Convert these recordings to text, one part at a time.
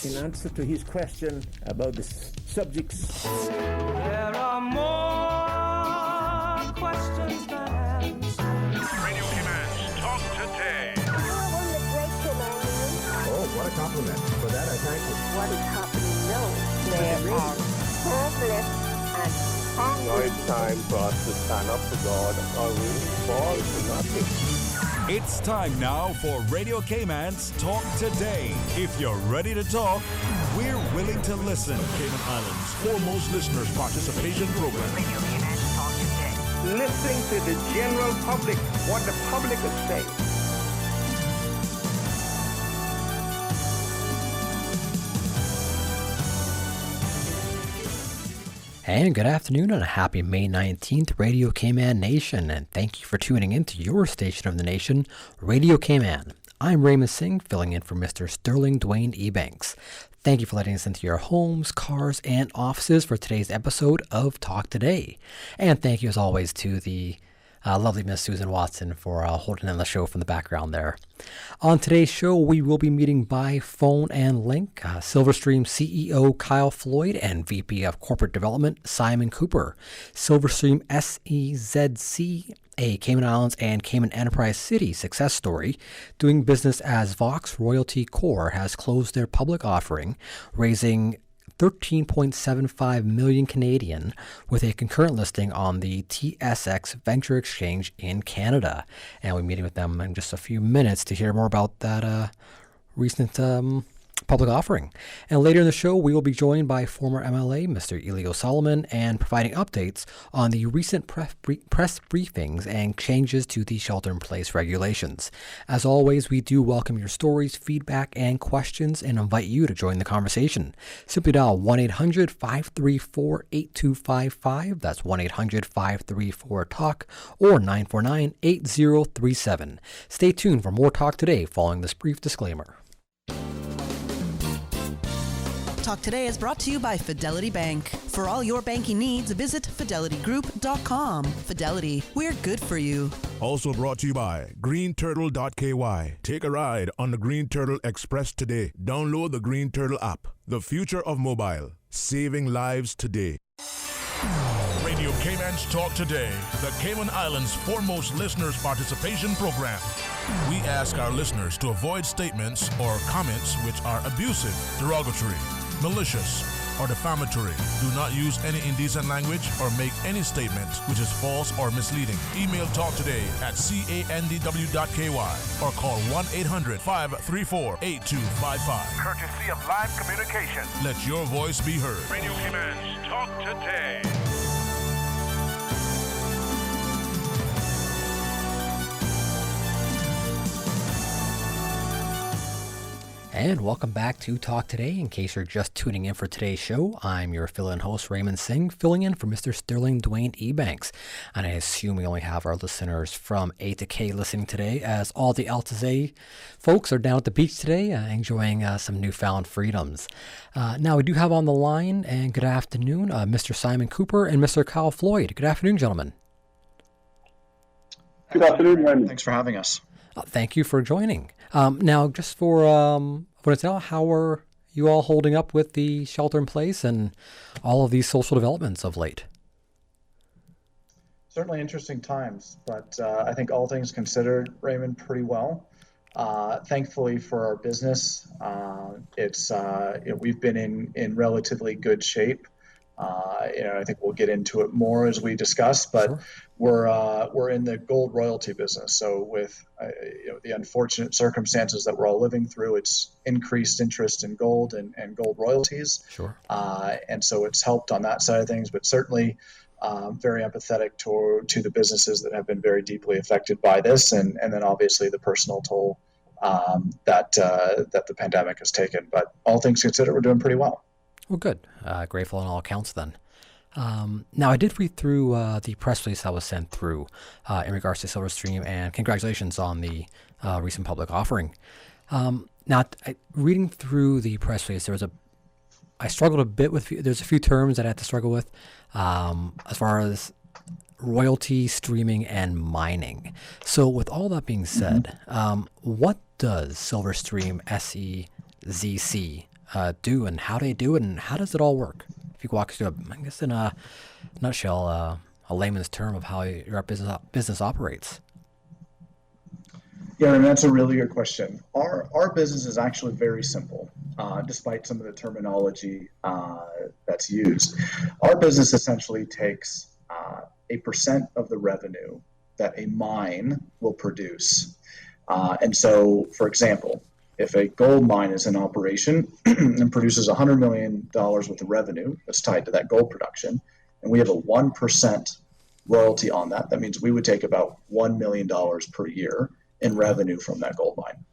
in answer to his question about the subjects. There are more questions than answers. Radio Cayman, talk today. Oh, what a compliment. For that, I thank you. What is happening now? They are hopeless and hungry. Now it's time for us to stand up for God or we fall to nothing. It's time now for Radio Cayman's Talk Today. If you're ready to talk, we're willing to listen. Cayman Islands' foremost listeners participation program. Radio Cayman Talk Today. Listening to the general public, what the public is saying. And good afternoon and a happy May 19th, Radio Cayman Nation, and thank you for tuning in to your station of the nation, Radio Cayman. I'm Raymond Singh, filling in for Mr. Sterling Dwayne Ebanks. Thank you for letting us into your homes, cars, and offices for today's episode of Talk Today. And thank you as always to the lovely Miss Susan Watson for holding in the show from the background there. On today's show, we will be meeting by phone and link Silverstream CEO Kyle Floyd and VP of Corporate Development Simon Cooper. Silverstream SEZC, a Cayman Islands and Cayman Enterprise City success story, doing business as Vox Royalty Corp, has closed their public offering, raising 13.75 million Canadian with a concurrent listing on the TSX Venture Exchange in Canada. And we'll be meeting with them in just a few minutes to hear more about that recent public offering. And later in the show, we will be joined by former MLA Mr. Elio Solomon and providing updates on the recent press briefings and changes to the shelter-in-place regulations. As always, we do welcome your stories, feedback, and questions and invite you to join the conversation. Simply dial 1-800-534-8255. That's 1-800-534-TALK or 949-8037. Stay tuned for more Talk Today following this brief disclaimer. Talk Today is brought to you by Fidelity Bank. For all your banking needs, visit fidelitygroup.com. Fidelity, we're good for you. Also brought to you by greenturtle.ky. Take a ride on the Green Turtle Express today. Download the Green Turtle app. The future of mobile. Saving lives today. Radio Cayman's Talk Today, the Cayman Islands' foremost listeners participation program. We ask our listeners to avoid statements or comments which are abusive, derogatory, malicious, or defamatory. Do not use any indecent language or make any statement which is false or misleading. Email talktoday@candw.ky or call 1-800-534-8255. Courtesy of Live Communication. Let your voice be heard. Radio Cayman's Talk Today. And welcome back to Talk Today. In case you're just tuning in for today's show, I'm your fill-in host, Raymond Singh, filling in for Mr. Sterling Dwayne Ebanks. And I assume we only have our listeners from A to K listening today, as all the Altazay folks are down at the beach today, enjoying some newfound freedoms. Now, we do have on the line, and good afternoon, Mr. Simon Cooper and Mr. Kyle Floyd. Good afternoon, gentlemen. Good afternoon, Raymond. Thanks for having us. Thank you for joining. Now, just for how are you all holding up with the shelter in place and all of these social developments of late? Certainly interesting times, but I think all things considered, Raymond, pretty well. Thankfully for our business, we've been in relatively good shape. I think we'll get into it more as we discuss, but sure. We're in the gold royalty business. So with the unfortunate circumstances that we're all living through, it's increased interest in gold and gold royalties. Sure. And so it's helped on that side of things, but certainly very empathetic to the businesses that have been very deeply affected by this, and then obviously the personal toll that the pandemic has taken. But all things considered, we're doing pretty well. Well, good. Grateful on all accounts then. Now, I did read through the press release that was sent through in regards to Silverstream, and congratulations on the recent public offering. Now, reading through the press release, I struggled a bit with, there's a few terms that I had to struggle with as far as royalty, streaming, and mining. So with all that being said, what does Silverstream SEZC do, and how they do it, and how does it all work? If you could walk us through, I guess in a nutshell, a layman's term of how your business operates. Yeah, and that's a really good question. Our business is actually very simple, despite some of the terminology that's used. Our business essentially takes a percent of the revenue that a mine will produce. And so, for example, if a gold mine is in operation and produces $100 million worth of revenue that's tied to that gold production, and we have a 1% royalty on that, that means we would take about $1 million per year in revenue from that gold mine.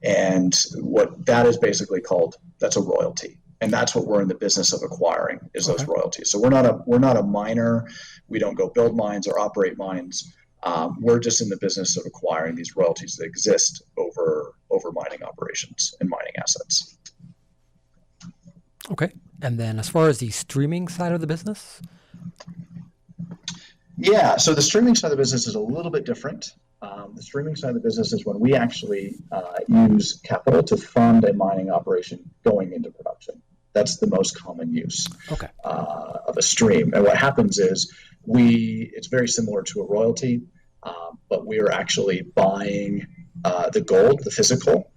And what that is basically called, that's a royalty. And that's what we're in the business of acquiring, is those royalties. So we're not a miner. We don't go build mines or operate mines. We're just in the business of acquiring these royalties that exist over mining operations and mining assets. Okay. And then as far as the streaming side of the business? Yeah, so the streaming side of the business is a little bit different. The streaming side of the business is when we actually use capital to fund a mining operation going into production. That's the most common use of a stream. And what happens is it's very similar to a royalty, but we are actually buying the gold, the physical,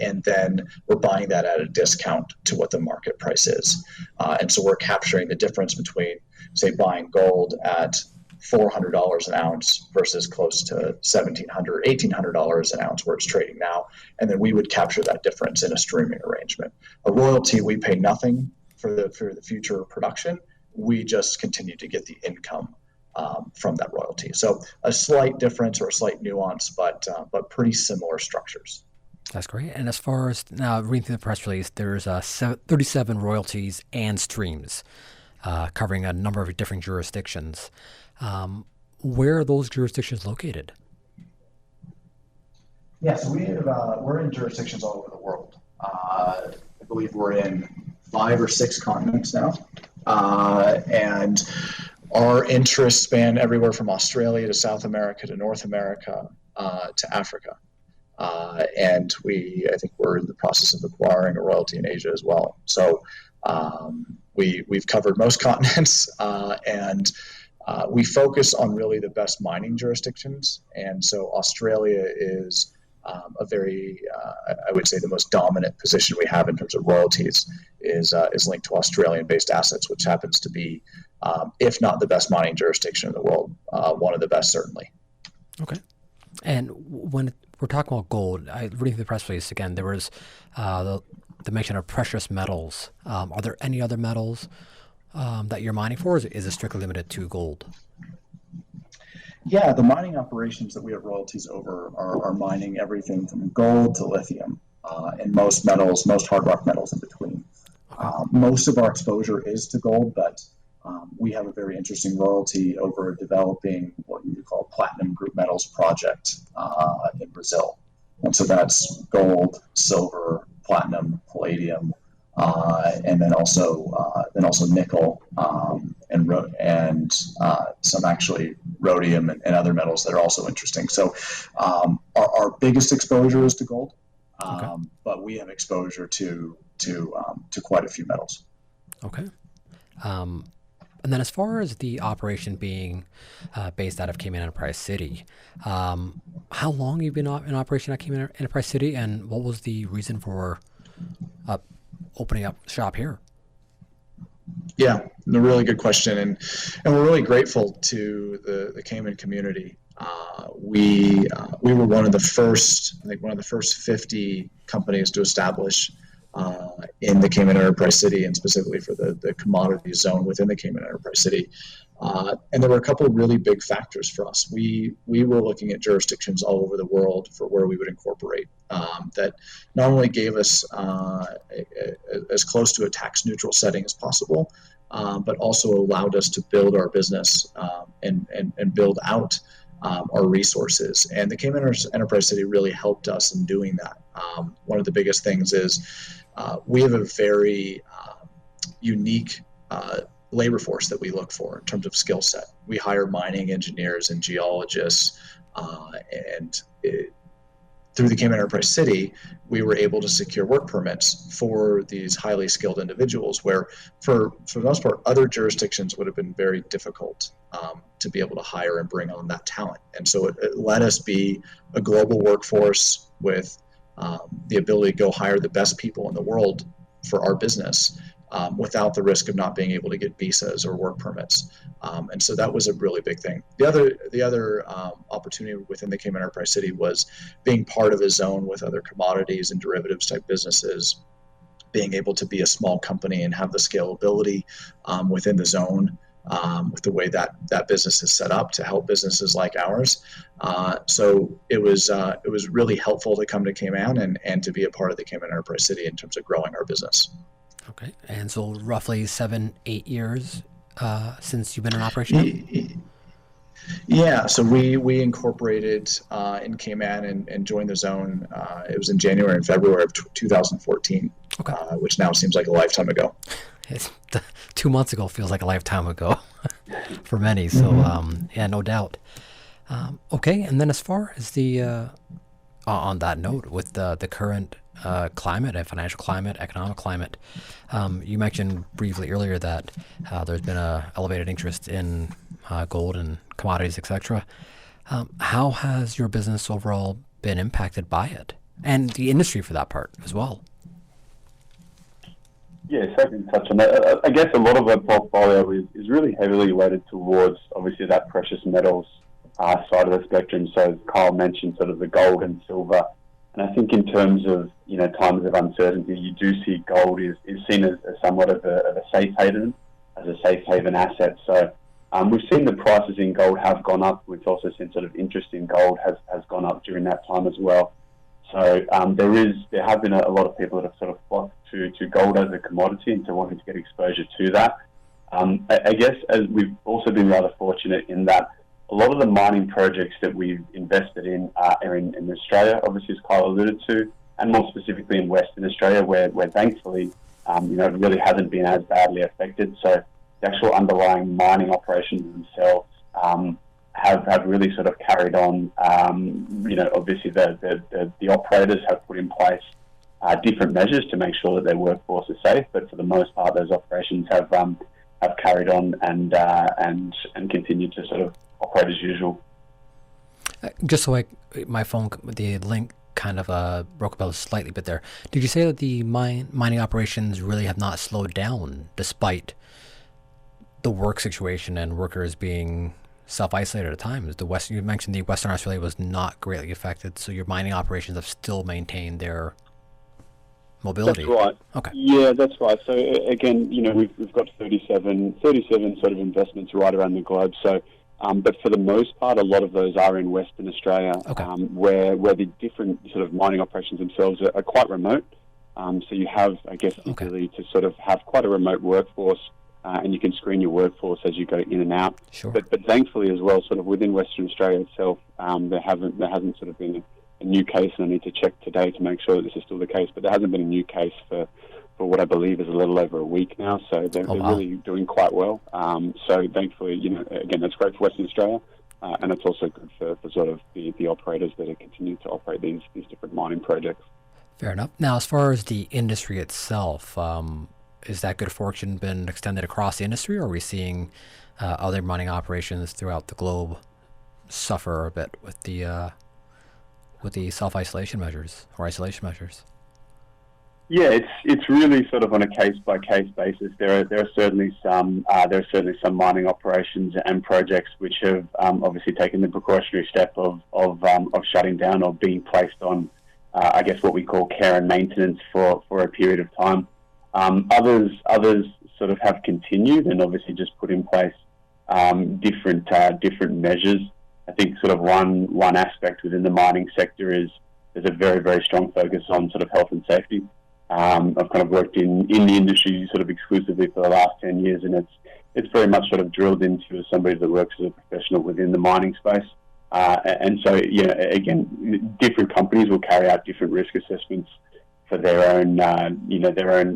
and then we're buying that at a discount to what the market price is. And so we're capturing the difference between, say, buying gold at $400 an ounce versus close to $1,700, $1,800 an ounce where it's trading now. And then we would capture that difference in a streaming arrangement. A royalty, we pay nothing for the future production. We just continue to get the income from that royalty. So a slight difference or a slight nuance, but pretty similar structures. That's great. And as far as now reading through the press release, there's 37 royalties and streams covering a number of different jurisdictions. Where are those jurisdictions located? Yeah, so we're in jurisdictions all over the world. I believe we're in 5 or 6 continents now. And our interests span everywhere from Australia to South America to North America to Africa. And I think we're in the process of acquiring a royalty in Asia as well. So we've covered most continents, and we focus on really the best mining jurisdictions. And so Australia is a very, I would say, the most dominant position we have in terms of royalties is linked to Australian-based assets, which happens to be, if not the best mining jurisdiction in the world, one of the best, certainly. Okay. And when we're talking about gold, reading the press release again, there was the mention of precious metals. Are there any other metals that you're mining for, or is it strictly limited to gold? Yeah, the mining operations that we have royalties over are mining everything from gold to lithium, and most metals, most hard rock metals in between. Most of our exposure is to gold, but we have a very interesting royalty over developing what you would call a platinum group metals project in Brazil. And so that's gold, silver, platinum, palladium, and then also nickel, and some actually rhodium and other metals that are also interesting. So our biggest exposure is to gold, but we have exposure to quite a few metals. Okay. And then as far as the operation being based out of Cayman Enterprise City, how long have you been in operation at Cayman Enterprise City, and what was the reason for opening up shop here? Yeah, a really good question, and we're really grateful to the Cayman community. We were one of the first 50 companies to establish in the Cayman Enterprise City, and specifically for the commodity zone within the Cayman Enterprise City. And there were a couple of really big factors for us. We were looking at jurisdictions all over the world for where we would incorporate that not only gave us as close to a tax neutral setting as possible, but also allowed us to build our business and build out our resources. And the Cayman Enterprise City really helped us in doing that. One of the biggest things is we have a very unique labor force that we look for in terms of skill set. We hire mining engineers and geologists, and through the Cayman Enterprise City, we were able to secure work permits for these highly skilled individuals, where for the most part, other jurisdictions would have been very difficult to be able to hire and bring on that talent. And so it let us be a global workforce with the ability to go hire the best people in the world for our business without the risk of not being able to get visas or work permits. And so that was a really big thing. The other opportunity within the Cayman Enterprise City was being part of a zone with other commodities and derivatives type businesses, being able to be a small company and have the scalability within the zone with the way that business is set up to help businesses like ours. So it was really helpful to come to Cayman and to be a part of the Cayman Enterprise City in terms of growing our business. Okay, and so roughly 7-8 years since you've been in operation? Yeah, so we incorporated in Cayman and joined the zone. It was in January and February of 2014, okay. Which now seems like a lifetime ago. 2 months ago feels like a lifetime ago for many, so yeah, no doubt. Okay, and then as far as the, on that note, with the current climate and financial climate, economic climate, you mentioned briefly earlier that there's been a elevated interest in gold and commodities, etc. How has your business overall been impacted by it, and the industry for that part as well? Yes, I can touch on that. I guess a lot of our portfolio is really heavily weighted towards, obviously, that precious metals side of the spectrum. So as Kyle mentioned, sort of the gold and silver. And I think in terms of, times of uncertainty, you do see gold is seen as somewhat of a safe haven, as a safe haven asset. So we've seen the prices in gold have gone up. We've also seen sort of interest in gold has gone up during that time as well. So there have been a lot of people that have sort of flocked to gold as a commodity and to wanting to get exposure to that. I guess as we've also been rather fortunate in that a lot of the mining projects that we've invested in are in Australia, obviously, as Kyle alluded to, and more specifically in Western Australia, where thankfully, it really hasn't been as badly affected. So the actual underlying mining operations themselves have really sort of carried on. Obviously the operators have put in place different measures to make sure that their workforce is safe, but for the most part, those operations have carried on and continue to sort of operate as usual. Just so my phone, the link kind of broke up slightly bit there. Did you say that the mining operations really have not slowed down despite the work situation and workers being self-isolated at times? You mentioned the Western Australia was not greatly affected, so your mining operations have still maintained their mobility. That's right. Okay. Yeah, that's right. So again, we've got 37 sort of investments right around the globe. So, but for the most part, a lot of those are in Western Australia, okay. Where the different sort of mining operations themselves are quite remote. So you have, I guess, the ability to sort of have quite a remote workforce. And you can screen your workforce as you go in and out. Sure. But thankfully as well, sort of within Western Australia itself, there hasn't sort of been a new case, and I need to check today to make sure that this is still the case, but there hasn't been a new case for what I believe is a little over a week now, so they're really doing quite well. So thankfully, again, that's great for Western Australia, and it's also good for sort of the operators that are continuing to operate these different mining projects. Fair enough. Now, as far as the industry itself, is that good fortune been extended across the industry, or are we seeing other mining operations throughout the globe suffer a bit with the self-isolation measures or isolation measures? Yeah, it's really sort of on a case-by-case basis. There are certainly some mining operations and projects which have obviously taken the precautionary step of shutting down or being placed on, I guess, what we call care and maintenance for a period of time. Others sort of have continued and obviously just put in place different measures. I think sort of one aspect within the mining sector is there's a very, very strong focus on sort of health and safety. I've kind of worked in the industry sort of exclusively for the last 10 years, and it's very much sort of drilled into as somebody that works as a professional within the mining space. And so, again, different companies will carry out different risk assessments for their own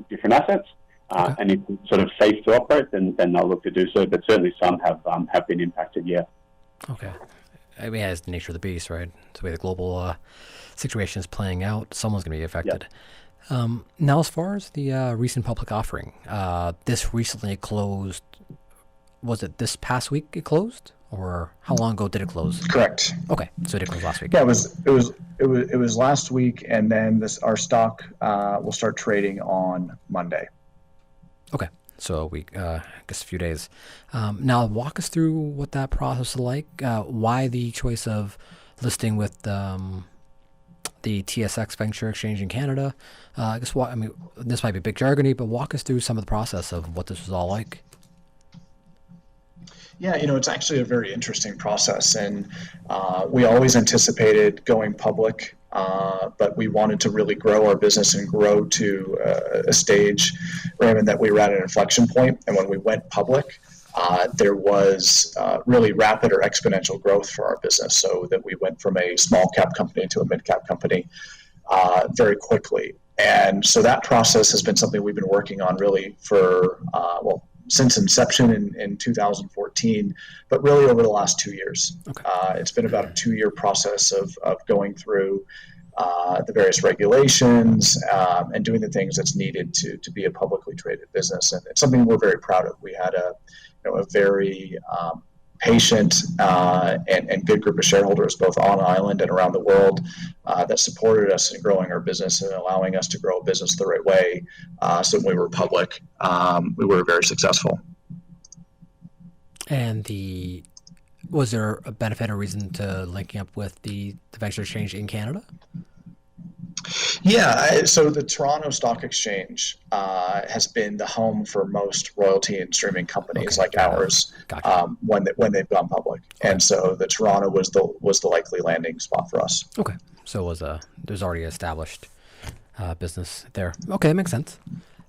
different assets. And if it's sort of safe to operate, then they'll look to do so. But certainly some have been impacted, yeah. Okay. I mean, it's the nature of the beast, right? It's the way the global situation is playing out. Someone's going to be affected. Now, as far as the recent public offering, this recently closed. Was it this past week it closed, or how long ago did it close? Correct. Okay, so it did close last week. Yeah, it was last week, and then our stock will start trading on Monday. Okay, so a week, I guess a few days. Now, walk us through what that process is like. Why the choice of listing with the TSX Venture Exchange in Canada? I guess this might be a bit jargony, but walk us through some of the process of what this was all like. Yeah, it's actually a very interesting process, and we always anticipated going public, but we wanted to really grow our business and grow to a stage, Raymond, that we were at an inflection point. And when we went public, there was really rapid or exponential growth for our business, so that we went from a small cap company to a mid cap company very quickly. And so that process has been something we've been working on really for, since inception in 2014, but really over the last 2 years. Okay. It's been about a 2-year process of going through the various regulations and doing the things that's needed to be a publicly traded business. And it's something we're very proud of. We had a very patient and good group of shareholders, both on island and around the world, that supported us in growing our business and allowing us to grow a business the right way. So when we were public, we were very successful. And was there a benefit or reason to linking up with the Venture Exchange in Canada? Yeah, so the Toronto Stock Exchange has been the home for most royalty and streaming companies like ours. Gotcha. When they've gone public, and so the Toronto was the likely landing spot for us. Okay, so there's already established business there. Okay, that makes sense.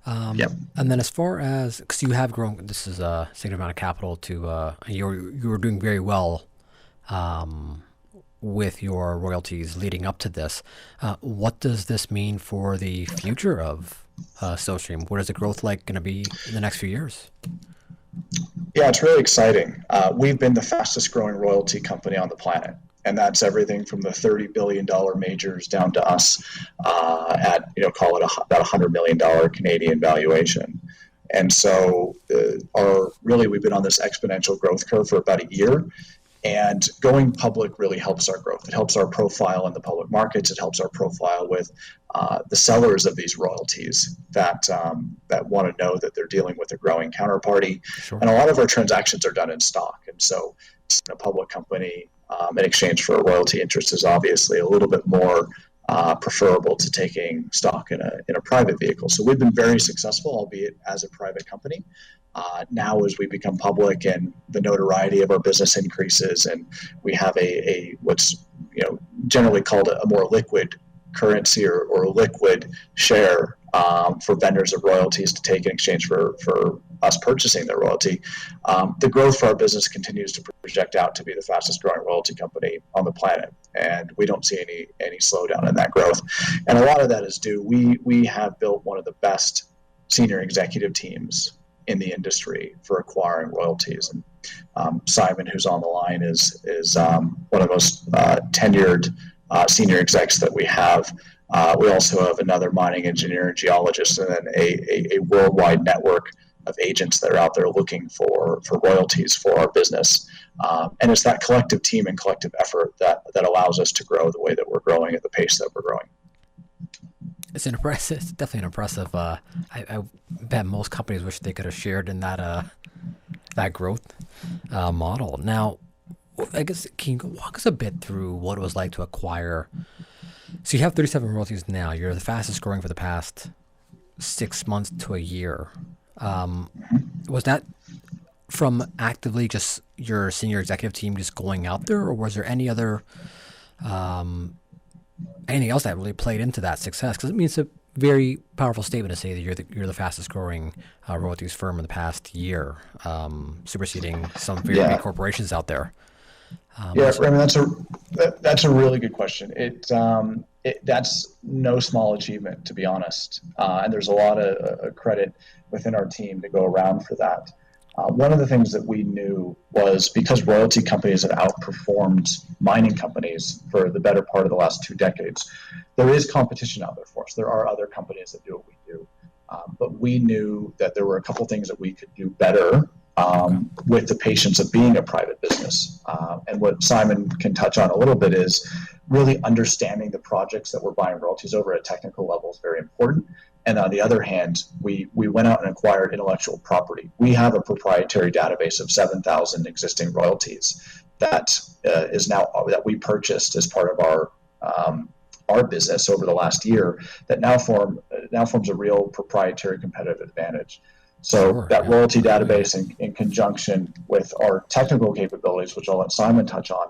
Yep. And then as far as, because you have grown, this is a significant amount of capital to you were doing very well. With your royalties leading up to this, what does this mean for the future of SoStream? What is the growth like going to be in the next few years? Yeah, it's really exciting. We've been the fastest growing royalty company on the planet, and that's everything from the $30 billion majors down to us at call it about $100 million Canadian valuation. And so we've been on this exponential growth curve for about a year. And going public really helps our growth. It helps our profile in the public markets. It helps our profile with the sellers of these royalties that want to know that they're dealing with a growing counterparty. Sure. And a lot of our transactions are done in stock. And so in a public company, in exchange for a royalty interest, is obviously a little bit more preferable to taking stock in a private vehicle. So we've been very successful, albeit as a private company. Now, as we become public and the notoriety of our business increases, and we have a what's generally called a more liquid currency or liquid share for vendors of royalties to take in exchange for us purchasing their royalty, the growth for our business continues to project out to be the fastest growing royalty company on the planet, and we don't see any slowdown in that growth. And a lot of that is due. We have built one of the best senior executive teams in the industry for acquiring royalties. And Simon, who's on the line, is one of the most tenured senior execs that we have. We also have another mining engineer and geologist, and then a worldwide network of agents that are out there looking for royalties for our business. And it's that collective team and collective effort that allows us to grow the way that we're growing at the pace that we're growing. It's definitely an impressive. I bet most companies wish they could have shared in that growth model. Now, I guess, can you walk us a bit through what it was like to acquire? So you have 37 royalties now. You're the fastest growing for the past 6 months to a year. Was that from actively just your senior executive team just going out there, or was there any other anything else that really played into that success? Because it means a very powerful statement to say that you're the fastest growing royalties firm in the past year, superseding some very big corporations out there. I mean, that's a really good question. That's no small achievement, to be honest, and there's a lot of credit within our team to go around for that. One of the things that we knew was because royalty companies have outperformed mining companies for the better part of the last 2 decades, there is competition out there for us. There are other companies that do what we do. But we knew that there were a couple things that we could do better with the patience of being a private business. And what Simon can touch on a little bit is really understanding the projects that we're buying royalties over at a technical level is very important. And on the other hand, we went out and acquired intellectual property. We have a proprietary database of 7,000 existing royalties that is now that we purchased as part of our business over the last year that now forms a real proprietary competitive advantage. So that royalty database in conjunction with our technical capabilities, which I'll let Simon touch on,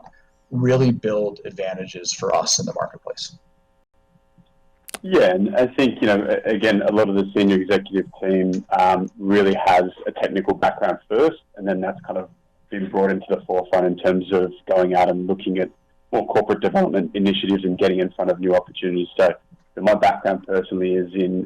really build advantages for us in the marketplace. Yeah, and I think, again, a lot of the senior executive team really has a technical background first, and then that's kind of been brought into the forefront in terms of going out and looking at more corporate development initiatives and getting in front of new opportunities. So my background personally is in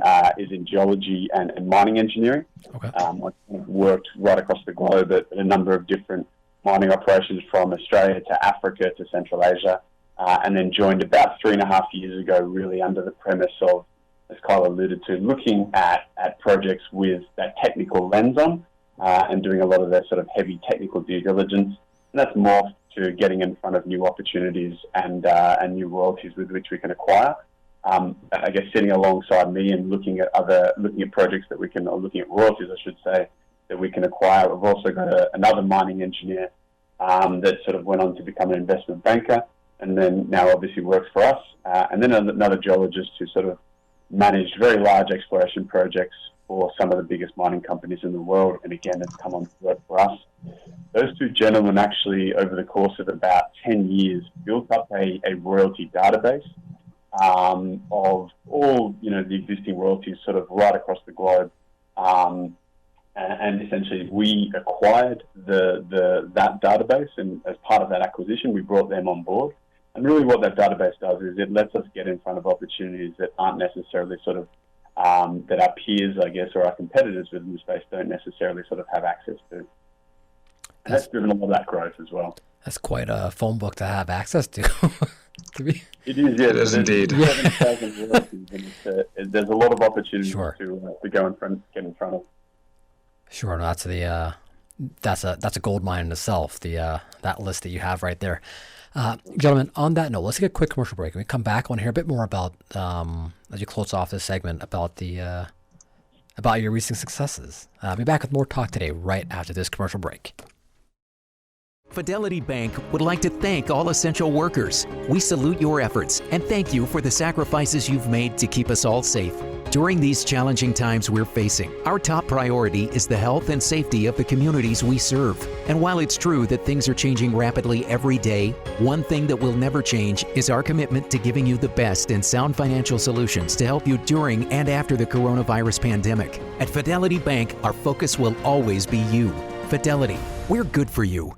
geology and mining engineering. Okay. I've worked right across the globe at a number of different mining operations from Australia to Africa to Central Asia. And then joined about 3.5 years ago, really under the premise of, as Kyle alluded to, looking at projects with that technical lens on and doing a lot of their sort of heavy technical due diligence. And that's morphed to getting in front of new opportunities and new royalties with which we can acquire. I guess sitting alongside me and looking at projects that we can, or looking at royalties, I should say, that we can acquire. We've also got another mining engineer that sort of went on to become an investment banker, and then now obviously works for us, and then another geologist who sort of managed very large exploration projects for some of the biggest mining companies in the world, and again, it's come on to work for us. Those two gentlemen actually, over the course of about 10 years, built up a royalty database of all, the existing royalties sort of right across the globe. And essentially, we acquired that database, and as part of that acquisition, we brought them on board. And really what that database does is it lets us get in front of opportunities that aren't necessarily sort of, that our peers, I guess, or our competitors within the space don't necessarily sort of have access to. And that's driven a lot of that growth as well. That's quite a phone book to have access to. It is, yeah. It is indeed. 7,000 royalties, and there's a lot of opportunities to go in front, get in front of. Sure, no, that's a gold mine in itself. That list that you have right there, gentlemen. On that note, let's take a quick commercial break. And we come back. I want to hear a bit more about as you close off this segment about your recent successes. I'll be back with more talk today right after this commercial break. Fidelity Bank would like to thank all essential workers. We salute your efforts and thank you for the sacrifices you've made to keep us all safe. During these challenging times we're facing, our top priority is the health and safety of the communities we serve. And while it's true that things are changing rapidly every day, one thing that will never change is our commitment to giving you the best and sound financial solutions to help you during and after the coronavirus pandemic. At Fidelity Bank, our focus will always be you. Fidelity, we're good for you.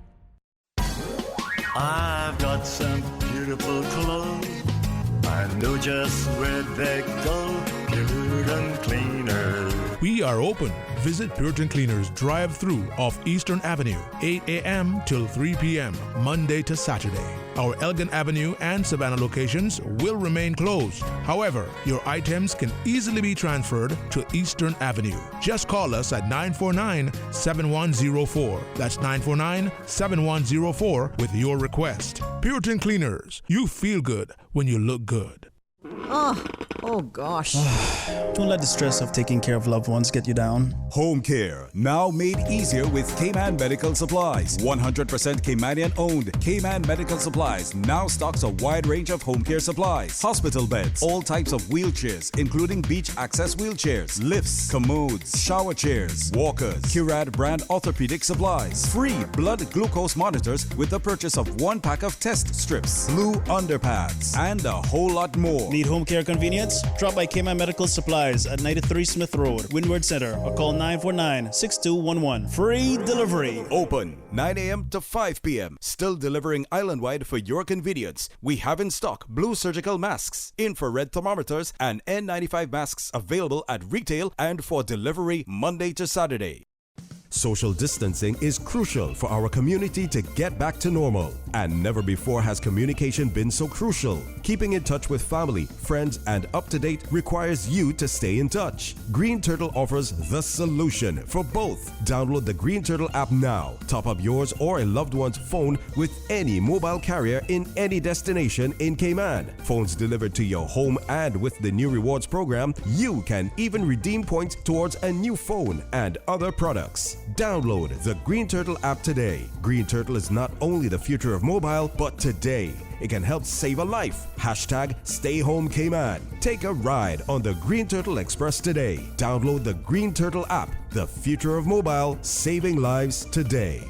I've got some beautiful clothes. I know just where they go. Puritan Cleaners. We are open. Visit Puritan Cleaners drive-through off Eastern Avenue, 8 a.m. till 3 p.m., Monday to Saturday. Our Elgin Avenue and Savannah locations will remain closed. However, your items can easily be transferred to Eastern Avenue. Just call us at 949-7104. That's 949-7104 with your request. Puritan Cleaners. You feel good when you look good. Oh gosh. Don't let the stress of taking care of loved ones get you down. Home care, now made easier with Cayman Medical Supplies. 100% Caymanian owned. Cayman Medical Supplies now stocks a wide range of home care supplies. Hospital beds, all types of wheelchairs, including beach access wheelchairs, lifts, commodes, shower chairs, walkers, Curad brand orthopedic supplies. Free blood glucose monitors with the purchase of 1 pack of test strips, blue underpads, and a whole lot more. Need home care convenience? Drop by Cayman Medical Supplies at 93 Smith Road, Windward Center, or call 949-6211. Free delivery. Open 9 a.m. to 5 p.m. Still delivering island-wide for your convenience. We have in stock blue surgical masks, infrared thermometers, and N95 masks available at retail and for delivery Monday to Saturday. Social distancing is crucial for our community to get back to normal. And never before has communication been so crucial. Keeping in touch with family, friends, and up to date requires you to stay in touch. Green Turtle offers the solution for both. Download the Green Turtle app now. Top up yours or a loved one's phone with any mobile carrier in any destination in Cayman. Phones delivered to your home, and with the new rewards program, you can even redeem points towards a new phone and other products. Download the Green Turtle app today. Green Turtle is not only the future of mobile, but today it can help save a life. Hashtag Stay Home Cayman. Take a ride on the Green Turtle Express today. Download the Green Turtle app. The future of mobile, saving lives today.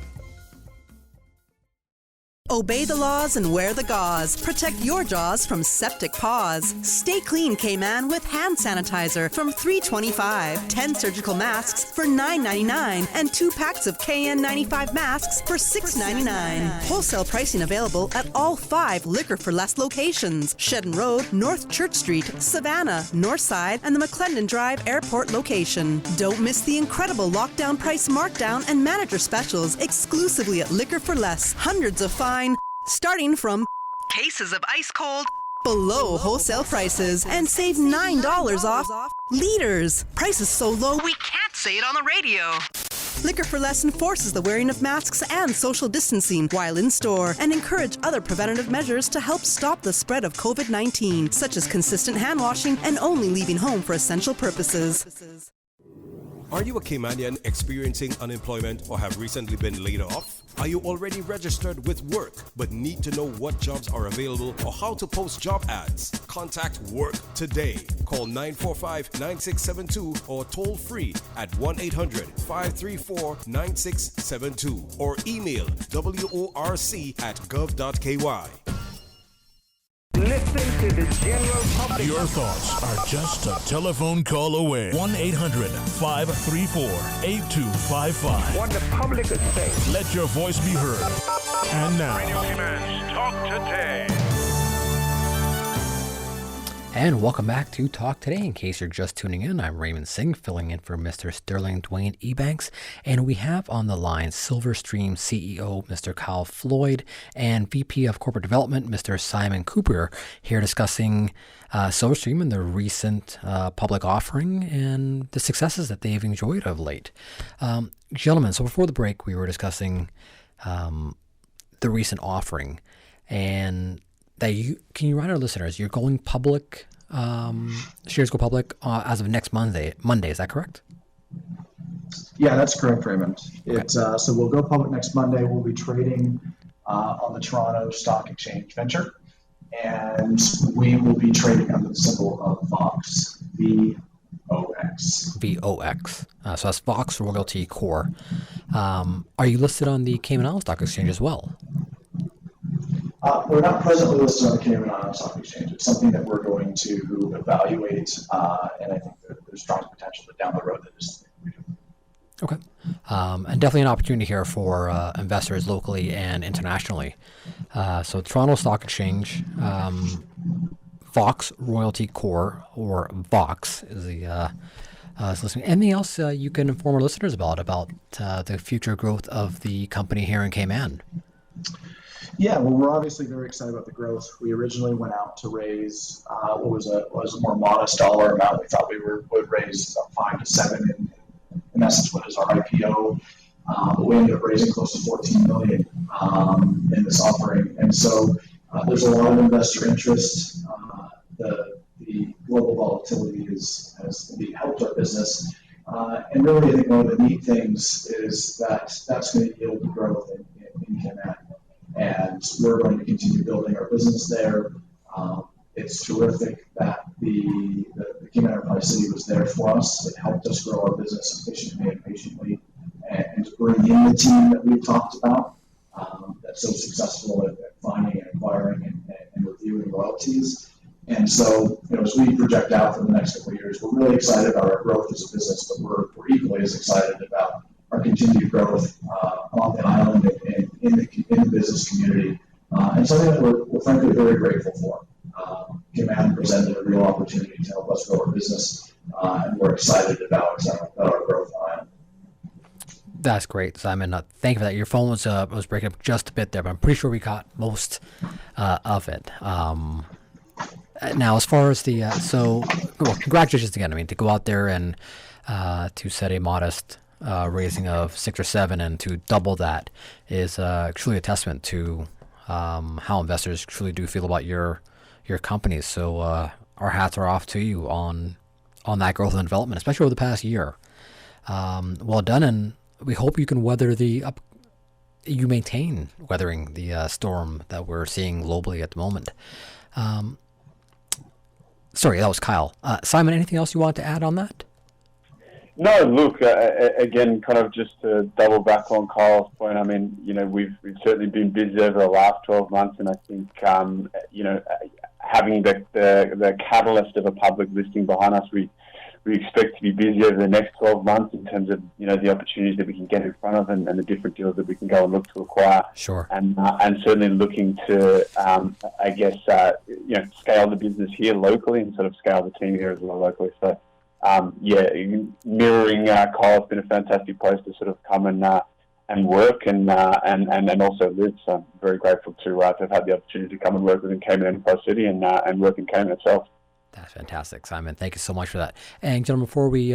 Obey the laws and wear the gauze. Protect your jaws from septic paws. Stay clean, Cayman, with hand sanitizer from $3.25, 10 surgical masks for $9.99, and 2 packs of KN95 masks for $6.99. Wholesale pricing available at all 5 Liquor for Less locations: Shedden Road, North Church Street, Savannah, Northside, and the McClendon Drive Airport location. Don't miss the incredible lockdown price markdown and manager specials exclusively at Liquor for Less. Hundreds of fine, starting from cases of ice cold below wholesale prices, and save $9 off liters. Prices so low we can't say it on the radio. Liquor for Less enforces the wearing of masks and social distancing while in store, and encourage other preventative measures to help stop the spread of COVID-19, such as consistent hand washing and only leaving home for essential purposes. Are you a Caymanian experiencing unemployment or have recently been laid off? Are you already registered with work but need to know what jobs are available or how to post job ads? Contact Work today. Call 945-9672 or toll free at 1-800-534-9672 or email worc@gov.ky. Listen to the general public. Your thoughts are just a telephone call away. 1-800-534-8255. What the public is saying. Let your voice be heard. And now, Radio Cayman's Talk Today. And welcome back to Talk Today. In case you're just tuning in, I'm Raymond Singh, filling in for Mr. Sterling Dwayne Ebanks. And we have on the line Silverstream CEO, Mr. Kyle Floyd, and VP of Corporate Development, Mr. Simon Cooper, here discussing Silverstream and the recent public offering and the successes that they've enjoyed of late. Gentlemen, so before the break, we were discussing the recent offering, and that can you remind our listeners, you're going public, shares go public as of next Monday, is that correct? Yeah, that's correct, Raymond. Okay. So we'll go public next Monday. We'll be trading on the Toronto Stock Exchange Venture, and we will be trading under the symbol of VOX, VOX. VOX. So that's Vox Royalty Core. Are you listed on the Cayman Islands Stock Exchange as well? We're not presently listed on the Cayman Islands Stock Exchange. It's something that we're going to evaluate, and I think there's strong potential that down the road that is something we do. Okay. And definitely an opportunity here for investors locally and internationally. So Toronto Stock Exchange, Vox Royalty Core, or VOX, is the listening. Anything else you can inform our listeners about the future growth of the company here in Cayman? Yeah, well, we're obviously very excited about the growth. We originally went out to raise what was a more modest dollar amount. We thought we would raise about 5 to 7 in essence what is our IPO. But we ended up raising close to $14 million in this offering, and so there's a lot of investor interest. The global volatility has indeed helped our business, and really I think one of the neat things is that that's going to yield growth in Cayman. And we're going to continue building our business there. It's terrific that the Cayman Enterprise City was there for us. It helped us grow our business efficiently and patiently, and to bring in the team that we've talked about that's so successful at finding and acquiring and reviewing royalties. And so, as we project out for the next couple of years, we're really excited about our growth as a business, but we're equally as excited about our continued growth on the island and in the business community, and something that we're frankly very grateful for. Cayman presented a real opportunity to help us grow our business, and we're excited about our growth on the island. That's great, Simon. Thank you for that. Your phone was breaking up just a bit there, but I'm pretty sure we got most of it. Now, as far as the congratulations again. I mean, to go out there and to set a modest raising of 6 or 7 and to double that is truly a testament to how investors truly do feel about your companies. So our hats are off to you on that growth and development, especially over the past year. Well done, and we hope you can maintain weathering the storm that we're seeing globally at the moment. Sorry, that was Kyle. Simon, anything else you want to add on that? No, look, again, kind of just to double back on Kyle's point, I mean, we've certainly been busy over the last 12 months, and I think, having the catalyst of a public listing behind us, we expect to be busy over the next 12 months in terms of, the opportunities that we can get in front of and the different deals that we can go and look to acquire. Sure. And certainly looking to, scale the business here locally and sort of scale the team here as well locally. So, mirroring Kyle has been a fantastic place to sort of come and work and also live. So I'm very grateful to have had the opportunity to come and work within Cayman Enterprise City and work in Cayman itself. That's fantastic, Simon. Thank you so much for that. And gentlemen, before we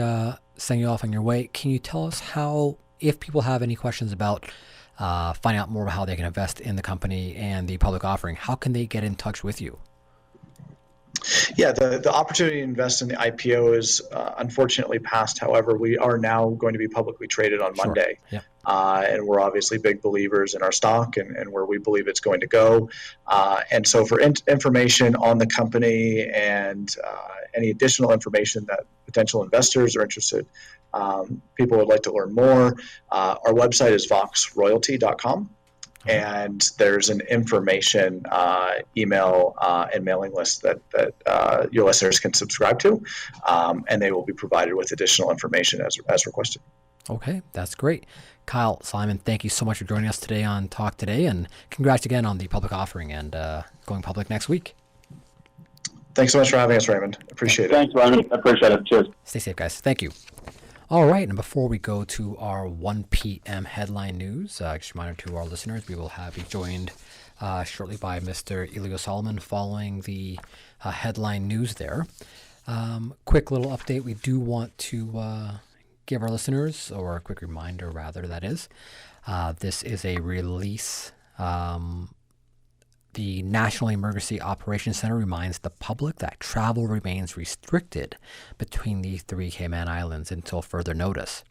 send you off on your way, can you tell us how, if people have any questions about finding out more about how they can invest in the company and the public offering, how can they get in touch with you? Yeah, the opportunity to invest in the IPO is unfortunately past. However, we are now going to be publicly traded on Monday. Yeah. And we're obviously big believers in our stock and where we believe it's going to go. And so for information on the company and any additional information that potential investors are interested, people would like to learn more, our website is voxroyalty.com. And there's an information email and mailing list that your listeners can subscribe to, and they will be provided with additional information as requested. Okay, that's great. Kyle, Simon, thank you so much for joining us today on Talk Today, and congrats again on the public offering and going public next week. Thanks so much for having us, Raymond. Appreciate it. Thanks, Raymond. Appreciate it. Cheers. Stay safe, guys. Thank you. All right, and before we go to our 1 p.m. headline news, just a reminder to our listeners, we will have you joined shortly by Mr. Elio Solomon following the headline news there. Quick little update. We do want to give our listeners, or a quick reminder rather, that is, this is a release. The National Emergency Operations Center reminds the public that travel remains restricted between the 3 Cayman Islands until further notice.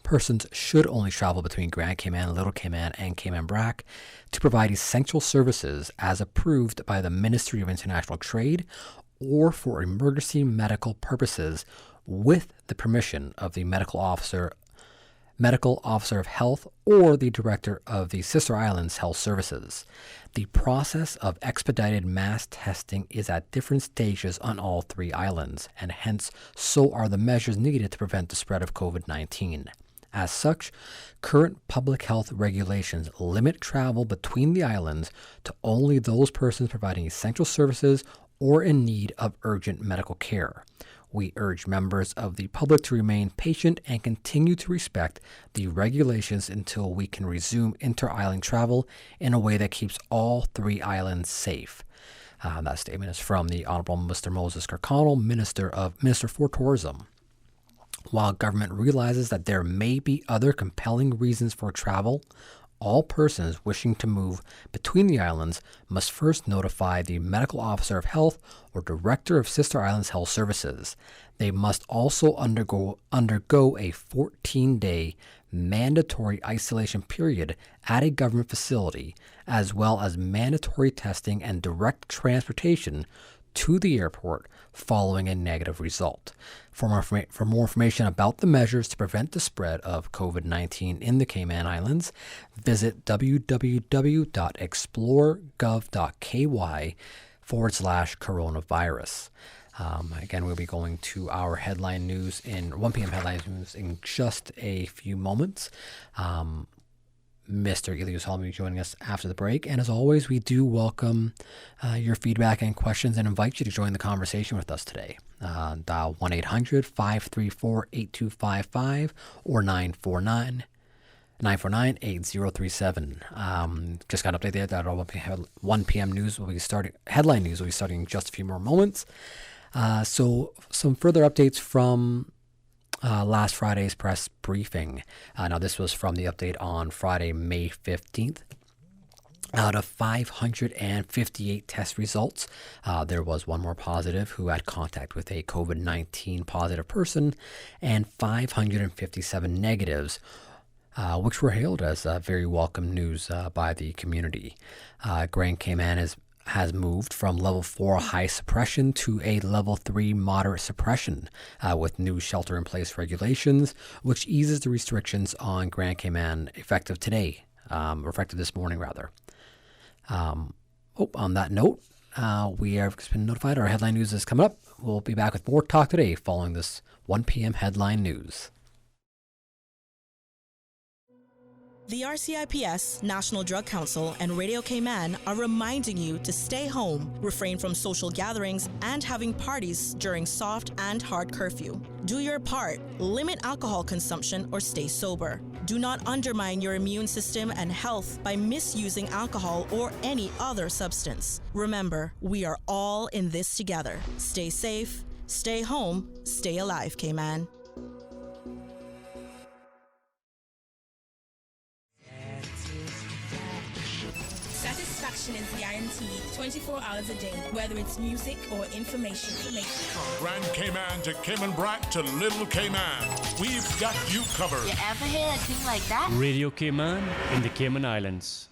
Persons should only travel between Grand Cayman, Little Cayman, and Cayman Brac to provide essential services as approved by the Ministry of International Trade or for emergency medical purposes with the permission of the medical officer of health or the director of the Sister Islands Health Services. The process of expedited mass testing is at different stages on all 3 islands, and hence so are the measures needed to prevent the spread of COVID-19. As such, current public health regulations limit travel between the islands to only those persons providing essential services or in need of urgent medical care. We urge members of the public to remain patient and continue to respect the regulations until we can resume inter-island travel in a way that keeps all 3 islands safe. That statement is from the Honorable Mr. Moses Kirkconnell, Minister for Tourism. While government realizes that there may be other compelling reasons for travel, all persons wishing to move between the islands must first notify the medical officer of health or director of Sister Islands Health Services. They must also undergo a 14-day mandatory isolation period at a government facility, as well as mandatory testing and direct transportation to the airport following a negative result. For more information about the measures to prevent the spread of COVID-19 in the Cayman Islands, visit www.explore.gov.ky/coronavirus. Again, we'll be going to our headline news in 1 p.m. headline news in just a few moments. Mr. Elio Solomon will be joining us after the break. And as always, we do welcome your feedback and questions and invite you to join the conversation with us today. Dial 1-800-534-8255 or 949-8037. Just got an update there that our 1 p.m. news will be starting. Headline news will be starting in just a few more moments. So some further updates from last Friday's press briefing. Now this was from the update on Friday, May 15th. Out of 558 test results, there was one more positive who had contact with a COVID-19 positive person, and 557 negatives, which were hailed as very welcome news by the community. Grand Cayman has moved from level 4 high suppression to a level 3 moderate suppression with new shelter-in-place regulations, which eases the restrictions on Grand Cayman effective today, or effective this morning rather. On that note, we have been notified our headline news is coming up. We'll be back with more talk today following this 1 p.m. headline news. The RCIPS, National Drug Council, and Radio Cayman are reminding you to stay home, refrain from social gatherings, and having parties during soft and hard curfew. Do your part, limit alcohol consumption, or stay sober. Do not undermine your immune system and health by misusing alcohol or any other substance. Remember, we are all in this together. Stay safe, stay home, stay alive, Cayman. Satisfaction is guaranteed 24 hours a day, whether it's music or information. Grand Cayman to Cayman Brac to Little Cayman. We've got you covered. You ever hear a thing like that? Radio Cayman in the Cayman Islands.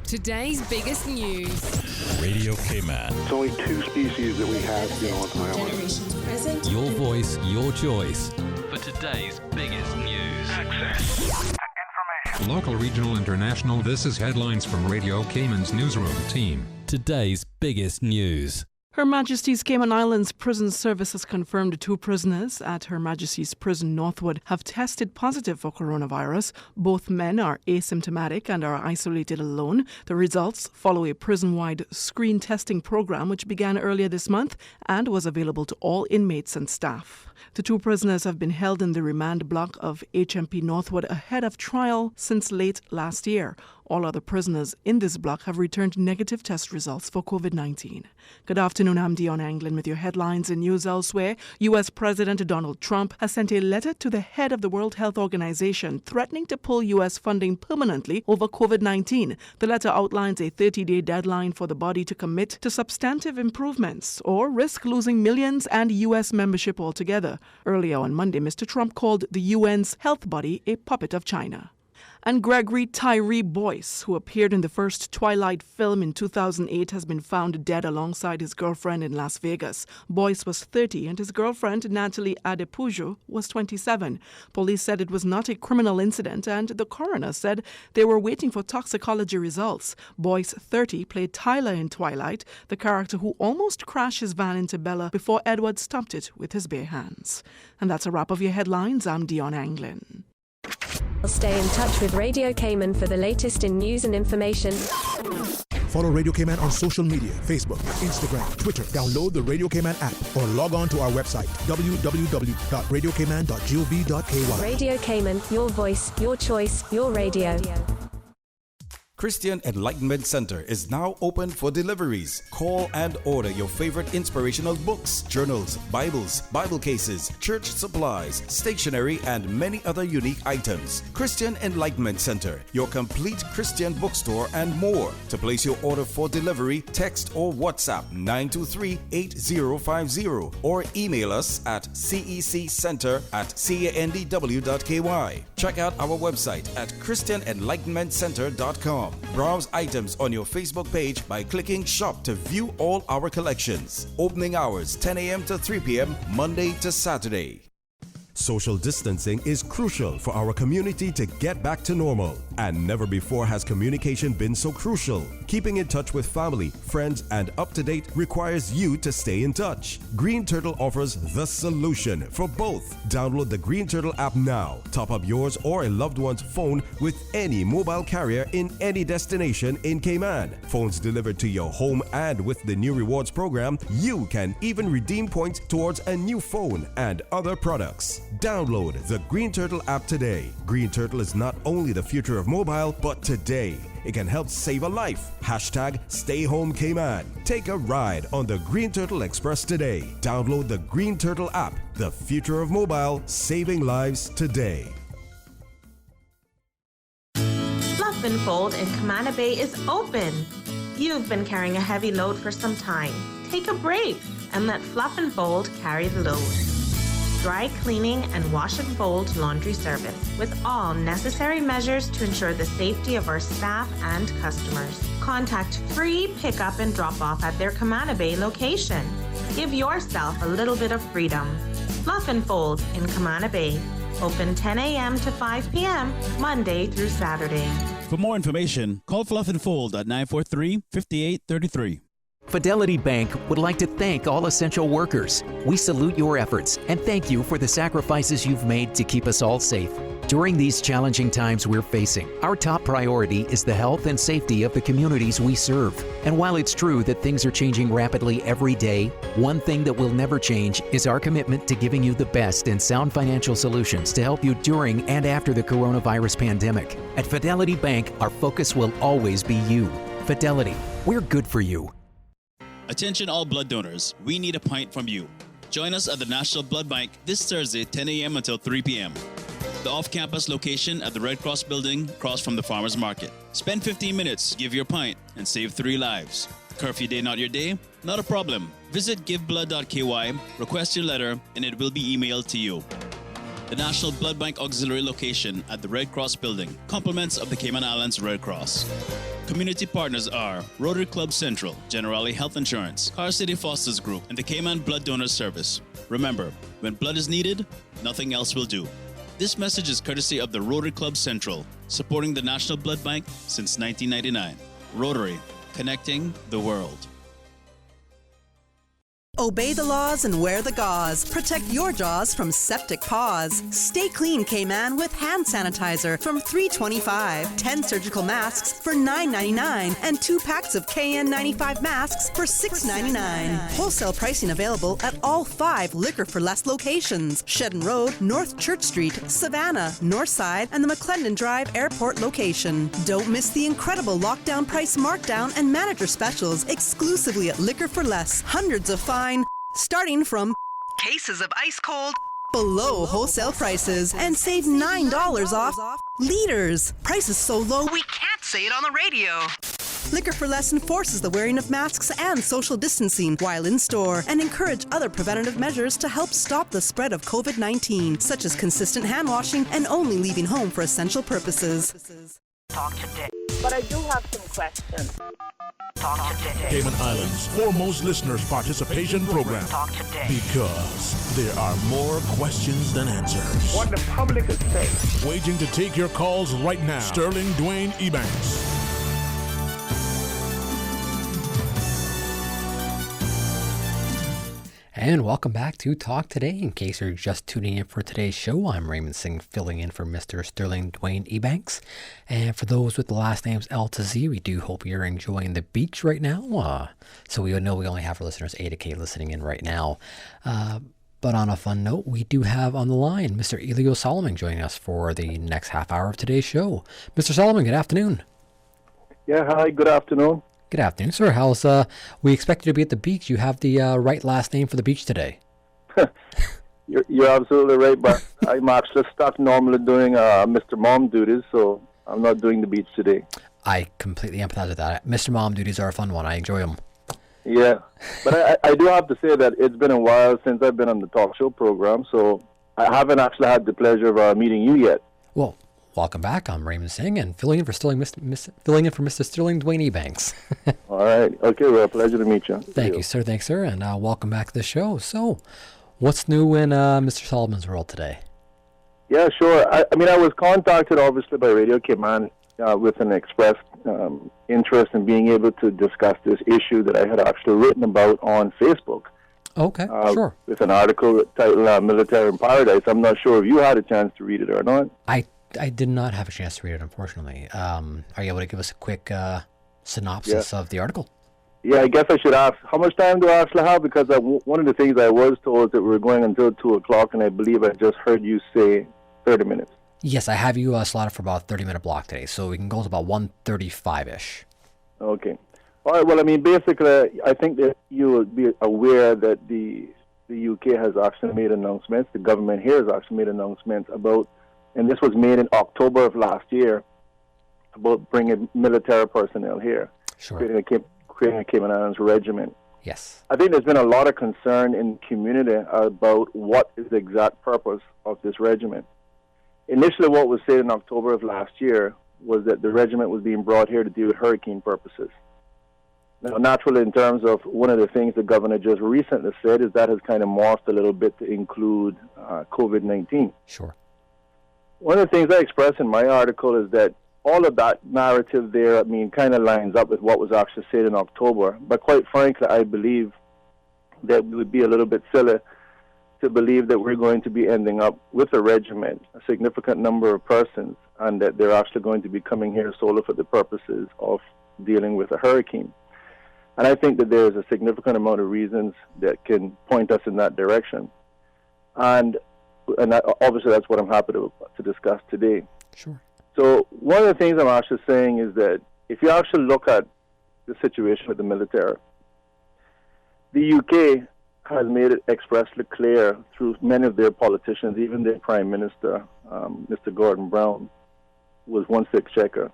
Today's biggest news. Radio Cayman. It's only 2 species that we have here on the island. Generations present. Your voice, your choice. For today's biggest news. Access. Local, regional, international, this is headlines from Radio Cayman's newsroom team. Today's biggest news. Her Majesty's Cayman Islands Prison Service has confirmed 2 prisoners at Her Majesty's Prison Northwood have tested positive for coronavirus. Both men are asymptomatic and are isolated alone. The results follow a prison-wide screen testing program which began earlier this month and was available to all inmates and staff. The 2 prisoners have been held in the remand block of HMP Northwood ahead of trial since late last year. All other prisoners in this block have returned negative test results for COVID-19. Good afternoon, I'm Dion Anglin with your headlines and news elsewhere. U.S. President Donald Trump has sent a letter to the head of the World Health Organization threatening to pull U.S. funding permanently over COVID-19. The letter outlines a 30-day deadline for the body to commit to substantive improvements or risk losing millions and U.S. membership altogether. Earlier on Monday, Mr. Trump called the UN's health body a puppet of China. And Gregory Tyree Boyce, who appeared in the first Twilight film in 2008, has been found dead alongside his girlfriend in Las Vegas. Boyce was 30 and his girlfriend, Natalie Adepujo, was 27. Police said it was not a criminal incident and the coroner said they were waiting for toxicology results. Boyce, 30, played Tyler in Twilight, the character who almost crashed his van into Bella before Edward stopped it with his bare hands. And that's a wrap of your headlines. I'm Dion Anglin. Stay in touch with Radio Cayman for the latest in news and information. Follow Radio Cayman on social media, Facebook, Instagram, Twitter. Download the Radio Cayman app or log on to our website, www.radiocayman.gov.ky. Radio Cayman, your voice, your choice, your radio. Christian Enlightenment Center is now open for deliveries. Call and order your favorite inspirational books, journals, Bibles, Bible cases, church supplies, stationery, and many other unique items. Christian Enlightenment Center, your complete Christian bookstore and more. To place your order for delivery, text or WhatsApp 923-8050 or email us at ceccenter@candw.ky. Check out our website at christianenlightenmentcenter.com. Browse items on your Facebook page by clicking Shop to view all our collections. Opening hours 10 a.m. to 3 p.m. Monday to Saturday. Social distancing is crucial for our community to get back to normal. And never before has communication been so crucial. Keeping in touch with family, friends, and up to date requires you to stay in touch. Green Turtle offers the solution for both. Download the Green Turtle app now. Top up yours or a loved one's phone with any mobile carrier in any destination in Cayman. Phones delivered to your home, and with the new rewards program, you can even redeem points towards a new phone and other products. Download the Green Turtle app today. Green Turtle is not only the future of mobile, but today it can help save a life. Hashtag Stay Home Cayman. Take a ride on the Green Turtle Express today. Download the Green Turtle app. The future of mobile, saving lives today. Fluff and Fold in Camana Bay is open. You've been carrying a heavy load for some time. Take a break and let Fluff and Fold carry the load. Dry cleaning and wash and fold laundry service with all necessary measures to ensure the safety of our staff and customers. Contact free pickup and drop off at their Camana Bay location. Give yourself a little bit of freedom. Fluff and Fold in Camana Bay. Open 10 a.m. to 5 p.m. Monday through Saturday. For more information, call Fluff and Fold at 943-5833. Fidelity Bank would like to thank all essential workers. We salute your efforts and thank you for the sacrifices you've made to keep us all safe. During these challenging times we're facing, our top priority is the health and safety of the communities we serve. And while it's true that things are changing rapidly every day, one thing that will never change is our commitment to giving you the best and sound financial solutions to help you during and after the coronavirus pandemic. At Fidelity Bank, our focus will always be you. Fidelity, we're good for you. Attention all blood donors, we need a pint from you. Join us at the National Blood Bank this Thursday, 10 a.m. until 3 p.m. The off-campus location at the Red Cross building across from the Farmers Market. Spend 15 minutes, give your pint, and save 3 lives. Curfew day not your day? Not a problem. Visit giveblood.ky, request your letter, and it will be emailed to you. The National Blood Bank Auxiliary location at the Red Cross building. Compliments of the Cayman Islands Red Cross. Community partners are Rotary Club Central, Generali Health Insurance, Car City Fosters Group, and the Cayman Blood Donors Service. Remember, when blood is needed, nothing else will do. This message is courtesy of the Rotary Club Central, supporting the National Blood Bank since 1999. Rotary, connecting the world. Obey the laws and wear the gauze. Protect your jaws from septic paws. Stay clean, Cayman, with hand sanitizer from $3.25. 10 surgical masks for $9.99. And 2 packs of KN95 masks for $6.99. Wholesale pricing available at all 5 Liquor for Less locations. Shedden Road, North Church Street, Savannah, Northside, and the McClendon Drive Airport location. Don't miss the incredible lockdown price markdown and manager specials exclusively at Liquor for Less. Hundreds of fine starting from cases of ice cold below wholesale prices, and save $9 off liters. Prices so low we can't say it on the radio. Liquor for Less enforces the wearing of masks and social distancing while in store and encourage other preventative measures to help stop the spread of COVID-19, such as consistent hand washing and only leaving home for essential purposes. Talk today. But I do have some questions. Talk today. Cayman Islands' foremost listeners' participation program. Talk today. Because there are more questions than answers. What the public is saying. Waiting to take your calls right now. Sterling Dwayne Ebanks. And welcome back to Talk Today. In case you're just tuning in for today's show, I'm Raymond Singh, filling in for Mr. Sterling Dwayne Ebanks. And for those with the last names L to Z, we do hope you're enjoying the beach right now. So we know we only have our listeners A to K listening in right now. But on a fun note, we do have on the line Mr. Elio Solomon joining us for the next half hour of today's show. Mr. Solomon, good afternoon. Yeah, hi, good afternoon. Good afternoon, sir. How's we expect you to be at the beach? You have the right last name for the beach today. You're absolutely right, but I'm actually stuck normally doing Mr. Mom duties, so I'm not doing the beach today. I completely empathize with that. Mr. Mom duties are a fun one. I enjoy them. Yeah, but I do have to say that it's been a while since I've been on the talk show program, so I haven't actually had the pleasure of meeting you yet. Well, welcome back. I'm Raymond Singh, and filling in for Mr. Sterling Dwayne Ebanks. All right. Okay, well, pleasure to meet you. Thank you, sir. Thanks, sir. And welcome back to the show. So, what's new in Mr. Solomon's world today? Yeah, sure. I mean, I was contacted, obviously, by Radio Cayman with an expressed interest in being able to discuss this issue that I had actually written about on Facebook. Okay, sure. With an article titled Military in Paradise. I'm not sure if you had a chance to read it or not. I did not have a chance to read it, unfortunately. Are you able to give us a quick synopsis of the article? Yeah, I guess I should ask, how much time do I actually have? Because one of the things I was told is that we were going until 2 o'clock, and I believe I just heard you say 30 minutes. Yes, I have you slotted for about a 30-minute block today, so we can go to about 1:35-ish. Okay. All right, well, I mean, basically, I think that you will be aware that the UK has actually made announcements, the government here has actually made announcements about, and this was made in October of last year, about bringing military personnel here, creating a Cayman Islands regiment. Yes. I think there's been a lot of concern in the community about what is the exact purpose of this regiment. Initially, what was said in October of last year was that the regiment was being brought here to deal with hurricane purposes. Now, naturally, in terms of one of the things the governor just recently said is that has kind of morphed a little bit to include COVID-19. Sure. One of the things I expressed in my article is that all of that narrative there, I mean, kind of lines up with what was actually said in October. But quite frankly, I believe that we would be a little bit silly to believe that we're going to be ending up with a regiment, a significant number of persons, and that they're actually going to be coming here solely for the purposes of dealing with a hurricane. And I think that there's a significant amount of reasons that can point us in that direction. And obviously that's what I'm happy to discuss today. Sure. So one of the things I'm actually saying is that if you actually look at the situation with the military, the UK has made it expressly clear through many of their politicians, even their Prime Minister, Mr. Gordon Brown, was one exchequer,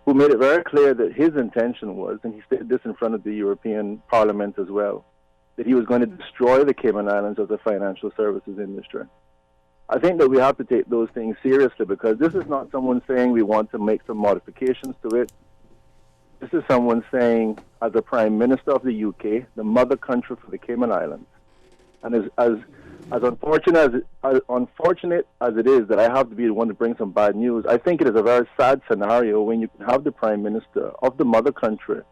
who made it very clear that his intention was, and he stated this in front of the European Parliament as well, that he was going to destroy the Cayman Islands as a financial services industry. I think that we have to take those things seriously, because this is not someone saying we want to make some modifications to it. This is someone saying, as a Prime Minister of the UK, the mother country for the Cayman Islands, and as unfortunate as it is that I have to be the one to bring some bad news, I think it is a very sad scenario when you can have the Prime Minister of the mother country,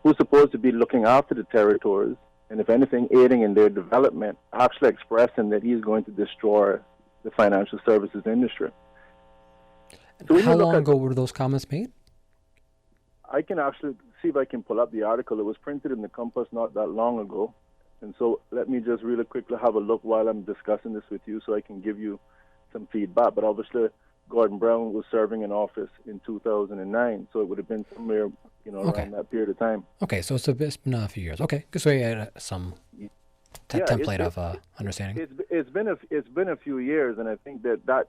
who's supposed to be looking after the territories, and if anything, aiding in their development, actually expressing that he's going to destroy the financial services industry. So how long ago were those comments made? I can actually see if I can pull up the article. It was printed in the Compass not that long ago. And so let me just really quickly have a look while I'm discussing this with you so I can give you some feedback. But obviously, Gordon Brown was serving in office in 2009, so it would have been somewhere, around that period of time. Okay, so it's been a few years. Okay, so you had some template of understanding. It's been a few years, and I think that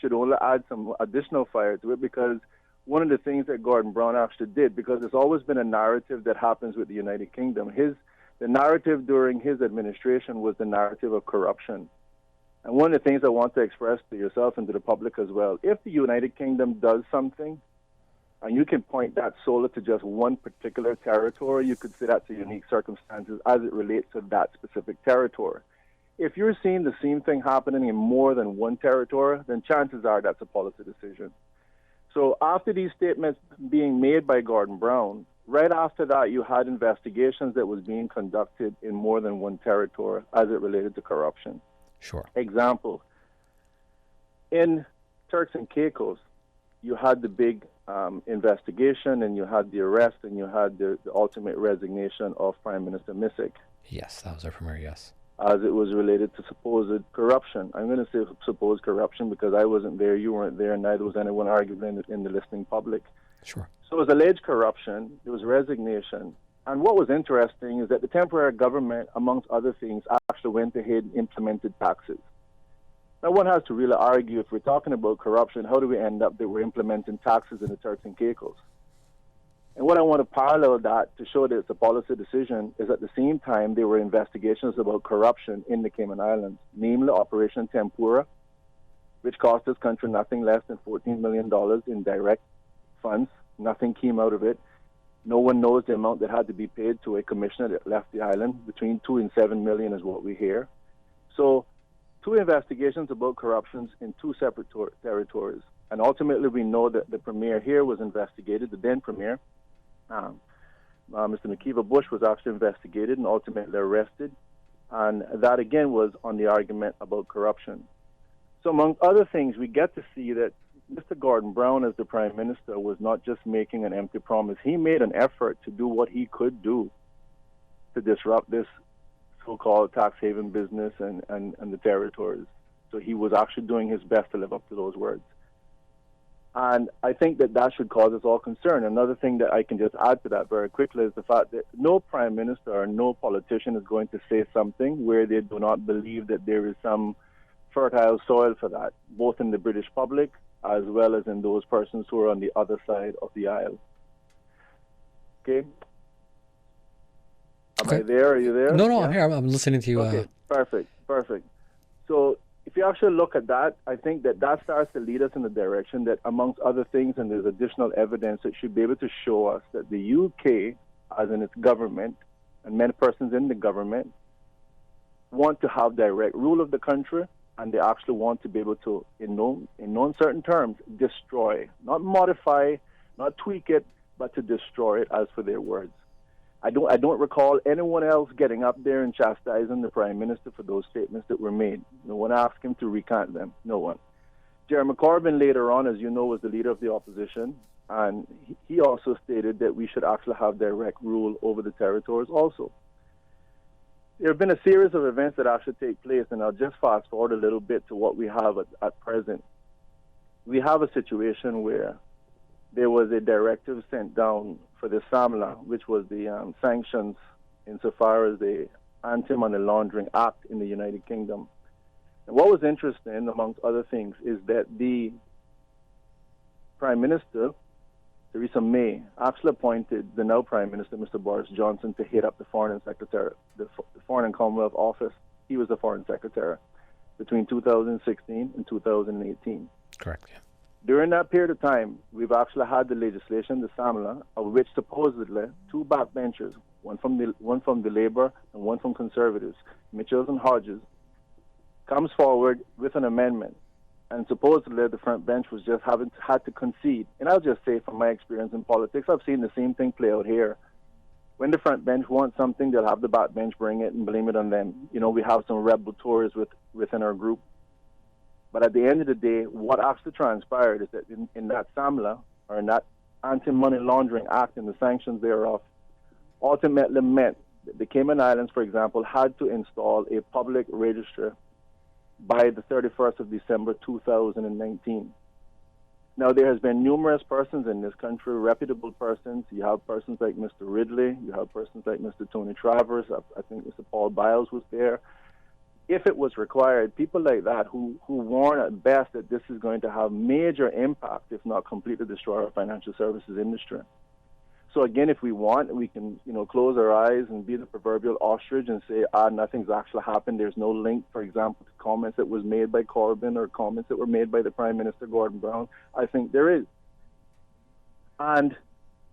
should only add some additional fire to it, because one of the things that Gordon Brown actually did, because there's always been a narrative that happens with the United Kingdom. The narrative during his administration was the narrative of corruption. And one of the things I want to express to yourself and to the public as well, if the United Kingdom does something, and you can point that solely to just one particular territory, you could say that's a unique circumstances as it relates to that specific territory. If you're seeing the same thing happening in more than one territory, then chances are that's a policy decision. So after these statements being made by Gordon Brown, right after that, you had investigations that was being conducted in more than one territory as it related to corruption. Sure. Example, in Turks and Caicos, you had the big investigation, and you had the arrest, and you had the ultimate resignation of Prime Minister Misick. Yes, that was our premier, yes. As it was related to supposed corruption. I'm going to say supposed corruption because I wasn't there, you weren't there, and neither was anyone arguing in the listening public. Sure. So it was alleged corruption, there was resignation, and what was interesting is that the temporary government, amongst other things, actually went ahead and implemented taxes. Now, one has to really argue, if we're talking about corruption, how do we end up that we're implementing taxes in the Turks and Caicos? And what I want to parallel that to show that it's a policy decision is at the same time there were investigations about corruption in the Cayman Islands, namely Operation Tempura, which cost this country nothing less than $14 million in direct funds. Nothing came out of it. No one knows the amount that had to be paid to a commissioner that left the island. Between $2 and $7 million is what we hear. So 2 investigations about corruptions in 2 separate territories. And ultimately, we know that the premier here was investigated, the then premier, Mr. McKeever Bush, was actually investigated and ultimately arrested. And that, again, was on the argument about corruption. So among other things, we get to see that Mr. Gordon Brown, as the Prime Minister, was not just making an empty promise. He made an effort to do what he could do to disrupt this so-called tax haven business and the territories. So he was actually doing his best to live up to those words. And I think that should cause us all concern. Another thing that I can just add to that very quickly is the fact that no Prime Minister or no politician is going to say something where they do not believe that there is some fertile soil for that, both in the British public as well as in those persons who are on the other side of the aisle. Okay? Am I there? Are you there? No, yeah? I'm here. I'm listening to you. Okay, perfect. So if you actually look at that, I think that starts to lead us in the direction that, amongst other things, and there's additional evidence that should be able to show us that the UK, as in its government, and many persons in the government, want to have direct rule of the country, and they actually want to be able to, in known certain terms, destroy, not modify, not tweak it, but to destroy it, as for their words. I don't recall anyone else getting up there and chastising the Prime Minister for those statements that were made. No one asked him to recant them. No one. Jeremy Corbyn, later on, as you know, was the leader of the opposition, and he also stated that we should actually have direct rule over the territories also. There have been a series of events that actually take place, and I'll just fast forward a little bit to what we have at present. We have a situation where there was a directive sent down for the SAMLA, which was the sanctions insofar as the Anti-Money Laundering Act in the United Kingdom. And what was interesting, amongst other things, is that the Prime Minister, Theresa May, actually appointed the now Prime Minister, Mr. Boris Johnson, to head up the Foreign Secretary, the Foreign and Commonwealth Office. He was the Foreign Secretary between 2016 and 2018. Correct, yeah. During that period of time, we've actually had the legislation, the SAMLA, of which supposedly two backbenchers, one from the Labour and one from Conservatives, Mitchells and Hodges, comes forward with an amendment. And supposedly the front bench was just had to concede. And I'll just say, from my experience in politics, I've seen the same thing play out here. When the front bench wants something, they'll have the back bench bring it and blame it on them. You know, we have some rebel Tories within our group. But at the end of the day, what actually transpired is that in that SAMLA, or in that Anti-Money Laundering Act and the sanctions thereof, ultimately meant that the Cayman Islands, for example, had to install a public register by the 31st of December 2019. Now, there has been numerous persons in this country, reputable persons. You have persons like Mr. Ridley. You have persons like Mr. Tony Travers. I think Mr. Paul Biles was there. If it was required, people like that who warn at best that this is going to have major impact, if not completely destroy our financial services industry. So again, if we want, we can, close our eyes and be the proverbial ostrich and say, nothing's actually happened. There's no link, for example, to comments that was made by Corbyn or comments that were made by the Prime Minister, Gordon Brown. I think there is. And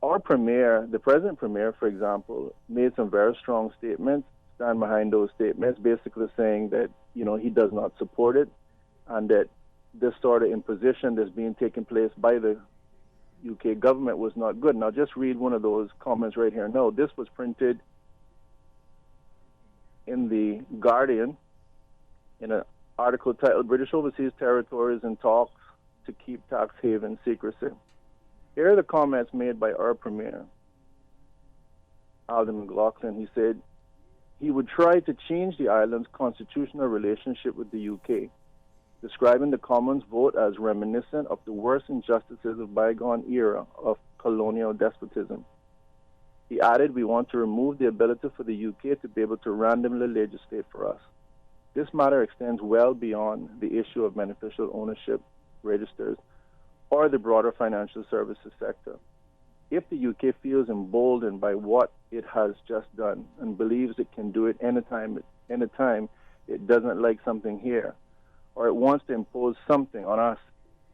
our Premier, the present Premier, for example, made some very strong statements, stand behind those statements, basically saying that, he does not support it and that this sort of imposition that's being taken place by the UK government was not good. Now, just read one of those comments right here. No, this was printed in the Guardian in an article titled British Overseas Territories in Talks to Keep Tax Haven Secrecy. Here are the comments made by our Premier, Alden McLaughlin. He said he would try to change the island's constitutional relationship with the UK, describing the Commons vote as reminiscent of the worst injustices of bygone era of colonial despotism. He added, we want to remove the ability for the UK to be able to randomly legislate for us. This matter extends well beyond the issue of beneficial ownership registers or the broader financial services sector. If the UK feels emboldened by what it has just done and believes it can do it anytime it doesn't like something here, or it wants to impose something on us,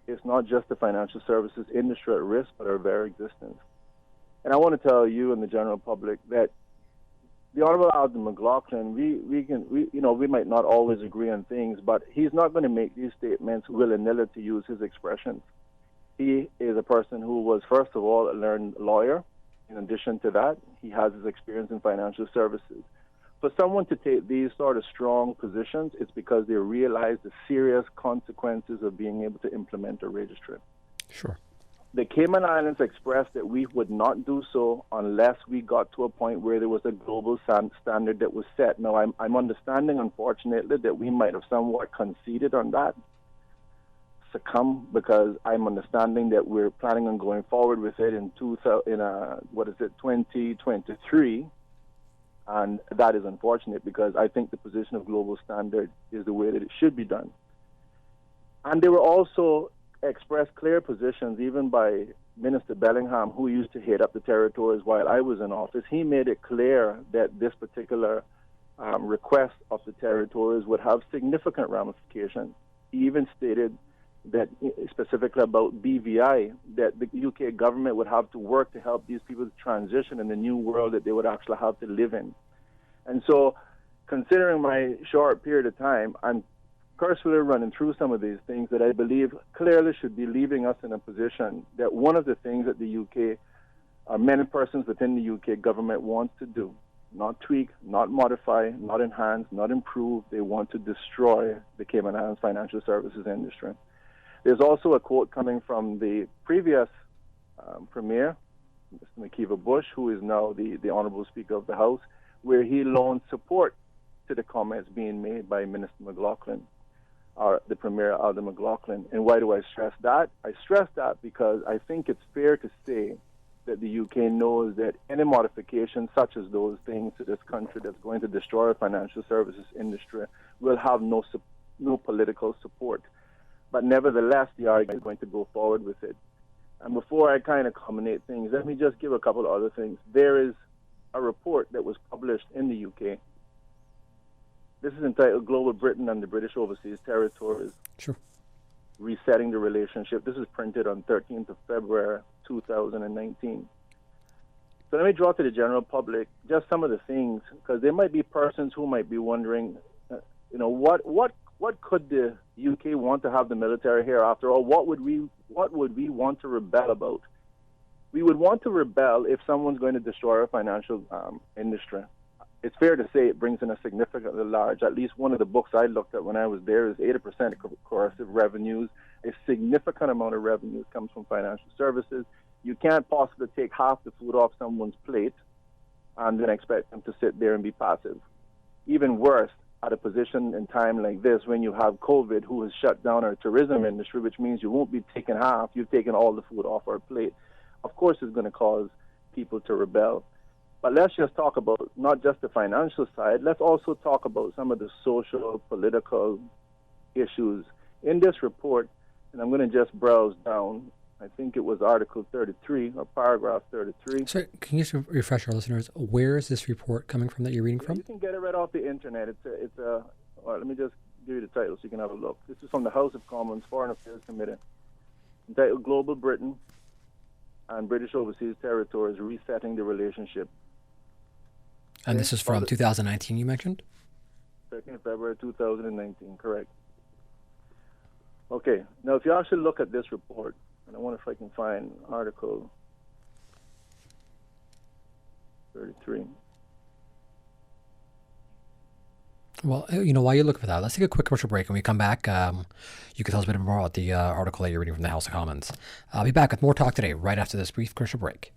it's not just the financial services industry at risk, but our very existence. And I want to tell you and the general public that the Honorable Alden McLaughlin, we might not always agree on things, but he's not going to make these statements willy-nilly, to use his expressions. He is a person who was, first of all, a learned lawyer. In addition to that, he has his experience in financial services. For someone to take these sort of strong positions, it's because they realize the serious consequences of being able to implement a registry. Sure. The Cayman Islands expressed that we would not do so unless we got to a point where there was a global standard that was set. Now, I'm understanding, unfortunately, that we might have somewhat conceded on that, succumb, because I'm understanding that we're planning on going forward with it in 2023. And that is unfortunate because I think the position of global standard is the way that it should be done. And there were also expressed clear positions, even by Minister Bellingham, who used to head up the territories while I was in office. He made it clear that this particular request of the territories would have significant ramifications. He even stated that, specifically about BVI, that the UK government would have to work to help these people transition in the new world that they would actually have to live in. And so, considering my short period of time, I'm personally running through some of these things that I believe clearly should be leaving us in a position that one of the things that the UK, many persons within the UK government wants to do, not tweak, not modify, not enhance, not improve, they want to destroy the Cayman Islands financial services industry. There's also a quote coming from the previous Premier, Mr. McKeever Bush, who is now the Honourable Speaker of the House, where he loaned support to the comments being made by Minister McLaughlin, or the Premier, Alder McLaughlin. And why do I stress that? I stress that because I think it's fair to say that the UK knows that any modification such as those things to this country that's going to destroy our financial services industry will have no political support. But nevertheless, the argument is going to go forward with it. And before I kind of culminate things, let me just give a couple of other things. There is a report that was published in the UK. This is entitled Global Britain and the British Overseas Territories. Sure. Resetting the Relationship. This is printed on 13th of February, 2019. So let me draw to the general public just some of the things, because there might be persons who might be wondering, what could the UK want to have the military here? After all, what would we want to rebel about? We would want to rebel if someone's going to destroy our financial industry. It's fair to say it brings in a significantly large, at least one of the books I looked at when I was there is 80% coercive revenues. A significant amount of revenues comes from financial services. You can't possibly take half the food off someone's plate and then expect them to sit there and be passive. Even worse, at a position in time like this, when you have COVID, who has shut down our tourism industry, which means you won't be taking half, you've taken all the food off our plate. Of course, it's going to cause people to rebel. But let's just talk about not just the financial side, let's also talk about some of the social, political issues. In this report, and I'm going to just browse down, I think it was Article 33, or Paragraph 33. So can you just refresh our listeners, where is this report coming from that you're reading from? You can get it right off the internet. All right, let me just give you the title so you can have a look. This is from the House of Commons Foreign Affairs Committee, entitled Global Britain and British Overseas Territories, Resetting the Relationship. And this is from 2019, you mentioned? 2nd of February 2019, correct. Okay, now if you actually look at this report, and I wonder if I can find Article 33. Well, while you look for that, let's take a quick commercial break. When we come back, you can tell us a bit more about the article that you're reading from the House of Commons. I'll be back with more talk today, right after this brief commercial break.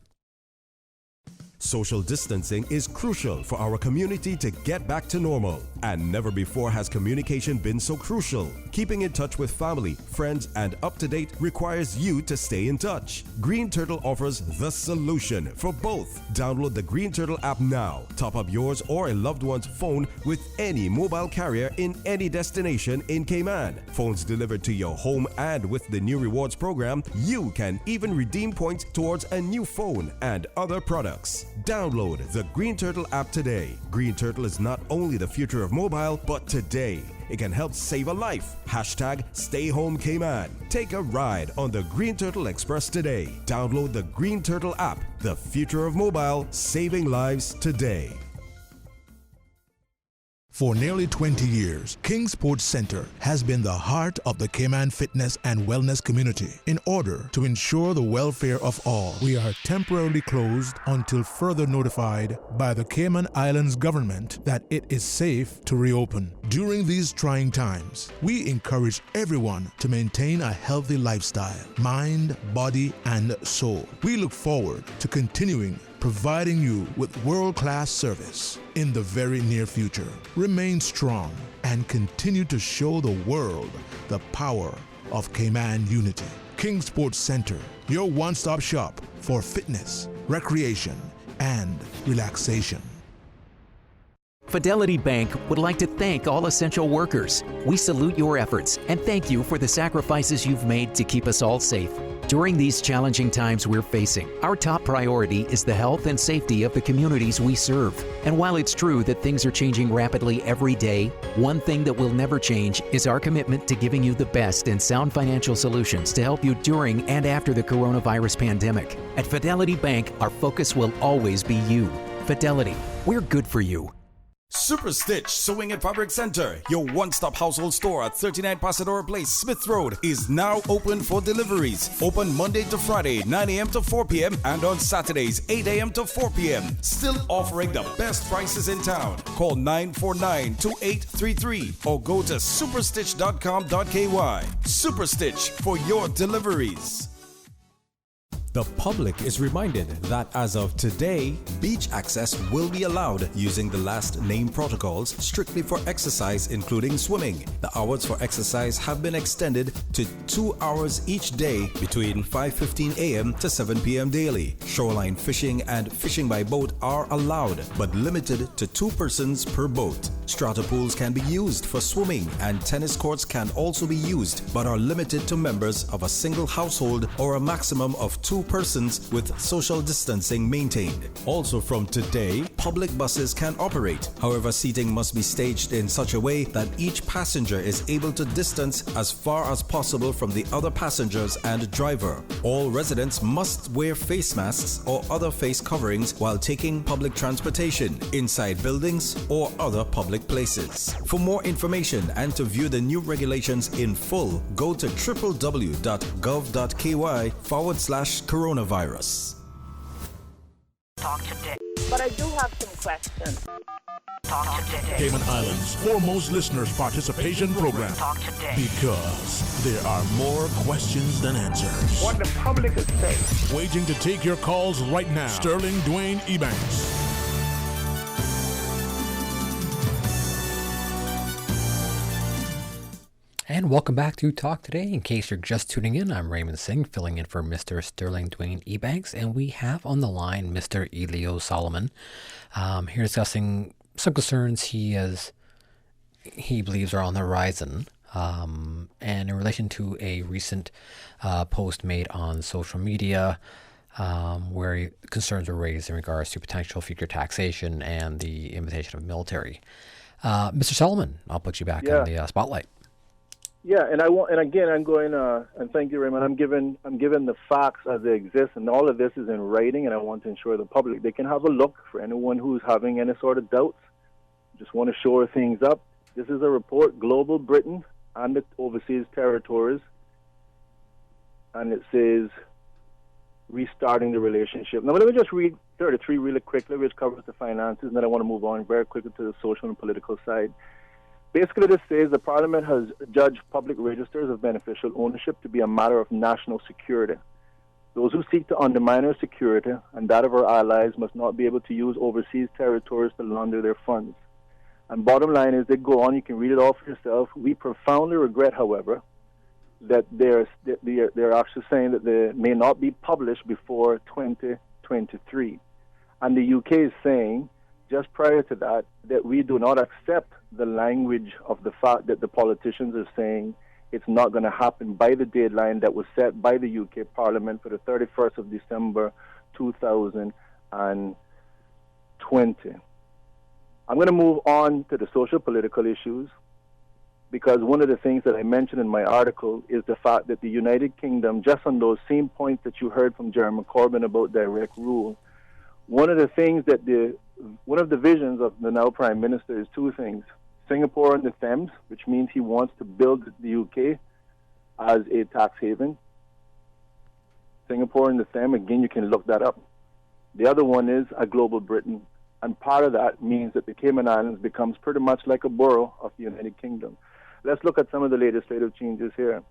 Social distancing is crucial for our community to get back to normal. And never before has communication been so crucial. Keeping in touch with family, friends, and up to date requires you to stay in touch. Green Turtle offers the solution for both. Download the Green Turtle app now. Top up yours or a loved one's phone with any mobile carrier in any destination in Cayman. Phones delivered to your home, and with the new rewards program, you can even redeem points towards a new phone and other products. Download the Green Turtle app today. Green Turtle is not only the future of mobile, but today it can help save a life. Hashtag Stay Home Cayman. Take a ride on the Green Turtle Express today. Download the Green Turtle app. The future of mobile, saving lives today. For nearly 20 years, Kingsport Center has been the heart of the Cayman fitness and wellness community. In order to ensure the welfare of all, we are temporarily closed until further notified by the Cayman Islands government that it is safe to reopen. During these trying times, we encourage everyone to maintain a healthy lifestyle, mind, body, and soul. We look forward to continuing providing you with world-class service in the very near future. Remain strong and continue to show the world the power of Cayman unity. Kingsport Center, your one-stop shop for fitness, recreation, and relaxation. Fidelity Bank would like to thank all essential workers. We salute your efforts and thank you for the sacrifices you've made to keep us all safe. During these challenging times we're facing, our top priority is the health and safety of the communities we serve. And while it's true that things are changing rapidly every day, one thing that will never change is our commitment to giving you the best and sound financial solutions to help you during and after the coronavirus pandemic. At Fidelity Bank, our focus will always be you. Fidelity, we're good for you. Super Stitch Sewing and Fabric Center, your one-stop household store at 39 Pasadora Place, Smith Road, is now open for deliveries. Open Monday to Friday, 9 a.m. to 4 p.m. and on Saturdays, 8 a.m. to 4 p.m. Still offering the best prices in town. Call 949-2833 or go to superstitch.com.ky. Super Stitch for your deliveries. The public is reminded that as of today, beach access will be allowed using the last name protocols strictly for exercise, including swimming. The hours for exercise have been extended to 2 hours each day between 5:15 a.m. to 7 p.m. daily. Shoreline fishing and fishing by boat are allowed, but limited to 2 persons per boat. Strata pools can be used for swimming, and tennis courts can also be used, but are limited to members of a single household or a maximum of 2 persons with social distancing maintained. Also from today, public buses can operate. However, seating must be staged in such a way that each passenger is able to distance as far as possible from the other passengers and driver. All residents must wear face masks or other face coverings while taking public transportation, inside buildings or other public places. For more information and to view the new regulations in full, go to www.gov.ky/coronavirus. Talk today. But I do have some questions. Talk today. Cayman Islands' foremost listeners participation program. Talk today. Because there are more questions than answers. What the public is saying. Waiting to take your calls right now. Sterling Dwayne Ebanks. And welcome back to Talk Today. In case you're just tuning in, I'm Raymond Singh, filling in for Mr. Sterling Dwayne Ebanks, and we have on the line Mr. Elio Solomon, here discussing some concerns he believes are on the horizon, and in relation to a recent post made on social media, where concerns were raised in regards to potential future taxation and the invitation of military. Mr. Solomon, I'll put you back on the spotlight. Yeah, and I'm going, and thank you, Raymond. I'm given the facts as they exist, and all of this is in writing, and I want to ensure the public, they can have a look for anyone who's having any sort of doubts. Just want to shore things up. This is a report, Global Britain and the overseas territories, and it says, restarting the relationship. Now, let me just read 33 really quickly, which covers the finances, and then I want to move on very quickly to the social and political side. Basically, this says the Parliament has judged public registers of beneficial ownership to be a matter of national security. Those who seek to undermine our security and that of our allies must not be able to use overseas territories to launder their funds. And bottom line is, they go on, you can read it all for yourself. We profoundly regret, however, that they're actually saying that they may not be published before 2023. And the UK is saying, just prior to that, that we do not accept the language of the fact that the politicians are saying it's not going to happen by the deadline that was set by the UK Parliament for the 31st of December 2020. I'm going to move on to the social political issues, because one of the things that I mentioned in my article is the fact that the United Kingdom, just on those same points that you heard from Jeremy Corbyn about direct rule, one of the things that one of the visions of the now Prime Minister is two things. Singapore and the Thames, which means he wants to build the UK as a tax haven. Singapore and the Thames, again, you can look that up. The other one is a global Britain, and part of that means that the Cayman Islands becomes pretty much like a borough of the United Kingdom. Let's look at some of the legislative changes here.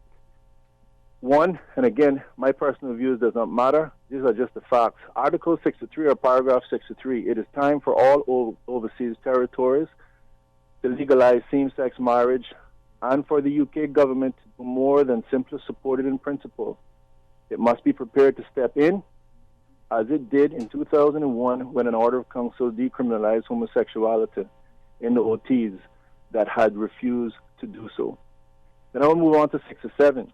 One, and again, my personal views does not matter. These are just the facts. Article 63 or paragraph 63, it is time for all overseas territories to legalize same-sex marriage and for the UK government to do more than simply support it in principle. It must be prepared to step in, as it did in 2001 when an order of council decriminalized homosexuality in the OTs that had refused to do so. Then I'll move on to 67.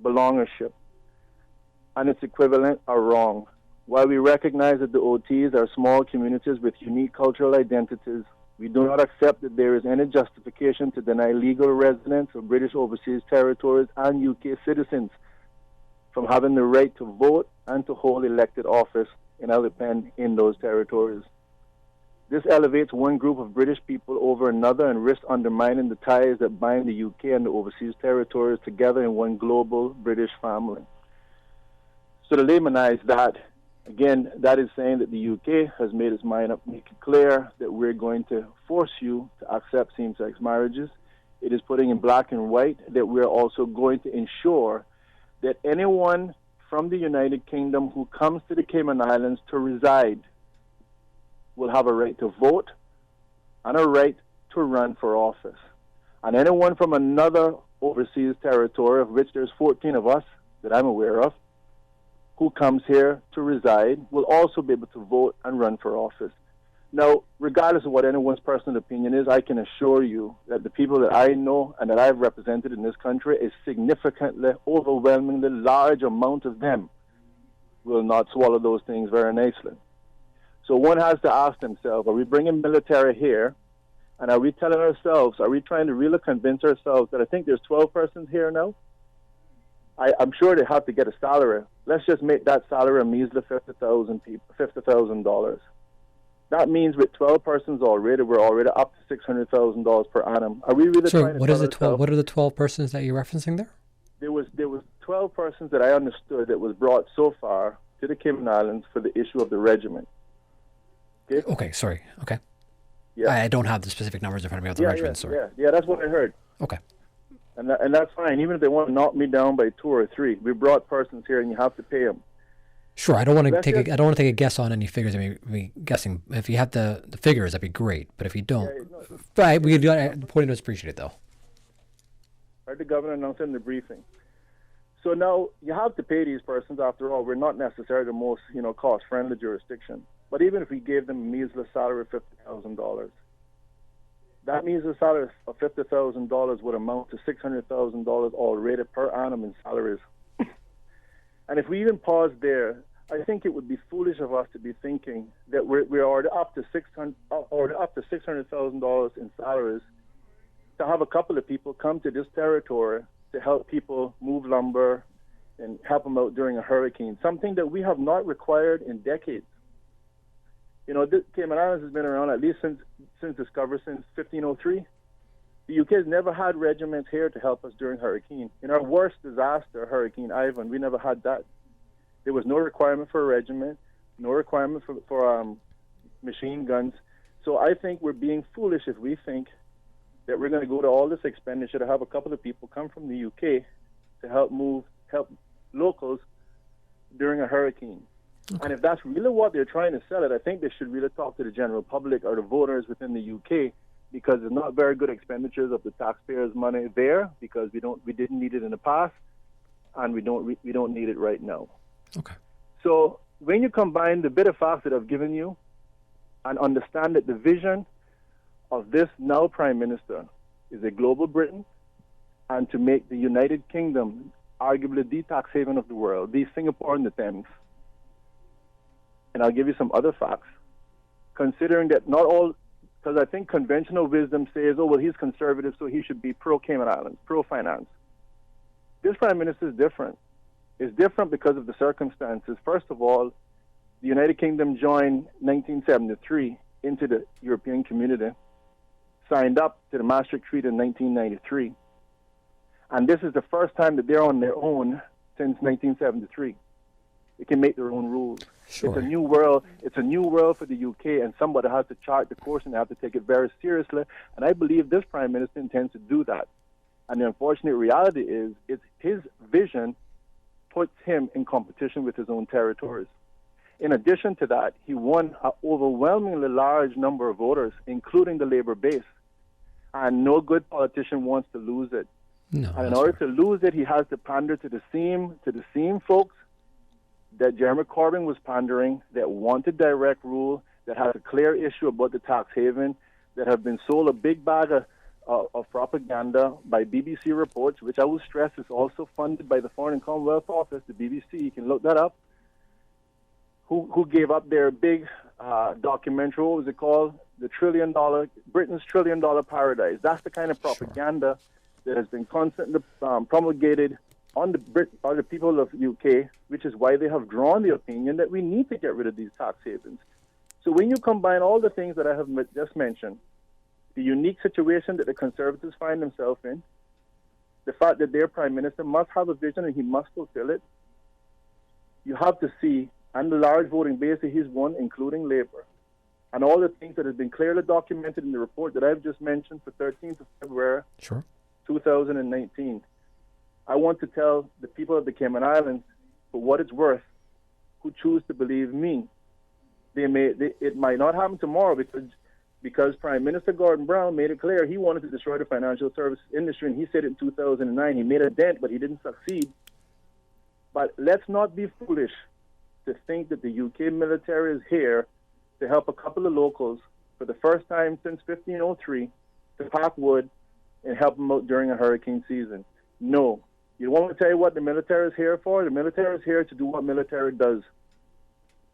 Belongership and its equivalent are wrong. While we recognize that the OTs are small communities with unique cultural identities, we do not accept that there is any justification to deny legal residents of British overseas territories and UK citizens from having the right to vote and to hold elected office in those territories. This elevates one group of British people over another and risks undermining the ties that bind the UK and the overseas territories together in one global British family. So to laymanize that, again, that is saying that the UK has made its mind up, make it clear that we're going to force you to accept same-sex marriages. It is putting in black and white that we're also going to ensure that anyone from the United Kingdom who comes to the Cayman Islands to reside will have a right to vote and a right to run for office. And anyone from another overseas territory, of which there's 14 of us that I'm aware of, who comes here to reside will also be able to vote and run for office. Now, regardless of what anyone's personal opinion is, I can assure you that the people that I know and that I've represented in this country, a significantly, overwhelmingly large amount of them will not swallow those things very nicely. So one has to ask themselves, are we bringing military here? And are we telling ourselves, are we trying to really convince ourselves that I think there's 12 persons here now? I'm sure they have to get a salary. Let's just make that salary a measly $50,000. That means with 12 persons already, we're already up to $600,000 per annum. Are we really trying to what are the 12 persons that you're referencing there? There was 12 persons that I understood that was brought so far to the Cayman Islands for the issue of the regiment. Okay, sorry. Okay. Yeah. I don't have the specific numbers in front of me of the regiment, sorry. Yeah, that's what I heard. Okay. And that's fine. Even if they want to knock me down by 2 or 3, we brought persons here, and you have to pay them. Sure, I don't want to take a guess on any figures. I mean, guessing if you have the figures, that'd be great. But if you don't, right, we the point is appreciated though. Heard the governor announced in the briefing. So now you have to pay these persons. After all, we're not necessarily the most cost-friendly jurisdiction. But even if we gave them a measly salary of $50,000. That means a salary of $50,000 would amount to $600,000 already per annum in salaries. And if we even pause there, I think it would be foolish of us to be thinking that we're already up to $600,000 in salaries to have a couple of people come to this territory to help people move lumber and help them out during a hurricane, something that we have not required in decades. The Cayman Islands has been around at least since discovered since 1503. The UK has never had regiments here to help us during hurricane. In our worst disaster, Hurricane Ivan, we never had that. There was no requirement for a regiment, no requirement for machine guns. So I think we're being foolish if we think that we're going to go to all this expenditure to have a couple of people come from the UK to help locals during a hurricane. Okay. And if that's really what they're trying to sell it, I think they should really talk to the general public or the voters within the UK, because there's not very good expenditures of the taxpayers' money there, because we didn't need it in the past, and we don't need it right now. Okay. So when you combine the bit of facts that I've given you, and understand that the vision of this now Prime Minister is a global Britain, and to make the United Kingdom arguably the tax haven of the world, the Singapore and the Thames. And I'll give you some other facts. Considering that not all, because I think conventional wisdom says, oh, well, he's conservative, so he should be pro-Cayman Islands, pro-finance. This Prime Minister is different. It's different because of the circumstances. First of all, the United Kingdom joined 1973 into the European community. signed up to the Maastricht Treaty in 1993. And this is the first time that they're on their own since 1973. They can make their own rules. Sure. It's a new world. It's a new world for the UK, and somebody has to chart the course, and they have to take it very seriously. And I believe this Prime Minister intends to do that. And the unfortunate reality is, it's his vision puts him in competition with his own territories. In addition to that, he won an overwhelmingly large number of voters, including the Labour base. And no good politician wants to lose it. No, and in order to lose it, he has to pander to the same folks that Jeremy Corbyn was pandering, that wanted direct rule, that has a clear issue about the tax haven, that have been sold a big bag of propaganda by BBC reports, which I will stress is also funded by the Foreign and Commonwealth Office, the BBC. You can look that up. Who gave up their big documentary, what was it called? Britain's $1 trillion paradise. That's the kind of propaganda that has been constantly promulgated on the people of UK, which is why they have drawn the opinion that we need to get rid of these tax havens. So when you combine all the things that I have just mentioned, the unique situation that the Conservatives find themselves in, the fact that their Prime Minister must have a vision and he must fulfill it, you have to see, and the large voting base that he's won, including Labour, and all the things that have been clearly documented in the report that I've just mentioned for 13th of February 2019. I want to tell the people of the Cayman Islands, for what it's worth, who choose to believe me, it might not happen tomorrow because Prime Minister Gordon Brown made it clear he wanted to destroy the financial services industry, and he said it in 2009. He made a dent, but he didn't succeed. But let's not be foolish to think that the UK military is here to help a couple of locals for the first time since 1503 to pack wood and help them out during a hurricane season. No. You want me to tell you what the military is here for? The military is here to do what military does,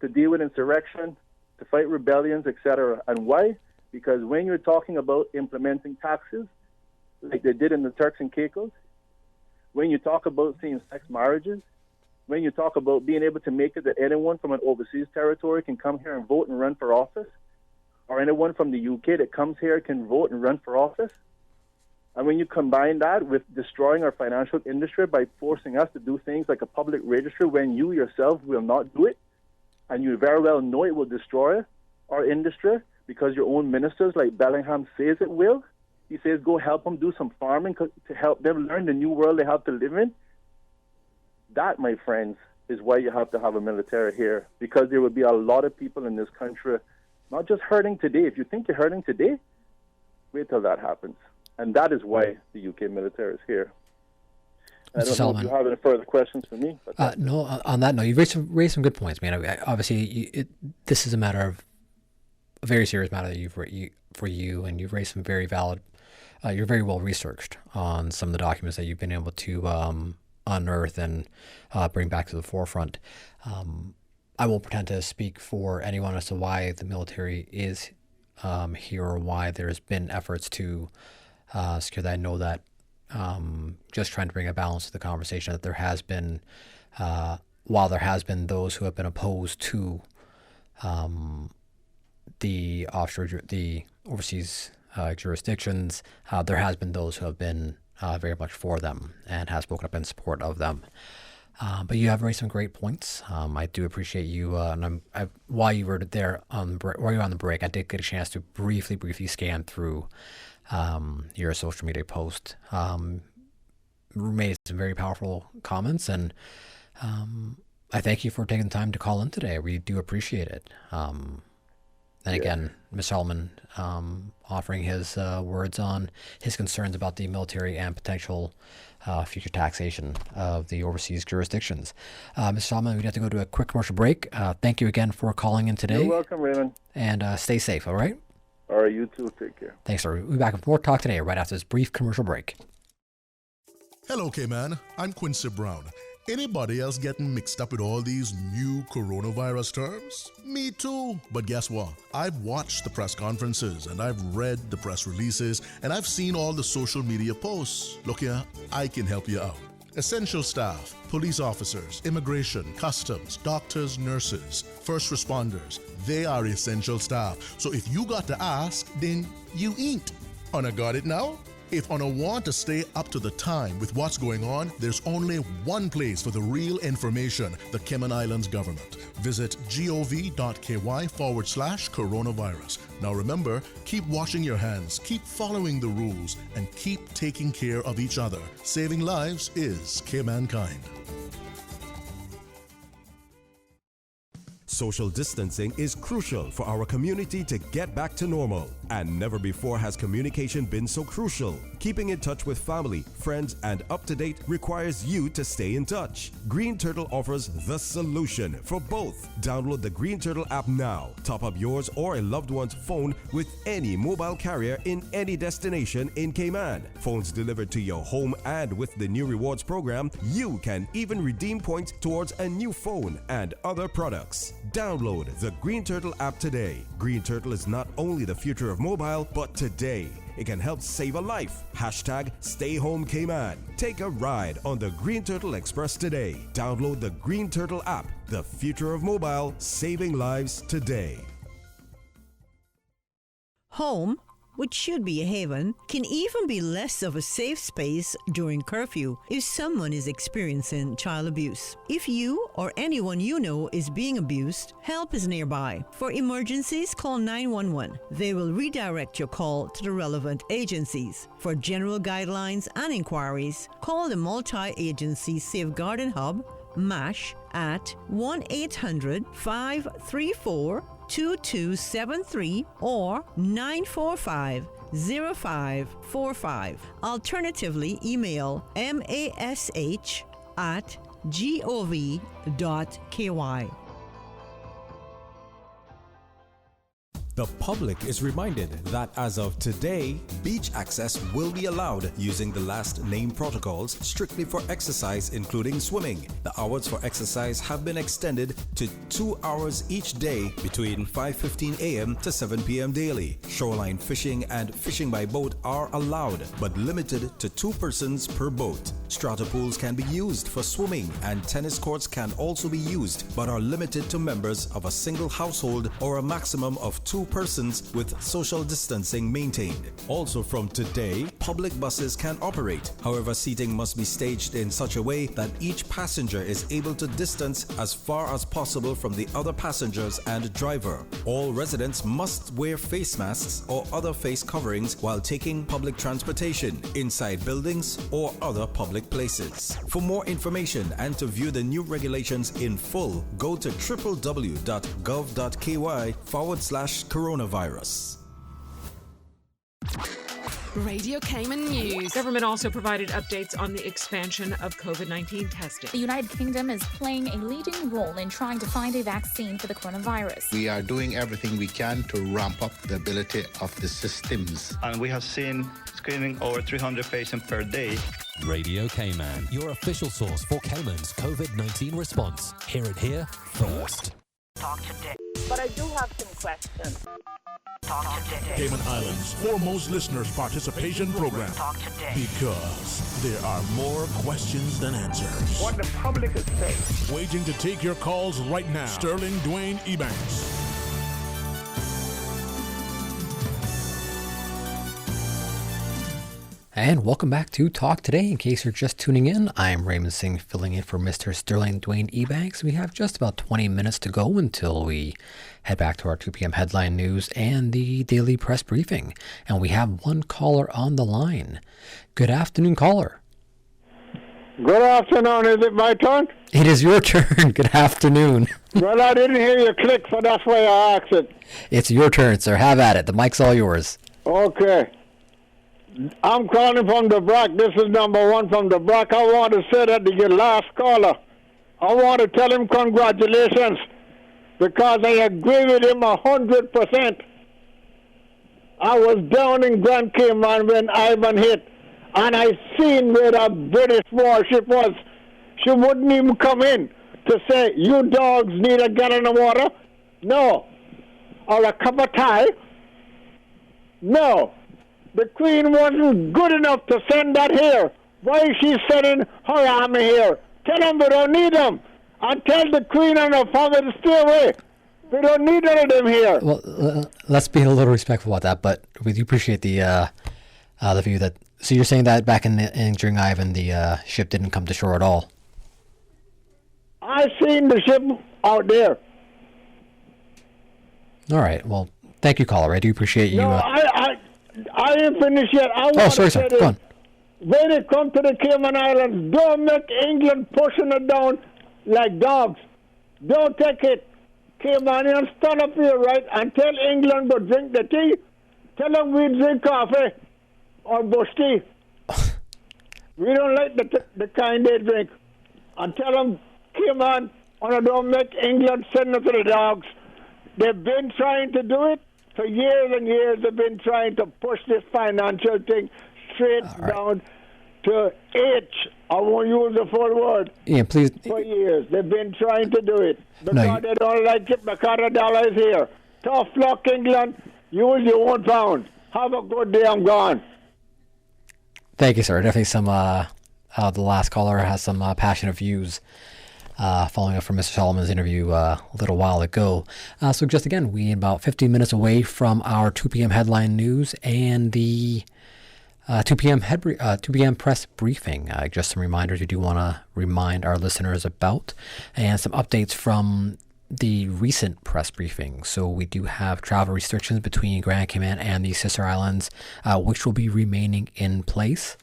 to deal with insurrection, to fight rebellions, etc. And why? Because when you're talking about implementing taxes, like they did in the Turks and Caicos, when you talk about same-sex marriages, when you talk about being able to make it that anyone from an overseas territory can come here and vote and run for office, or anyone from the UK that comes here can vote and run for office, and when you combine that with destroying our financial industry by forcing us to do things like a public registry when you yourself will not do it, and you very well know it will destroy our industry because your own ministers like Bellingham says it will. He says go help them do some farming to help them learn the new world they have to live in. That, my friends, is why you have to have a military here, because there will be a lot of people in this country not just hurting today. If you think you're hurting today, wait till that happens. And that is why the UK military is here. I don't know if you have any further questions for me. No, on that note, you've raised some good points, man. Obviously, this is a matter of a very serious matter that for you, and you've raised some very valid. You're very well researched on some of the documents that you've been able to unearth and bring back to the forefront. I won't pretend to speak for anyone as to why the military is here or why there's been efforts to secure that. I know that just trying to bring a balance to the conversation, that there has been, while there has been those who have been opposed to the overseas jurisdictions, there has been those who have been very much for them and have spoken up in support of them. But you have raised some great points. I do appreciate you. And while you were there while you were on the break, I did get a chance to briefly scan through your social media post. Made some very powerful comments, and I thank you for taking the time to call in today. We do appreciate it. And again, Mr. Solomon offering his words on his concerns about the military and potential future taxation of the overseas jurisdictions. Mr. Solomon, we have to go to a quick commercial break. Thank you again for calling in today. You're welcome, Raymond. And stay safe, all right? All right, you too. Take care. Thanks, sir. We'll be back with more talk today right after this brief commercial break. Hello, Cayman. I'm Quincy Brown. Anybody else getting mixed up with all these new coronavirus terms? Me too. But guess what? I've watched the press conferences and I've read the press releases and I've seen all the social media posts. Look here, I can help you out. Essential staff, police officers, immigration, customs, doctors, nurses, first responders, they are essential staff. So if you got to ask, then you ain't. Una got it now? If Una want to stay up to the time with what's going on, there's only one place for the real information, the Cayman Islands government. Visit gov.ky/coronavirus. Now remember, keep washing your hands, keep following the rules, and keep taking care of each other. Saving lives is Caymankind. Social distancing is crucial for our community to get back to normal. And never before has communication been so crucial. Keeping in touch with family, friends, and up-to-date requires you to stay in touch. Green Turtle offers the solution for both. Download the Green Turtle app now. Top up yours or a loved one's phone with any mobile carrier in any destination in Cayman. Phones delivered to your home, and with the new rewards program, you can even redeem points towards a new phone and other products. Download the Green Turtle app today. Green Turtle is not only the future of mobile, but today. It can help save a life. Hashtag Stay Home Cayman. Take a ride on the Green Turtle Express today. Download the Green Turtle app. The future of mobile, saving lives today. Home, which should be a haven, can even be less of a safe space during curfew if someone is experiencing child abuse. If you or anyone you know is being abused, help is nearby. For emergencies, call 911. They will redirect your call to the relevant agencies. For general guidelines and inquiries, call the Multi-Agency Safeguarding Hub, MASH, at 1-800-534-2273 or 945-0545. Alternatively, email mash@gov.ky. The public is reminded that as of today, beach access will be allowed using the last name protocols strictly for exercise, including swimming. The hours for exercise have been extended to 2 hours each day between 5:15 a.m. to 7 p.m. daily. Shoreline fishing and fishing by boat are allowed, but limited to 2 persons per boat. Strata pools can be used for swimming, and tennis courts can also be used, but are limited to members of a single household or a maximum of 2 persons with social distancing maintained. Also from today, public buses can operate. However, seating must be staged in such a way that each passenger is able to distance as far as possible from the other passengers and driver. All residents must wear face masks or other face coverings while taking public transportation, inside buildings or other public places. For more information and to view the new regulations in full, go to www.gov.ky/coronavirus. Radio Cayman News. Government also provided updates on the expansion of COVID-19 testing. The United Kingdom is playing a leading role in trying to find a vaccine for the coronavirus. We are doing everything we can to ramp up the ability of the systems. And we have seen screening over 300 patients per day. Radio Cayman, your official source for Cayman's COVID-19 response. Hear it here first. Talk today. But I do have some questions. Talk today. Cayman Islands' foremost listeners' participation program. Talk today. Because there are more questions than answers. What the public is saying. Waiting to take your calls right now. Sterling Dwayne Ebanks. And welcome back to Talk Today. In case you're just tuning in, I'm Raymond Singh filling in for Mr. Sterling Dwayne Ebanks. We have just about 20 minutes to go until we head back to our 2 p.m. headline news and the daily press briefing. And we have one caller on the line. Good afternoon, caller. Good afternoon. Is it my turn? It is your turn. Good afternoon. Well, I didn't hear you click, so that's why I asked it. It's your turn, sir. Have at it. The mic's all yours. Okay. I'm calling from the Brack. This is number 1 from the Brack. I want to say that to your last caller. I want to tell him congratulations because I agree with him 100%. I was down in Grand Cayman when Ivan hit, and I seen where the British warship was. She wouldn't even come in to say, you dogs need a gallon of water? No. Or a cup of tea? No. The Queen wasn't good enough to send that here. Why is she sending her army here? Tell them we don't need them. And tell the Queen and her family to stay away. We don't need any of them here. Well, let's be a little respectful about that, but we do appreciate the the view that. So you're saying that back during Ivan, the ship didn't come to shore at all? I seen the ship out there. All right. Well, thank you, caller. I do appreciate you. No, I ain't finished yet. Sorry, sir. Go on. When it comes to the Cayman Islands, don't make England pushing it down like dogs. Don't take it. Caymanians, stand up here, right, and tell England to drink the tea. Tell them we drink coffee or bush tea. We don't like the kind they drink. And tell them, Cayman, don't make England send it to the dogs. They've been trying to do it for years and years. They've been trying to push this financial thing straight down to H. I won't use the full word. Yeah, please. For years. They've been trying to do it. Because they don't like it because the dollar is here. Tough luck, England. Use your own pound. Have a good day. I'm gone. Thank you, sir. Definitely some, the last caller has some passionate views. Following up from Mr. Solomon's interview a little while ago. So just again, we about 15 minutes away from our 2 p.m. headline news and the 2 p.m. press briefing. Just some reminders we do want to remind our listeners about, and some updates from the recent press briefing. So we do have travel restrictions between Grand Cayman and the Sister Islands, which will be remaining in place.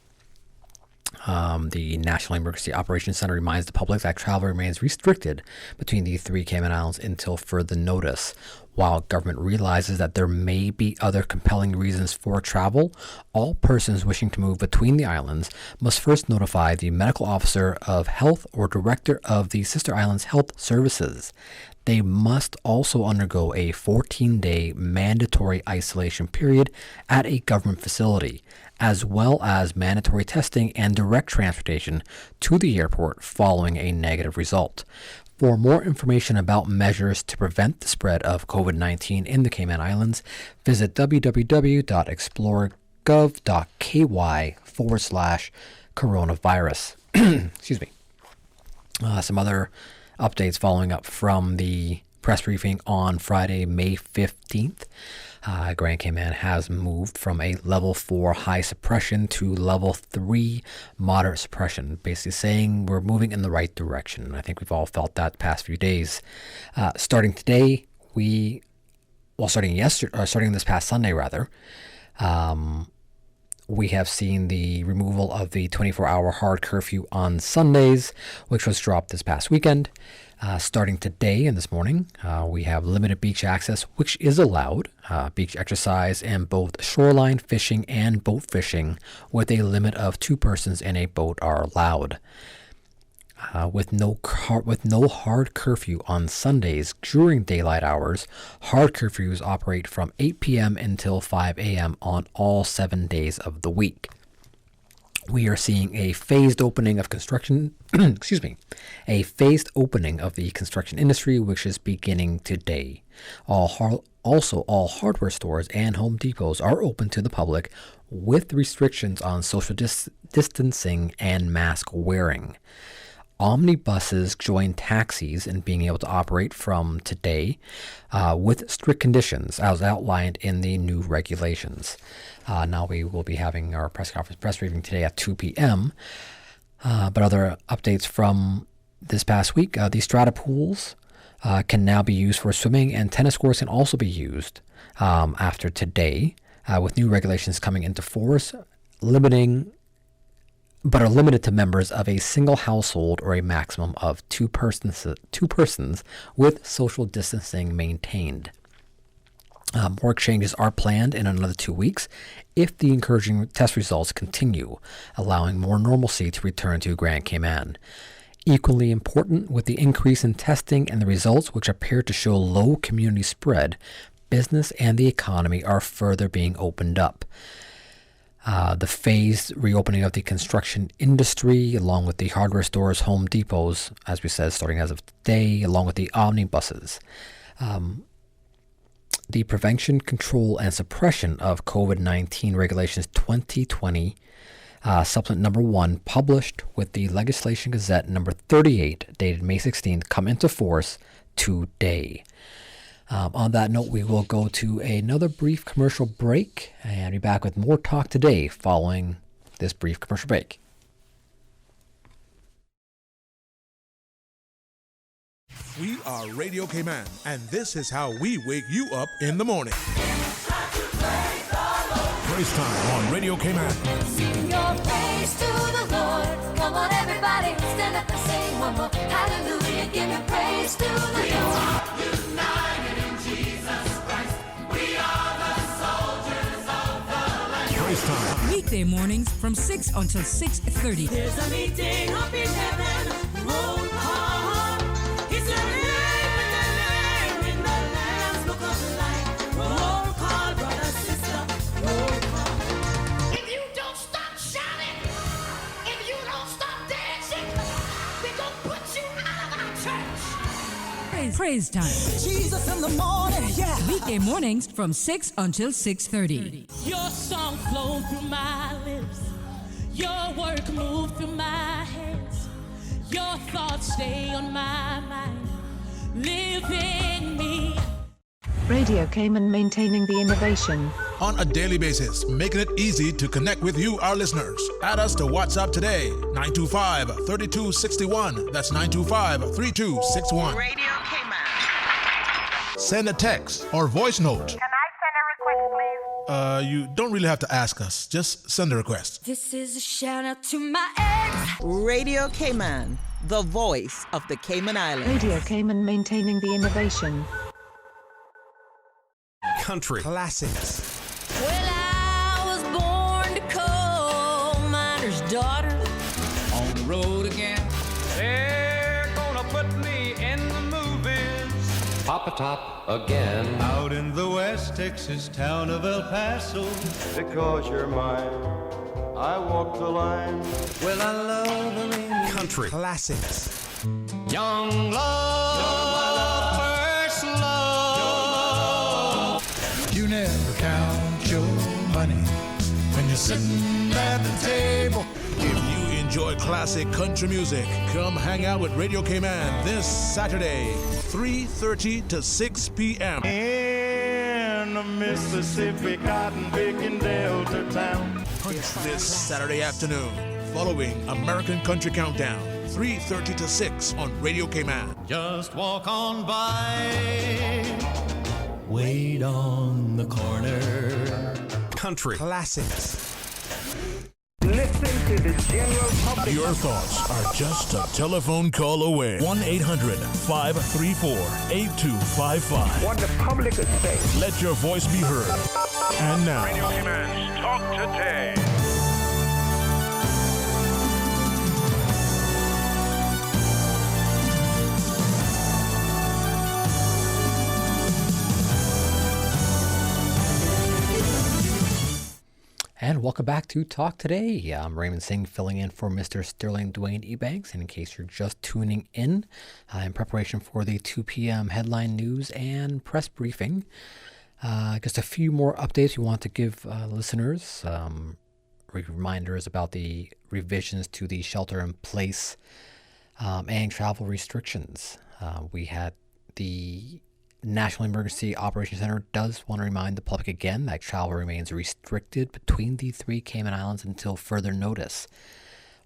The National Emergency Operations Center reminds the public that travel remains restricted between the 3 Cayman Islands until further notice. While government realizes that there may be other compelling reasons for travel, all persons wishing to move between the islands must first notify the medical officer of health or director of the Sister Islands Health Services. They must also undergo a 14-day mandatory isolation period at a government facility, as well as mandatory testing and direct transportation to the airport following a negative result. For more information about measures to prevent the spread of COVID-19 in the Cayman Islands, visit www.explore.gov.ky/coronavirus. Excuse me. Some other updates following up from the press briefing on Friday, May 15th. Grand Cayman has moved from a level 4 high suppression to level 3 moderate suppression, basically saying we're moving in the right direction. I think we've all felt that the past few days. Starting today, starting this past Sunday rather, we have seen the removal of the 24-hour hard curfew on Sundays, which was dropped this past weekend. Starting today and this morning, we have limited beach access, which is allowed. Beach exercise and both shoreline fishing and boat fishing with a limit of 2 persons in a boat are allowed. With no hard curfew on Sundays during daylight hours, hard curfews operate from 8 p.m. until 5 a.m. on all 7 days of the week. We are seeing a phased opening of construction, a phased opening of the construction industry, which is beginning today. All hardware stores and Home Depots are open to the public with restrictions on social distancing and mask wearing. Omnibuses join taxis in being able to operate from today with strict conditions as outlined in the new regulations. Now we will be having our press briefing today at 2 p.m. But other updates from this past week, the strata pools can now be used for swimming, and tennis courts can also be used after today, with new regulations coming into force, but are limited to members of a single household or a maximum of 2 persons with social distancing maintained. More changes are planned in another 2 weeks if the encouraging test results continue, allowing more normalcy to return to Grand Cayman. Equally important, with the increase in testing and the results which appear to show low community spread, business and the economy are further being opened up. The phased reopening of the construction industry, along with the hardware stores, Home Depots, as we said, starting as of today, along with the omnibuses. The Prevention, Control, and Suppression of COVID-19 Regulations 2020, Supplement Number 1, published with the Legislation Gazette Number 38, dated May 16th, come into force today. On that note, we will go to another brief commercial break and be back with more Talk Today following this brief commercial break. We are Radio Cayman, and this is how we wake you up in the morning. Praise time on Radio Cayman. Sing your praise to the Lord. Come on, everybody, stand up and sing one more. Hallelujah, give your praise to the Lord. We are united in Jesus Christ. We are the soldiers of the land. Praise time. Weekday mornings from 6 until 6:30. There's a meeting up in heaven. Roll call. It's a name in the name in the Lamb's book of life. Roll call, brother, sister. Roll call. If you don't stop shouting, if you don't stop dancing, we're going to put you out of our church. Praise time. Jesus in the morning, yeah. Weekday mornings from 6 until 6:30. Your song flowed through my lips. Your work moved through my hands. Your thoughts stay on my mind, living me. Radio Cayman, maintaining the innovation. On a daily basis, making it easy to connect with you, our listeners. Add us to WhatsApp today, 925-3261. That's 925-3261. Radio Cayman. Send a text or voice note. Can I send a request, please? You don't really have to ask us. Just send a request. This is a shout out to my ex. Radio Cayman, the voice of the Cayman Islands. Radio Cayman, maintaining the innovation. Country classics. Well, I was born to coal miner's daughter. On the road again. They're gonna put me in the movies. Papa Top again. Out in the West Texas town of El Paso. Because you're mine, I walk the line. Well, I love them in Country classics. Young love, first love. You never count your money when you're sitting at the table. If you enjoy classic country music, come hang out with Radio Cayman this Saturday, 3:30 to 6 p.m. in the Mississippi cotton picking Delta town. This Saturday afternoon, following American Country Countdown, 3:30 to 6 on Radio Cayman. Just walk on by. Wait on the corner. Country classics. Listen to the general public. Your thoughts are just a telephone call away. 1-800-534-8255. What the public is saying. Let your voice be heard. And now, Radio Cayman's Talk Today. And welcome back to Talk Today. I'm Raymond Singh, filling in for Mr. Sterling Dwayne Ebanks. And in case you're just tuning in preparation for the 2 p.m. headline news and press briefing, just a few more updates we want to give listeners. Reminders about the revisions to the shelter-in-place and travel restrictions. We had the National Emergency Operations Center does want to remind the public again that travel remains restricted between the 3 Cayman Islands until further notice.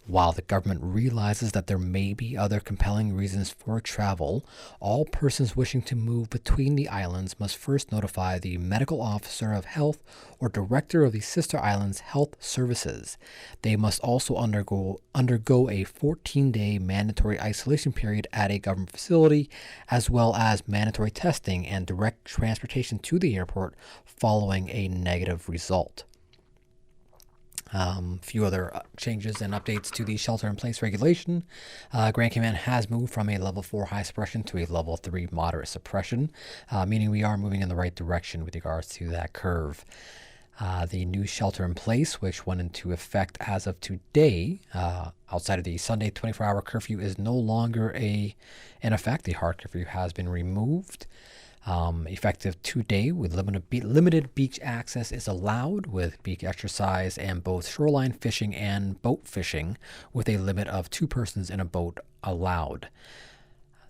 While the government realizes that there may be other compelling reasons for travel, all persons wishing to move between the islands must first notify the medical officer of health or director of the sister islands' health services. They must also undergo a 14-day mandatory isolation period at a government facility, as well as mandatory testing and direct transportation to the airport following a negative result. A few other changes and updates to the shelter-in-place regulation. Grand Cayman has moved from a level 4 high suppression to a level 3 moderate suppression, meaning we are moving in the right direction with regards to that curve. The new shelter-in-place, which went into effect as of today, outside of the Sunday 24-hour curfew, is no longer in effect. The hard curfew has been removed. Effective today, with limited beach access is allowed, with beach exercise and both shoreline fishing and boat fishing, with a limit of 2 persons in a boat allowed.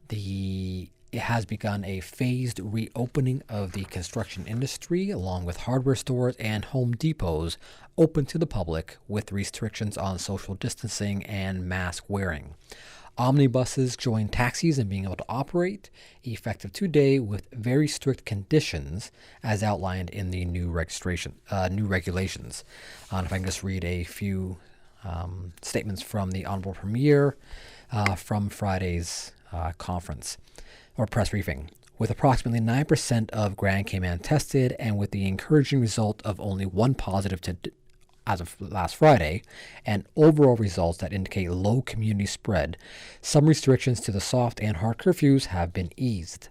The it has begun a phased reopening of the construction industry, along with hardware stores and Home Depots open to the public with restrictions on social distancing and mask wearing. Omnibuses join taxis in being able to operate, effective today with very strict conditions as outlined in the new regulations. And if I can just read a few statements from the Honorable Premier from Friday's conference or press briefing. With approximately 9% of Grand Cayman tested and with the encouraging result of only one positive as of last Friday, and overall results that indicate low community spread, some restrictions to the soft and hard curfews have been eased.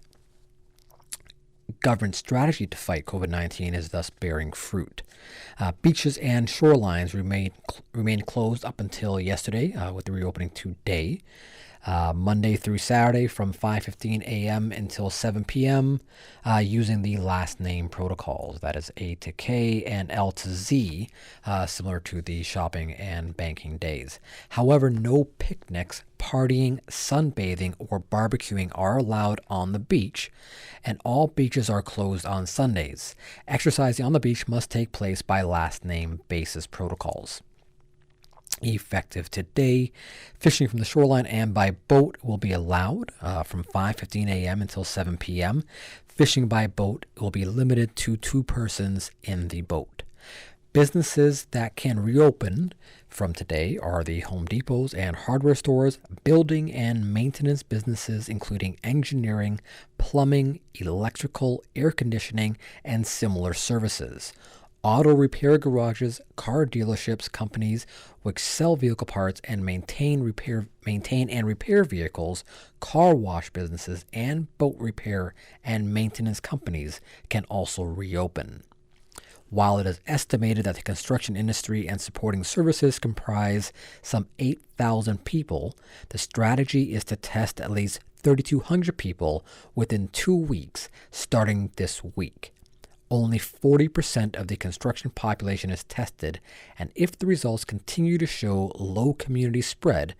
Government strategy to fight COVID-19 is thus bearing fruit. Beaches and shorelines remain closed up until yesterday, with the reopening today. Monday through Saturday from 5:15 a.m. until 7 p.m. Using the last name protocols, that is A to K and L to Z, similar to the shopping and banking days. However, no picnics, partying, sunbathing, or barbecuing are allowed on the beach, and all beaches are closed on Sundays. Exercising on the beach must take place by last name basis protocols. Effective today, fishing from the shoreline and by boat will be allowed from 5:15 a.m. until 7 p.m. Fishing by boat will be limited to 2 persons in the boat. Businesses that can reopen from today are the Home Depots and hardware stores, building and maintenance businesses including engineering, plumbing, electrical, air conditioning, and similar services. Auto repair garages, car dealerships, companies which sell vehicle parts and maintain and repair vehicles, car wash businesses, and boat repair and maintenance companies can also reopen. While it is estimated that the construction industry and supporting services comprise some 8,000 people, the strategy is to test at least 3,200 people within 2 weeks, starting this week. Only 40% of the construction population is tested, and if the results continue to show low community spread,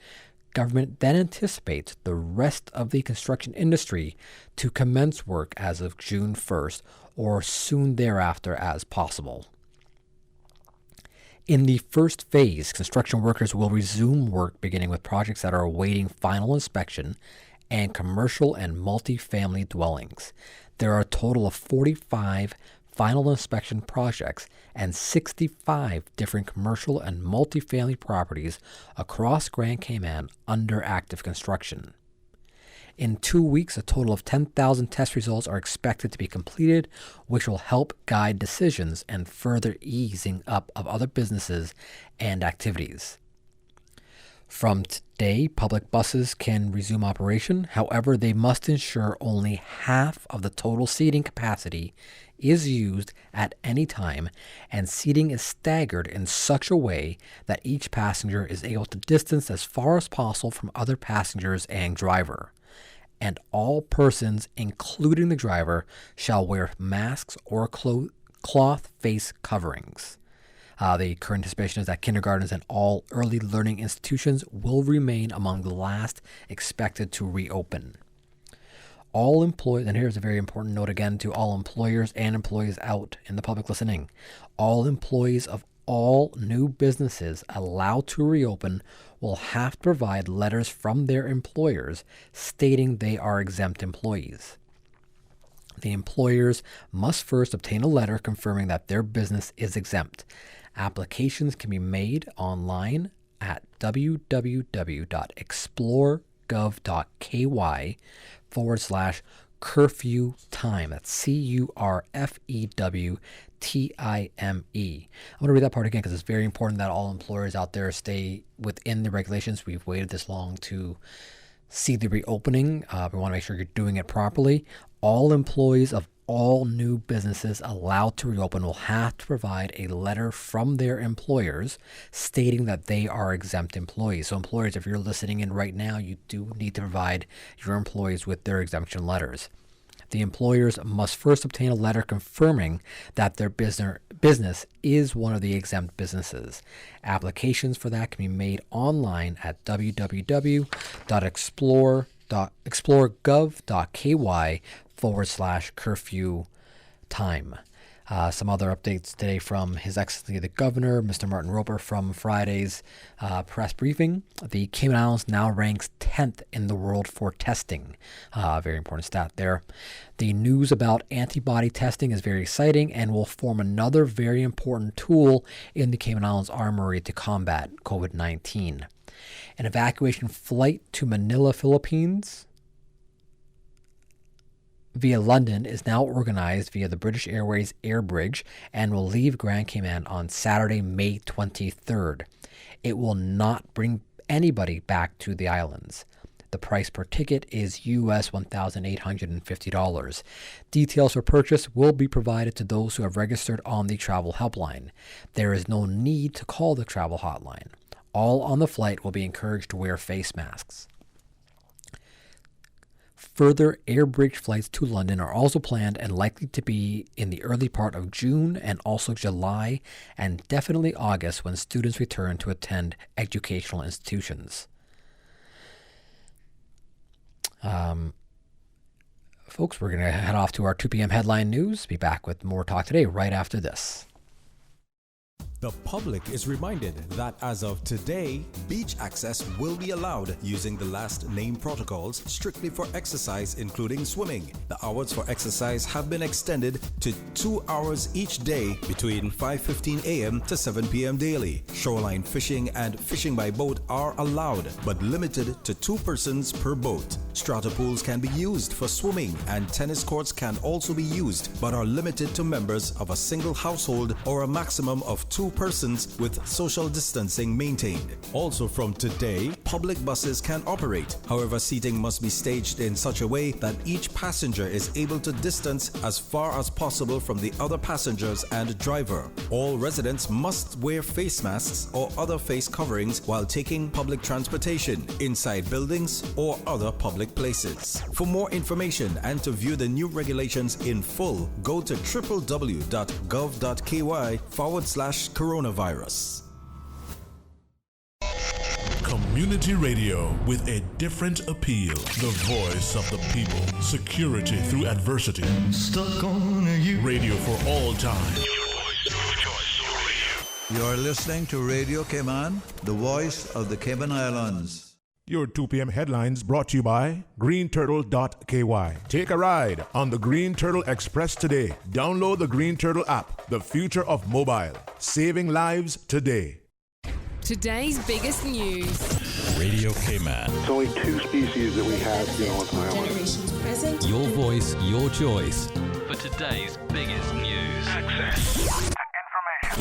government then anticipates the rest of the construction industry to commence work as of June 1st or soon thereafter as possible. In the first phase, construction workers will resume work beginning with projects that are awaiting final inspection and commercial and multi-family dwellings. There are a total of 45 final inspection projects and 65 different commercial and multifamily properties across Grand Cayman under active construction. In 2 weeks, a total of 10,000 test results are expected to be completed, which will help guide decisions and further easing up of other businesses and activities. From today, public buses can resume operation. However, they must ensure only half of the total seating capacity is used at any time, and seating is staggered in such a way that each passenger is able to distance as far as possible from other passengers and driver. And all persons, including the driver, shall wear masks or cloth face coverings. The current anticipation is that kindergartens and all early learning institutions will remain among the last expected to reopen. All employees, and here's a very important note again to all employers and employees out in the public listening, all employees of all new businesses allowed to reopen will have to provide letters from their employers stating they are exempt employees. The employers must first obtain a letter confirming that their business is exempt. Applications can be made online at www.explore.gov.ky/curfew time. That's CURFEWTIME. I'm going to read that part again because it's very important that all employers out there stay within the regulations. We've waited this long to see the reopening. We want to make sure you're doing it properly. All employees of all new businesses allowed to reopen will have to provide a letter from their employers stating that they are exempt employees. So employers, if you're listening in right now, you do need to provide your employees with their exemption letters. The employers must first obtain a letter confirming that their business is one of the exempt businesses. Applications for that can be made online at www.explore.gov.ky explore.gov.ky/curfew time. Some other updates today from His Excellency the Governor, Mr. Martin Roper, from Friday's press briefing. The Cayman Islands now ranks 10th in the world for testing. Very important stat there. The news about antibody testing is very exciting and will form another very important tool in the Cayman Islands armory to combat COVID-19. An evacuation flight to Manila, Philippines, via London is now organized via the British Airways Air Bridge and will leave Grand Cayman on Saturday, May 23rd. It will not bring anybody back to the islands. The price per ticket is US $1,850. Details for purchase will be provided to those who have registered on the travel helpline. There is no need to call the travel hotline. All on the flight will be encouraged to wear face masks. Further air bridge flights to London are also planned and likely to be in the early part of June and also July and definitely August when students return to attend educational institutions. Folks, we're going to head off to our 2 p.m. headline news. Be back with more talk today right after this. The public is reminded that as of today, beach access will be allowed using the last name protocols strictly for exercise, including swimming. The hours for exercise have been extended to 2 hours each day between 5:15 a.m. to 7 p.m. daily. Shoreline fishing and fishing by boat are allowed, but limited to 2 persons per boat. Strata pools can be used for swimming, and tennis courts can also be used, but are limited to members of a single household or a maximum of 2 persons with social distancing maintained. Also from today, public buses can operate. However, seating must be staged in such a way that each passenger is able to distance as far as possible from the other passengers and driver. All residents must wear face masks or other face coverings while taking public transportation, inside buildings or other public places. For more information and to view the new regulations in full, go to www.gov.ky/coronavirus. Community radio with a different appeal. The voice of the people. Security through adversity. Stuck on you. Radio for all time. You're listening to Radio Cayman, the voice of the Cayman Islands. Your 2 p.m. headlines brought to you by greenturtle.ky. Take a ride on the Green Turtle Express today. Download the Green Turtle app, the future of mobile. Saving lives today. Today's biggest news. Radio Cayman. It's only 2 species that we have, on the island. Generations present. Your voice, your choice. For today's biggest news. Access.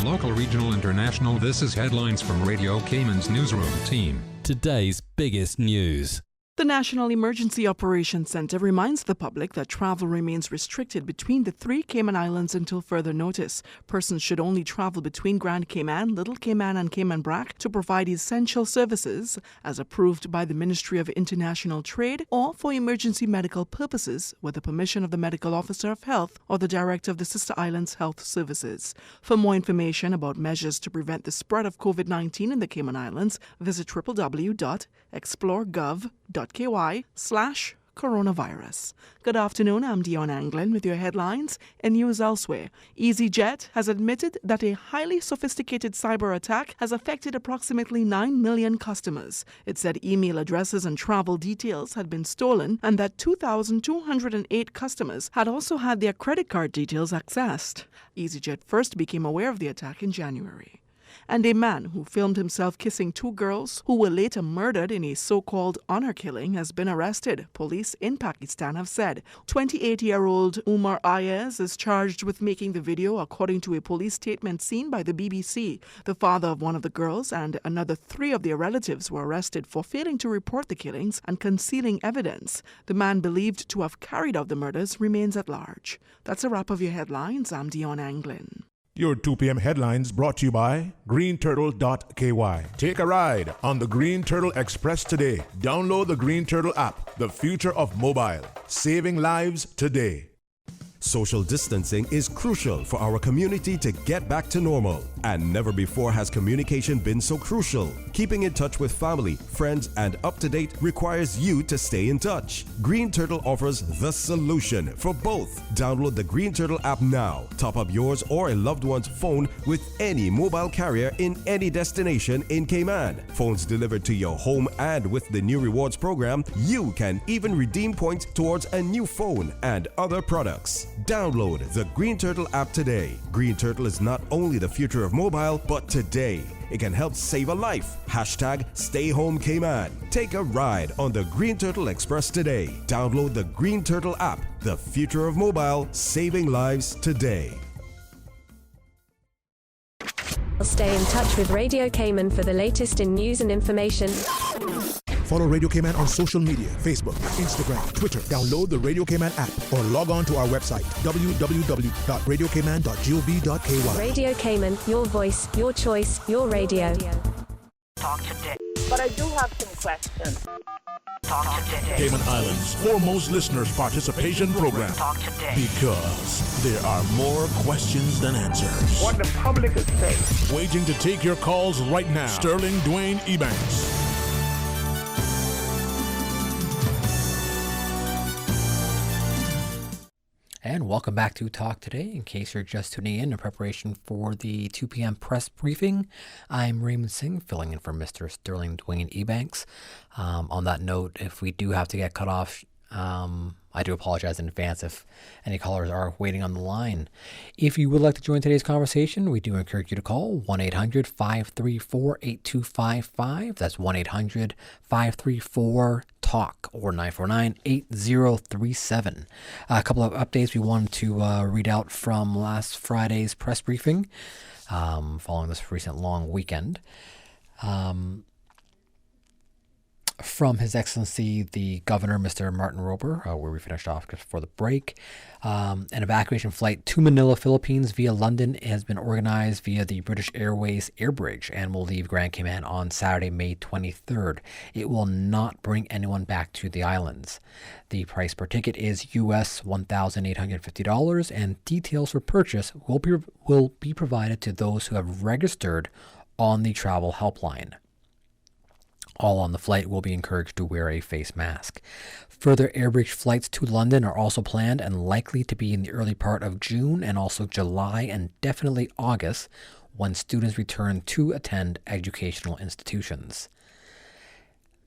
Local, regional, international. This is headlines from Radio Cayman's newsroom team. Today's biggest news. The National Emergency Operations Center reminds the public that travel remains restricted between the 3 Cayman Islands until further notice. Persons should only travel between Grand Cayman, Little Cayman, and Cayman Brac to provide essential services as approved by the Ministry of International Trade or for emergency medical purposes with the permission of the Medical Officer of Health or the Director of the Sister Islands Health Services. For more information about measures to prevent the spread of COVID-19 in the Cayman Islands, visit www.exploregov.ky/coronavirus. Good afternoon, I'm Dion Anglin with your headlines and news elsewhere. EasyJet has admitted that a highly sophisticated cyber attack has affected approximately 9 million customers. It said email addresses and travel details had been stolen and that 2,208 customers had also had their credit card details accessed. EasyJet first became aware of the attack in January. And a man who filmed himself kissing 2 girls who were later murdered in a so-called honor killing has been arrested, police in Pakistan have said. 28-year-old Umar Ayaz is charged with making the video, according to a police statement seen by the BBC. The father of one of the girls and another 3 of their relatives were arrested for failing to report the killings and concealing evidence. The man believed to have carried out the murders remains at large. That's a wrap of your headlines. I'm Dion Anglin. Your 2 p.m. headlines brought to you by greenturtle.ky. Take a ride on the Green Turtle Express today. Download the Green Turtle app, the future of mobile. Saving lives today. Social distancing is crucial for our community to get back to normal. And never before has communication been so crucial. Keeping in touch with family, friends, and up to date requires you to stay in touch. Green Turtle offers the solution for both. Download the Green Turtle app now. Top up yours or a loved one's phone with any mobile carrier in any destination in Cayman. Phones delivered to your home, and with the new rewards program, you can even redeem points towards a new phone and other products. Download the Green Turtle app today. Green Turtle is not only the future of mobile, but today it can help save a life. Hashtag Stay Home Cayman. Take a ride on the Green Turtle Express today. Download the Green Turtle app. The future of mobile, saving lives today. Stay in touch with Radio Cayman for the latest in news and information. Follow Radio Cayman on social media, Facebook, Instagram, Twitter. Download the Radio Cayman app or log on to our website, www.radiocayman.gov.ky. Radio Cayman, your voice, your choice, your radio. Talk today. But I do have some questions. Talk today. Cayman Islands' foremost listeners' participation program. Talk today. Because there are more questions than answers. What the public is saying. Waiting to take your calls right now. Sterling Dwayne Ebanks. And welcome back to Talk Today. In case you're just tuning in preparation for the 2 p.m. press briefing, I'm Raymond Singh, filling in for Mr. Sterling Dwayne Ebanks. On that note, if we do have to get cut off, I do apologize in advance if any callers are waiting on the line. If you would like to join today's conversation, we do encourage you to call 1-800-534-8255. That's 1-800-534-TALK or 949-8037. A couple of updates we wanted to read out from last Friday's press briefing following this recent long weekend. From His Excellency the Governor, Mr. Martin Roper, where we finished off just before the break. An evacuation flight to Manila, Philippines via London has been organized via the British Airways Air Bridge and will leave Grand Cayman on Saturday, May 23rd. It will not bring anyone back to the islands. The price per ticket is US $1,850, and details for purchase will be provided to those who have registered on the travel helpline. All on the flight will be encouraged to wear a face mask. Further airbridge flights to London are also planned and likely to be in the early part of June and also July and definitely August when students return to attend educational institutions.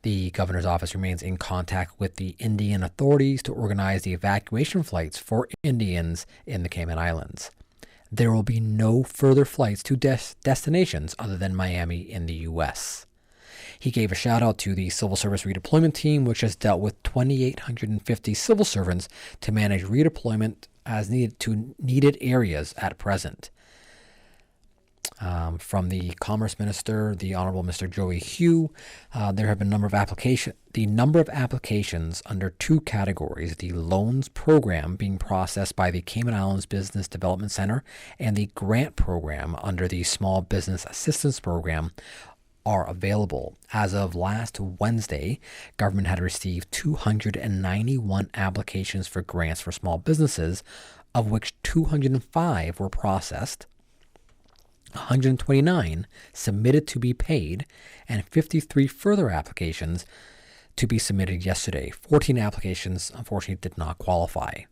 The governor's office remains in contact with the Indian authorities to organize the evacuation flights for Indians in the Cayman Islands. There will be no further flights to destinations other than Miami in the U.S. He gave a shout out to the Civil Service Redeployment Team, which has dealt with 2,850 civil servants to manage redeployment as needed to needed areas at present. From the Commerce Minister, the Honorable Mr. Joey Hugh, there have been a number of applications under two categories: the loans program being processed by the Cayman Islands Business Development Center and the grant program under the Small Business Assistance Program are available. As of last Wednesday, government had received 291 applications for grants for small businesses, of which 205 were processed, 129 submitted to be paid, and 53 further applications to be submitted yesterday. 14 applications, unfortunately, did not qualify.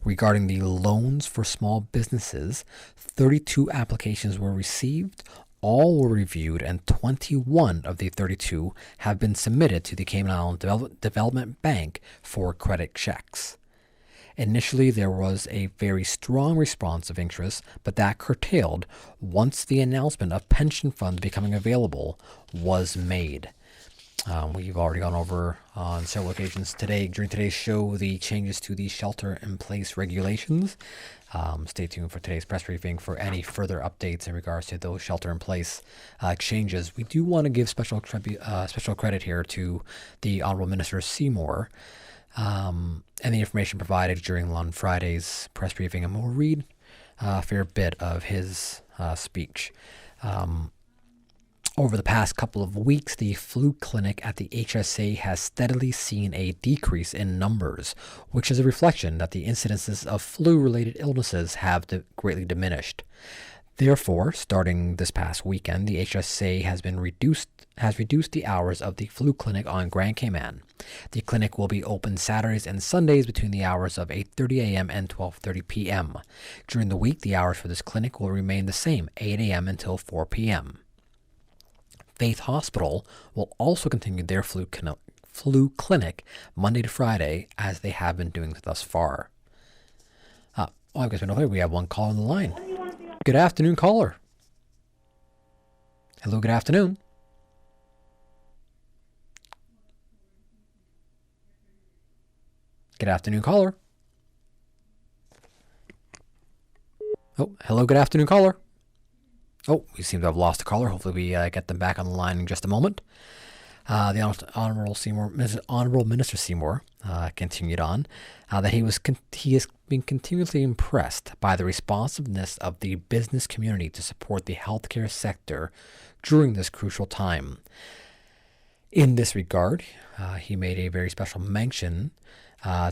Regarding the loans for small businesses, 32 applications were received. All were reviewed, and 21 of the 32 have been submitted to the Cayman Island Development Bank for credit checks. Initially, there was a very strong response of interest, but that curtailed once the announcement of pension funds becoming available was made. We've already gone over on several occasions today, during today's show, the changes to the shelter-in-place regulations. Stay tuned for today's press briefing for any further updates in regards to those shelter-in-place changes. We do want to give special credit here to the Honorable Minister Seymour and the information provided on Friday's press briefing. And we'll read a fair bit of his speech. Over the past couple of weeks, the flu clinic at the HSA has steadily seen a decrease in numbers, which is a reflection that the incidences of flu-related illnesses have greatly diminished. Therefore, starting this past weekend, the HSA has reduced the hours of the flu clinic on Grand Cayman. The clinic will be open Saturdays and Sundays between the hours of 8:30 a.m. and 12:30 p.m. During the week, the hours for this clinic will remain the same, 8 a.m. until 4 p.m. Faith Hospital will also continue their flu clinic Monday to Friday, as they have been doing thus far. I guess we have one caller on the line. Good afternoon, caller. Hello, good afternoon. Good afternoon, caller. Oh, hello, good afternoon, caller. Oh, we seem to have lost a caller. Hopefully we get them back on the line in just a moment. The Honorable Minister Seymour continued on that he has been continually impressed by the responsiveness of the business community to support the healthcare sector during this crucial time. In this regard, he made a very special mention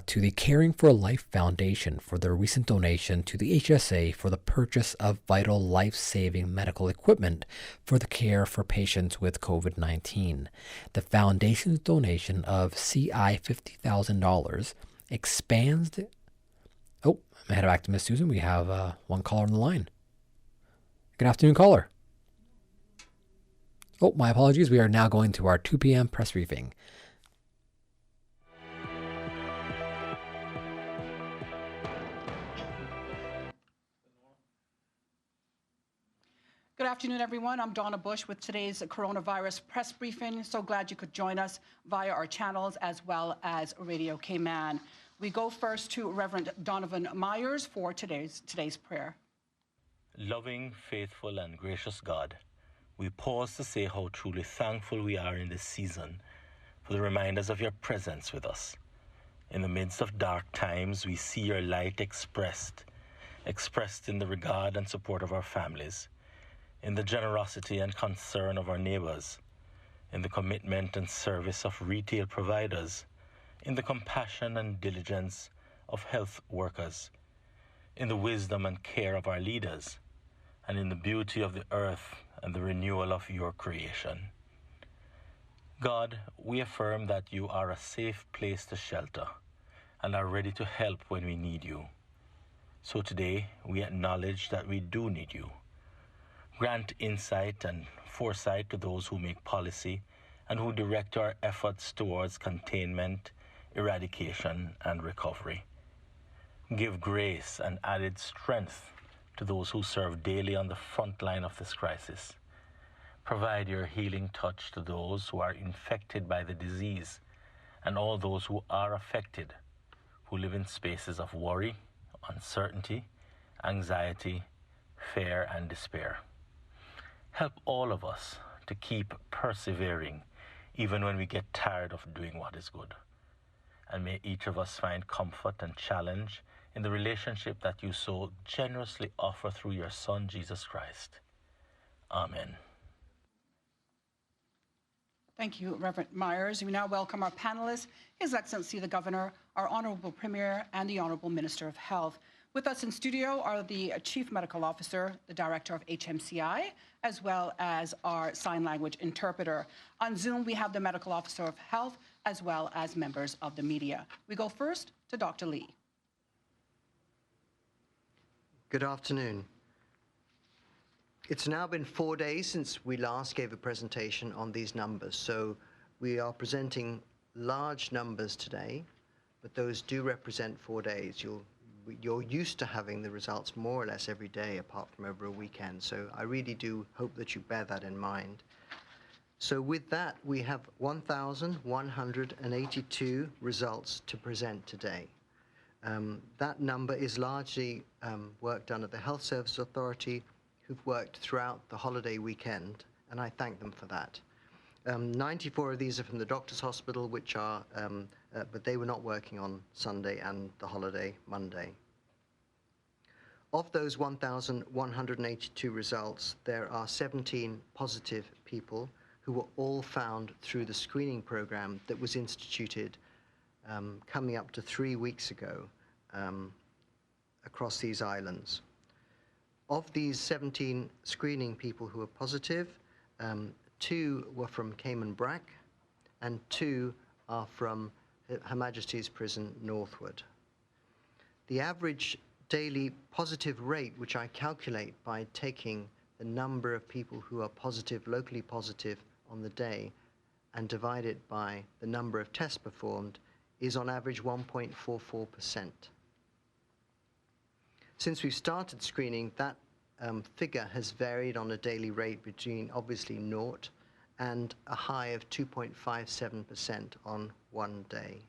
to the Caring for Life Foundation for their recent donation to the HSA for the purchase of vital life-saving medical equipment for the care for patients with COVID-19. The foundation's donation of CI $50,000 expands I'm going to head back to Miss Susan. We have one caller on the line. Good afternoon, caller. Oh, my apologies. We are now going to our 2 p.m. press briefing. Good afternoon, everyone. I'm Donna Bush with today's coronavirus press briefing. So glad you could join us via our channels as well as Radio Cayman. We go first to Reverend Donovan Myers for today's prayer. Loving, faithful, and gracious God, we pause to say how truly thankful we are in this season for the reminders of your presence with us. In the midst of dark times, we see your light expressed in the regard and support of our families, in the generosity and concern of our neighbors, in the commitment and service of retail providers, in the compassion and diligence of health workers, in the wisdom and care of our leaders, and in the beauty of the earth and the renewal of your creation. God, we affirm that you are a safe place to shelter and are ready to help when we need you. So today, we acknowledge that we do need you. Grant insight and foresight to those who make policy and who direct our efforts towards containment, eradication, and recovery. Give grace and added strength to those who serve daily on the front line of this crisis. Provide your healing touch to those who are infected by the disease and all those who are affected, who live in spaces of worry, uncertainty, anxiety, fear, and despair. Help all of us to keep persevering even when we get tired of doing what is good. And may each of us find comfort and challenge in the relationship that you so generously offer through your Son, Jesus Christ. Amen. Thank you, Reverend Myers. We now welcome our panelists, His Excellency the Governor, our Honorable Premier, and the Honorable Minister of Health. With us in studio are the Chief Medical Officer, the Director of HMCI, as well as our sign language interpreter. On Zoom, we have the Medical Officer of Health, as well as members of the media. We go first to Dr. Lee. Good afternoon. It's now been 4 days since we last gave a presentation on these numbers, so we are presenting large numbers today, but those do represent 4 days. You're used to having the results more or less every day apart from over a weekend, so I really do hope that you bear that in mind. So with that, we have 1,182 results to present today. That number is largely work done at the Health Service Authority, who've worked throughout the holiday weekend, and I thank them for that. 94 of these are from the Doctors Hospital, which are, but they were not working on Sunday and the holiday Monday. Of those 1,182 results, there are 17 positive people who were all found through the screening program that was instituted coming up to 3 weeks ago across these islands. Of these 17 screening people who were positive, 2 were from Cayman Brac and 2 are from Her Majesty's Prison Northwood. The average daily positive rate, which I calculate by taking the number of people who are positive, locally positive on the day, and divide it by the number of tests performed, is on average 1.44%. Since we've started screening, that figure has varied on a daily rate between obviously 0 and a high of 2.57% on one day.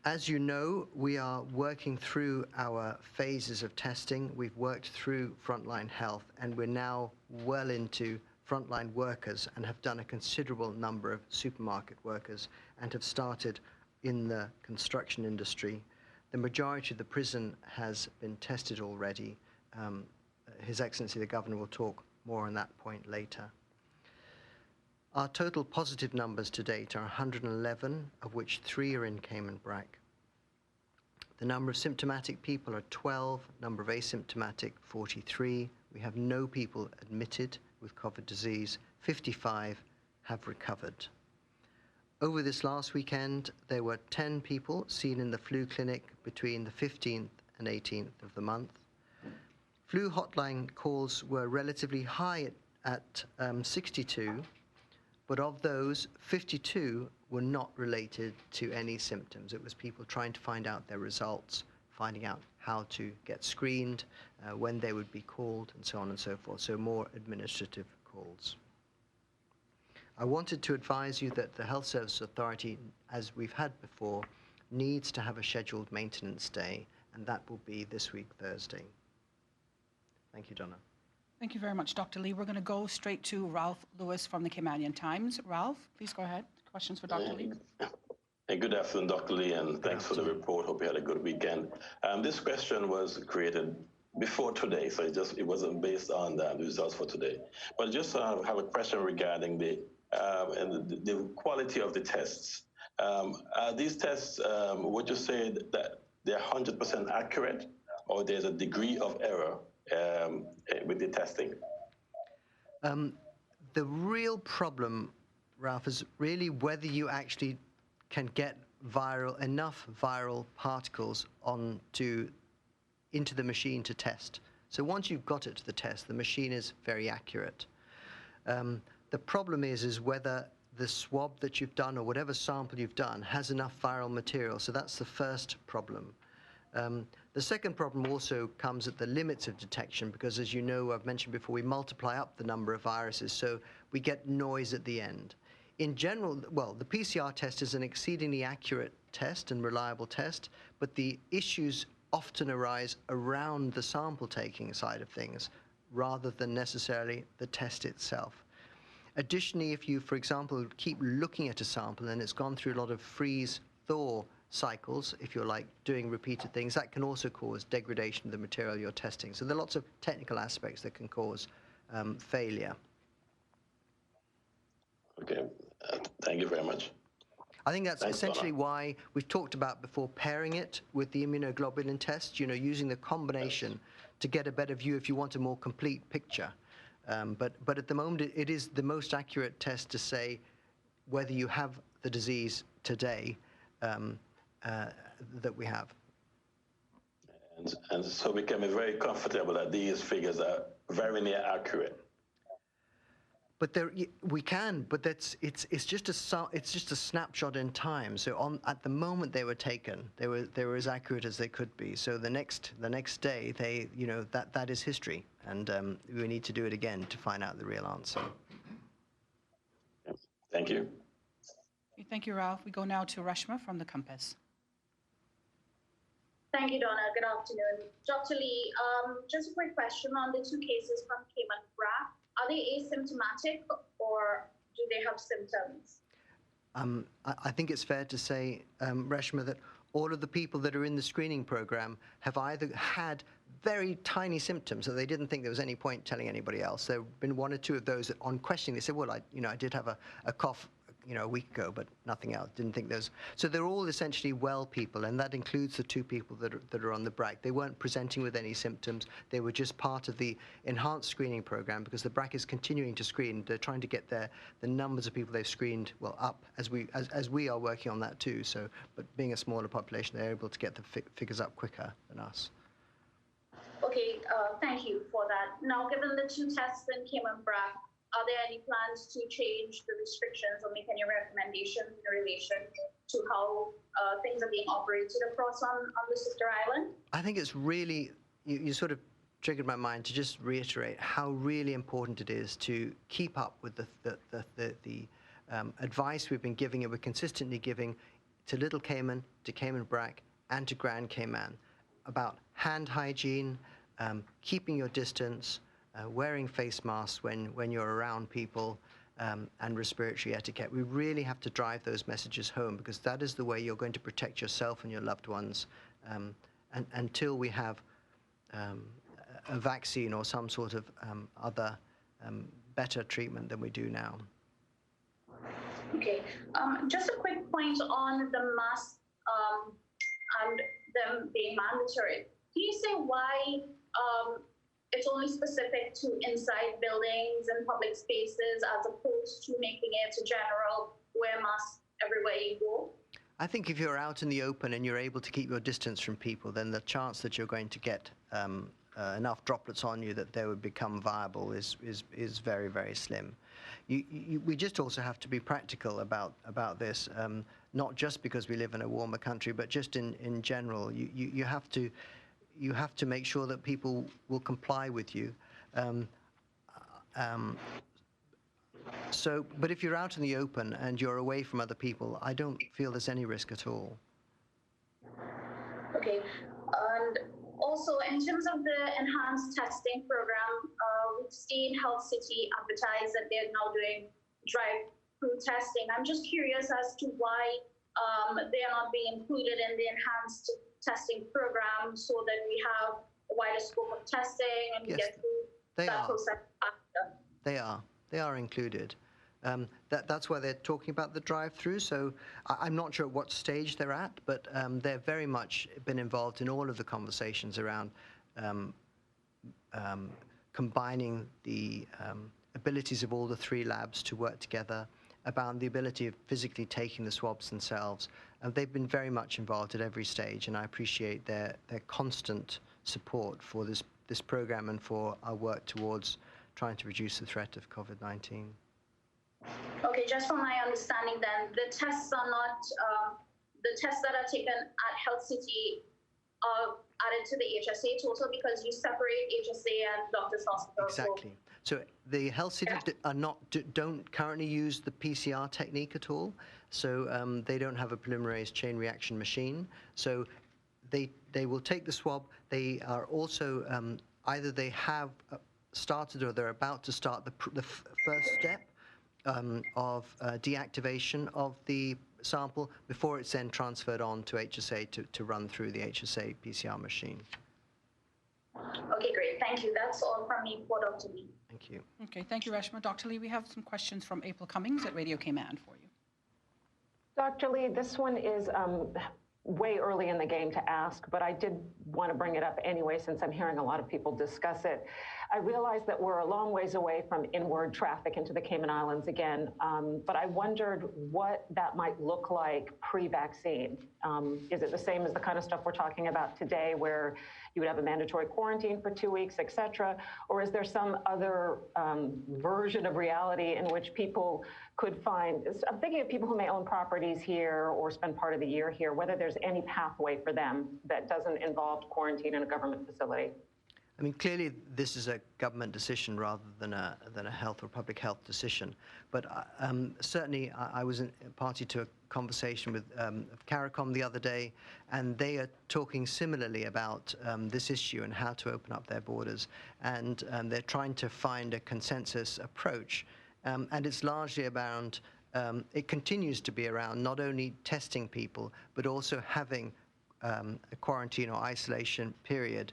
As you know, we are working through our phases of testing. We've worked through frontline health, and we're now well into frontline workers and have done a considerable number of supermarket workers and have started in the construction industry. The majority of the prison has been tested already. His Excellency the Governor will talk more on that point later. Our total positive numbers to date are 111, of which 3 are in Cayman Brac. The number of symptomatic people are 12, number of asymptomatic 43. We have no people admitted with COVID disease. 55 have recovered. Over this last weekend, there were 10 people seen in the flu clinic between the 15th and 18th of the month. Flu hotline calls were relatively high at 62, but of those, 52 were not related to any symptoms. It was people trying to find out their results, finding out how to get screened, when they would be called, and so on and so forth, so more administrative calls. I wanted to advise you that the Health Service Authority, as we've had before, needs to have a scheduled maintenance day, and that will be this week, Thursday. Thank you, Donna. Thank you very much, Dr. Lee. We're going to go straight to Ralph Lewis from the Caymanian Times. Ralph, please go ahead. Questions for Dr. Lee? Hey, good afternoon, Dr. Lee, and thanks for the report. Hope you had a good weekend. This question was created before today, so it wasn't based on the results for today. But just have a question regarding the quality of the tests. These tests, would you say that they're 100% accurate, or there's a degree of error with the testing? The real problem, Ralph, is really whether you actually can get enough viral particles into the machine to test. So once you've got it to the test, the machine is very accurate. The problem is whether the swab that you've done or whatever sample you've done has enough viral material. So that's the first problem. The second problem also comes at the limits of detection because, as you know, I've mentioned before, we multiply up the number of viruses, so we get noise at the end. In general, well, the PCR test is an exceedingly accurate test and reliable test, but the issues often arise around the sample taking side of things rather than necessarily the test itself. Additionally, if you, for example, keep looking at a sample and it's gone through a lot of freeze-thaw cycles, if you're like doing repeated things, that can also cause degradation of the material you're testing. So there are lots of technical aspects that can cause failure. Okay, thank you very much. I think that's essentially why we've talked about before pairing it with the immunoglobulin test, you know, using the combination to get a better view if you want a more complete picture. But at the moment, it is the most accurate test to say whether you have the disease today that we have. And so we can be very comfortable that these figures are very near accurate. But we can, but it's just a snapshot in time. So at the moment they were taken, they were as accurate as they could be. So the next day, that is history, and we need to do it again to find out the real answer. Thank you. Thank you, Ralph. We go now to Rashma from the Compass. Thank you, Donna. Good afternoon. Dr. Lee, just a quick question on the 2 cases from Cayman Brac. Are they asymptomatic or do they have symptoms? I think it's fair to say, Reshma, that all of the people that are in the screening program have either had very tiny symptoms that they didn't think there was any point telling anybody else. There have been one or two of those that on questioning, they said, well, I did have a cough, a week ago, but nothing else. Didn't think there's. So they're all essentially well people, and that includes the two people that are on the BRAC. They weren't presenting with any symptoms. They were just part of the enhanced screening program because the BRAC is continuing to screen. They're trying to get the numbers of people they've screened up as we are working on that too. So, but being a smaller population, they're able to get the figures up quicker than us. Okay, thank you for that. Now, given the two tests in Cayman BRAC, are there any plans to change the restrictions or make any recommendations in relation to how things are being operated across on the sister island? I think it's really, you sort of triggered my mind to just reiterate how really important it is to keep up with the advice we've been giving and we're consistently giving to Little Cayman, to Cayman BRAC, and to Grand Cayman about hand hygiene, keeping your distance, wearing face masks when you're around people, and respiratory etiquette. We really have to drive those messages home because that is the way you're going to protect yourself and your loved ones until we have a vaccine or some sort of other better treatment than we do now. Okay, just a quick point on the masks and them being mandatory. Can you say why it's only specific to inside buildings and public spaces as opposed to making it a general wear masks everywhere you go? I think if you're out in the open and you're able to keep your distance from people, then the chance that you're going to get enough droplets on you that they would become viable is very, very slim. We just also have to be practical about this, not just because we live in a warmer country, but just in general. You have to make sure that people will comply with you. But if you're out in the open and you're away from other people, I don't feel there's any risk at all. Okay, and also in terms of the enhanced testing program, we've seen Health City advertise that they're now doing drive-through testing. I'm just curious as to why they are not being included in the enhanced testing program so that we have a wider scope of testing and we get through that process faster. They are included. That's why they're talking about the drive-through. So I'm not sure at what stage they're at, but they've very much been involved in all of the conversations around combining the abilities of all the three labs to work together, about the ability of physically taking the swabs themselves. They've been very much involved at every stage, and I appreciate their constant support for this program and for our work towards trying to reduce the threat of COVID-19. Okay, just from my understanding then, the tests are not, the tests that are taken at Health City are added to the HSA total because you separate HSA and Doctors Hospital. Exactly. So the Health City don't currently use the PCR technique at all. So they don't have a polymerase chain reaction machine. So they will take the swab. They are also either they have started or they're about to start the first step of deactivation of the sample before it's then transferred on to HSA to run through the HSA PCR machine. Okay, great. Thank you. That's all from me for Dr. Lee. Thank you. Okay, thank you, Reshma. Dr. Lee, we have some questions from April Cummings at Radio Cayman for you. Dr. Lee, this one is way early in the game to ask, but I did want to bring it up anyway since I'm hearing a lot of people discuss it. I realize that we're a long ways away from inward traffic into the Cayman Islands again, but I wondered what that might look like pre-vaccine. Is it the same as the kind of stuff we're talking about today where you would have a mandatory quarantine for 2 weeks, et cetera? Or is there some other version of reality in which people could find, I'm thinking of people who may own properties here or spend part of the year here, whether there's any pathway for them that doesn't involve quarantine in a government facility. I mean, clearly this is a government decision rather than a health or public health decision. But certainly I was party to a conversation with CARICOM the other day, and they are talking similarly about this issue and how to open up their borders. And they're trying to find a consensus approach. And it's largely around it continues to be around, not only testing people, but also having a quarantine or isolation period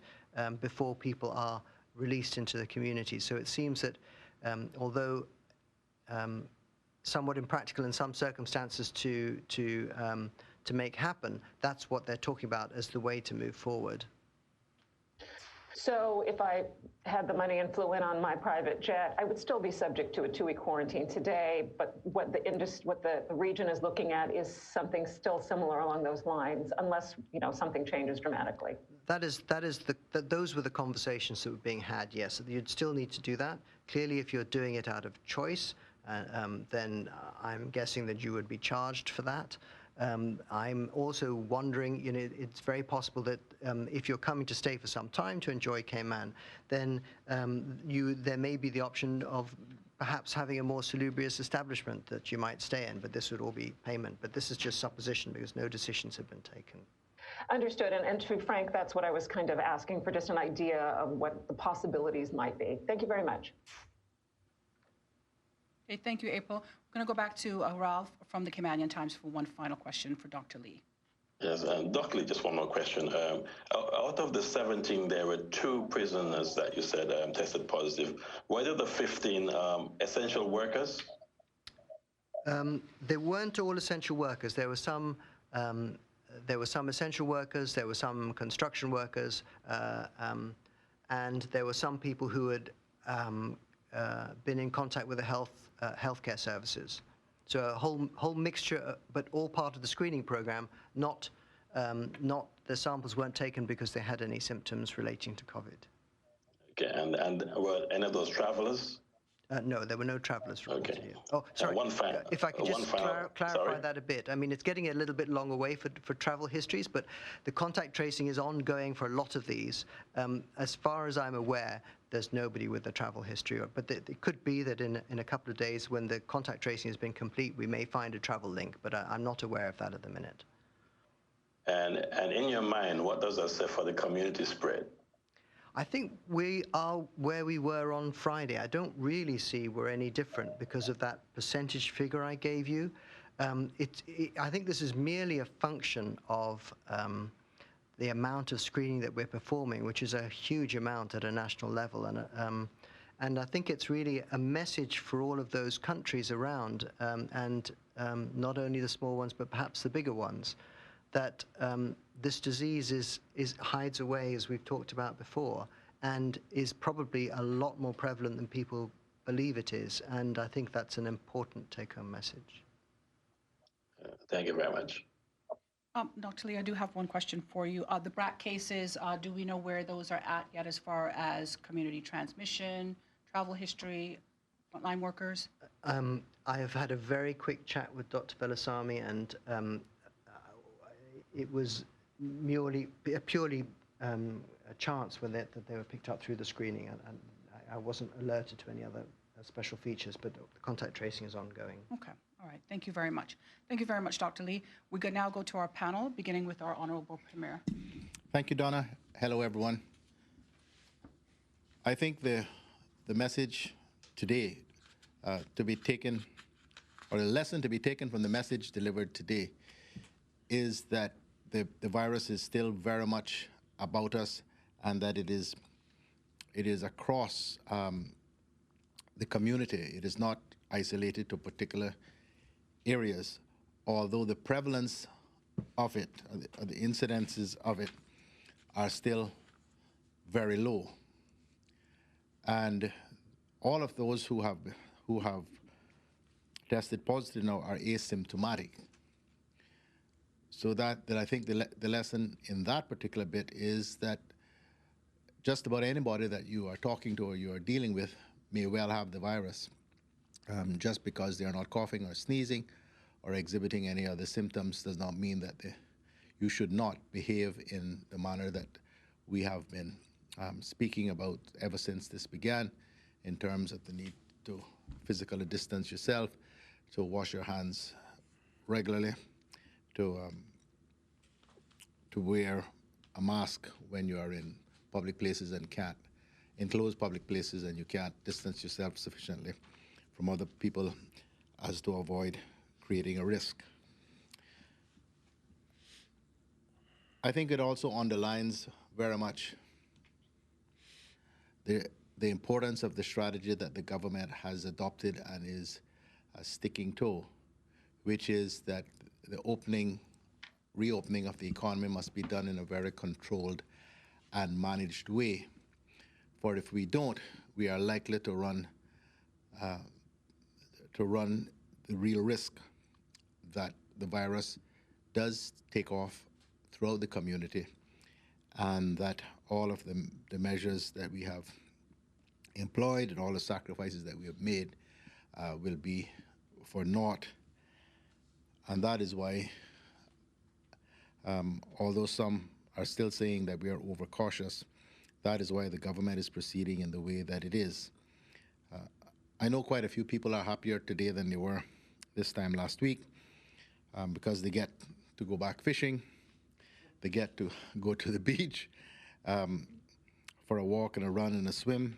before people are released into the community. So it seems that although somewhat impractical in some circumstances to make happen, that's what they're talking about as the way to move forward. So if I had the money and flew in on my private jet, I would still be subject to a 2-week quarantine today, but what the region is looking at is something still similar along those lines, unless, something changes dramatically. Those were the conversations that were being had, yes. You'd still need to do that. Clearly, if you're doing it out of choice, then I'm guessing that you would be charged for that. I'm also wondering, it's very possible that if you're coming to stay for some time to enjoy Cayman, then there may be the option of perhaps having a more salubrious establishment that you might stay in, but this would all be payment. But this is just supposition because no decisions have been taken. Understood. And to be frank, that's what I was kind of asking for, just an idea of what the possibilities might be. Thank you very much. Okay, thank you, April. We're going to go back to Ralph from the Caymanian Times for one final question for Dr. Lee. Yes, Dr. Lee, just one more question. Out of the 17, there were 2 prisoners that you said tested positive. Were there the 15 essential workers? They weren't all essential workers. There were some essential workers. There were some construction workers, and there were some people who had been in contact with the healthcare services. So a whole mixture, but all part of the screening program. Not the samples weren't taken because they had any symptoms relating to COVID. Okay, and were any of those travelers? No, there were no travelers reported here. Oh, sorry. If I could just clarify that a bit. I mean, it's getting a little bit long away for travel histories, but the contact tracing is ongoing for a lot of these. As far as I'm aware, there's nobody with a travel history. But it could be that in a couple of days, when the contact tracing has been complete, we may find a travel link, but I'm not aware of that at the minute. And in your mind, what does that say for the community spread? I think we are where we were on Friday. I don't really see we're any different because of that percentage figure I gave you. I think this is merely a function of the amount of screening that we're performing, which is a huge amount at a national level. And I think it's really a message for all of those countries around, and not only the small ones, but perhaps the bigger ones, that this disease hides away, as we've talked about before, and is probably a lot more prevalent than people believe it is. And I think that's an important take-home message. Thank you very much. Dr. Lee, I do have one question for you. The BRAC cases, do we know where those are at yet as far as community transmission, travel history, frontline workers? I have had a very quick chat with Dr. Velasamy, and it was purely a chance that they were picked up through the screening, and I wasn't alerted to any other special features, but the contact tracing is ongoing. Okay, all right. Thank you very much. Thank you very much, Dr. Lee. We could now go to our panel, beginning with our Honorable Premier. Thank you, Donna. Hello, everyone. I think the message today to be taken, or the lesson to be taken from the message delivered today, is that the virus is still very much about us, and that it is across the community. It is not isolated to particular areas, although the prevalence of it, or the incidences of it, are still very low. And all of those who have tested positive now are asymptomatic. So that I think the lesson in that particular bit is that just about anybody that you are talking to or you are dealing with may well have the virus. Just because they are not coughing or sneezing or exhibiting any other symptoms does not mean that you should not behave in the manner that we have been speaking about ever since this began, in terms of the need to physically distance yourself, to wash your hands regularly, to wear a mask when you are in public places and can't, enclosed public places, and you can't distance yourself sufficiently from other people. as to avoid creating a risk. I think it also underlines very much the importance of the strategy that the government has adopted and is sticking to, which is that the reopening of the economy must be done in a very controlled and managed way. For if we don't, we are likely to run the real risk that the virus does take off throughout the community, and that all of the measures that we have employed and all the sacrifices that we have made will be for naught. And that is why, although some are still saying that we are overcautious, that is why the government is proceeding in the way that it is. I know quite a few people are happier today than they were this time last week because they get to go back fishing, they get to go to the beach for a walk and a run and a swim.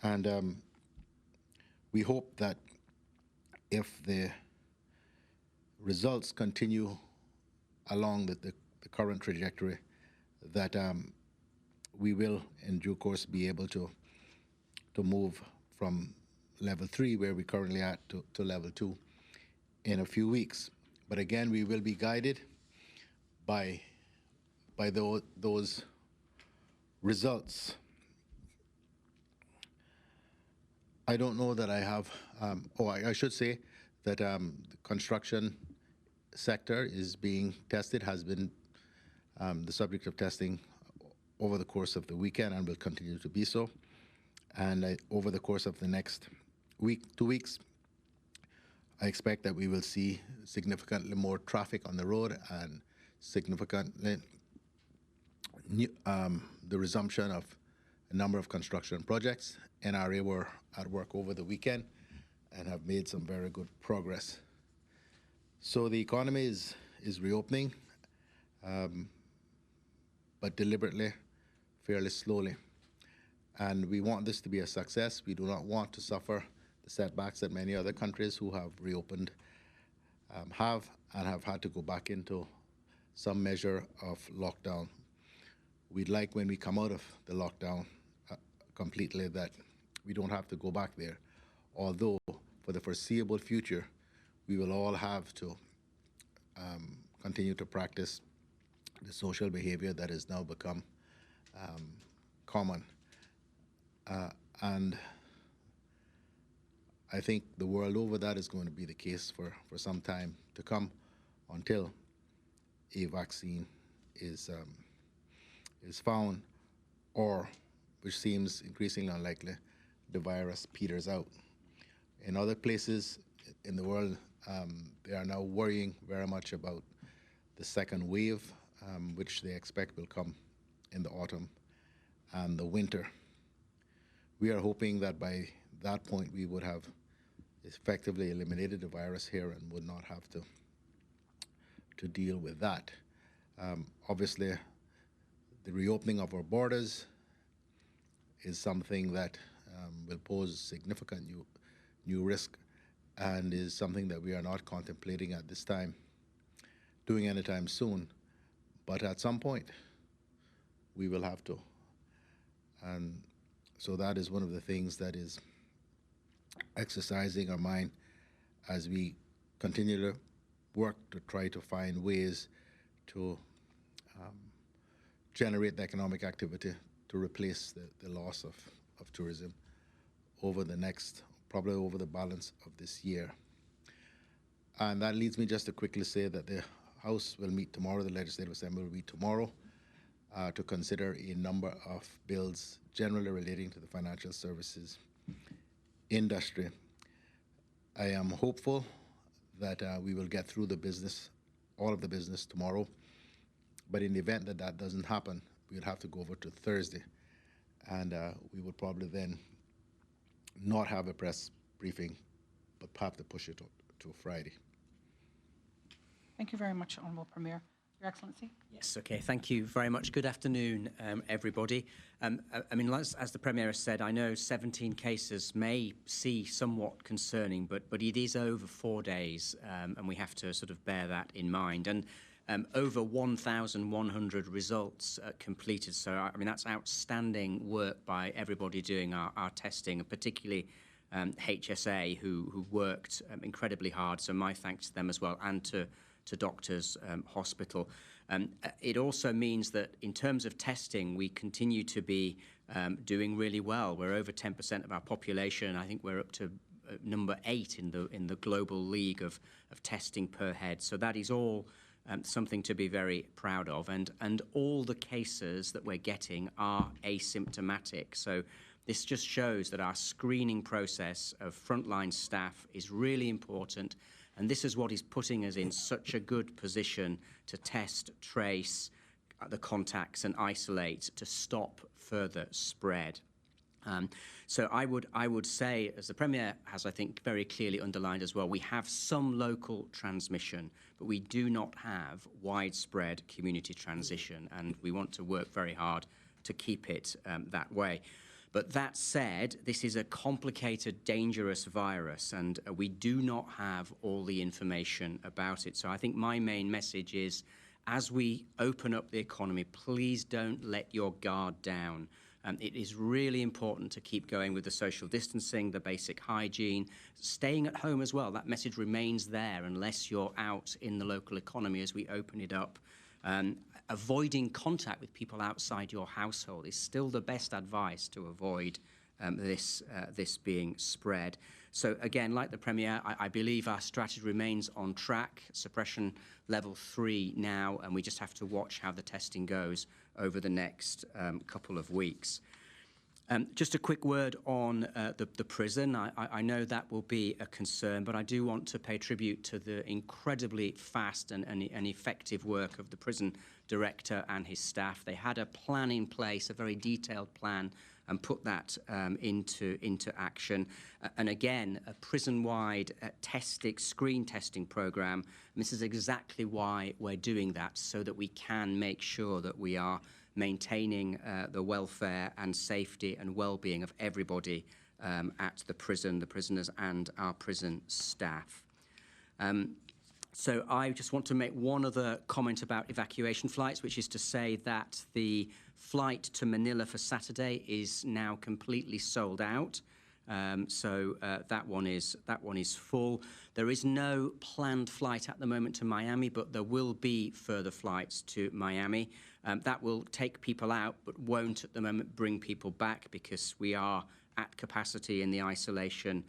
And we hope that if the results continue along the current trajectory, that we will in due course be able to move from level 3, where we currently are, to level 2 in a few weeks. But again, we will be guided by those results. I don't know that I have, I should say that the construction sector is being tested, has been the subject of testing over the course of the weekend and will continue to be so. And over the course of the next week, 2 weeks, I expect that we will see significantly more traffic on the road and significantly the resumption of a number of construction projects. NRA were at work over the weekend and have made some very good progress. So the economy is reopening, but deliberately, fairly slowly. And we want this to be a success. We do not want to suffer the setbacks that many other countries who have reopened have had to go back into some measure of lockdown. We'd like, when we come out of the lockdown completely, that we don't have to go back there. Although for the foreseeable future, we will all have to continue to practice the social behavior that has now become common. And I think the world over, that is going to be the case for some time to come, until a vaccine is found, or, which seems increasingly unlikely, the virus peters out. In other places in the world, they are now worrying very much about the second wave, which they expect will come in the autumn and the winter. We are hoping that by that point we would have effectively eliminated the virus here and would not have to deal with that. Obviously, the reopening of our borders is something that will pose significant new risk, and is something that we are not contemplating at this time doing anytime soon. But at some point, we will have to. And so that is one of the things that is exercising our mind as we continue to work to try to find ways to generate the economic activity to replace the loss of tourism over the next, probably over the balance of this year. And that leads me just to quickly say that the House will meet tomorrow, the Legislative Assembly will meet tomorrow to consider a number of bills generally relating to the financial services industry. I am hopeful that we will get through the business, all of the business tomorrow, but in the event that that doesn't happen, we'll have to go over to Thursday, and we would probably then not have a press briefing, but have to push it to Friday. Thank you very much, Honourable Premier. Your Excellency. Yes, okay, thank you very much. Good afternoon, everybody. I mean, as the Premier has said, I know 17 cases may seem somewhat concerning, but it is over 4 days, and we have to sort of bear that in mind. And over 1,100 results completed. So, I mean, that's outstanding work by everybody doing our testing, and particularly HSA, who worked incredibly hard. So my thanks to them as well, and to Doctors Hospital. It also means that in terms of testing, we continue to be doing really well. We're over 10% of our population. I think we're up to number 8 in the global league of testing per head. So that is all something to be very proud of. And all the cases that we're getting are asymptomatic. So this just shows that our screening process of frontline staff is really important. And this is what is putting us in such a good position to test, trace the contacts and isolate to stop further spread. So I would say, as the Premier has, I think, very clearly underlined as well, we have some local transmission, but we do not have widespread community transition, and we want to work very hard to keep it that way. But that said, this is a complicated, dangerous virus, and we do not have all the information about it. So I think my main message is, as we open up the economy, please don't let your guard down. It is really important to keep going with the social distancing, the basic hygiene, staying at home as well. That message remains there unless you're out in the local economy as we open it up. Avoiding contact with people outside your household is still the best advice to avoid this being spread. So again, like the Premier, I believe our strategy remains on track, suppression level 3 now, and we just have to watch how the testing goes over the next couple of weeks. Just a quick word on the prison. I know that will be a concern, but I do want to pay tribute to the incredibly fast and effective work of the prison director and his staff. They had a plan in place, a very detailed plan, and put that into action. And again, a prison-wide screen testing program. And this is exactly why we're doing that, so that we can make sure that we are maintaining the welfare and safety and well-being of everybody at the prison, the prisoners and our prison staff. So I just want to make one other comment about evacuation flights, which is to say that the flight to Manila for Saturday is now completely sold out. So that one is full. There is no planned flight at the moment to Miami, but there will be further flights to Miami. That will take people out, but won't at the moment bring people back, because we are at capacity in the isolation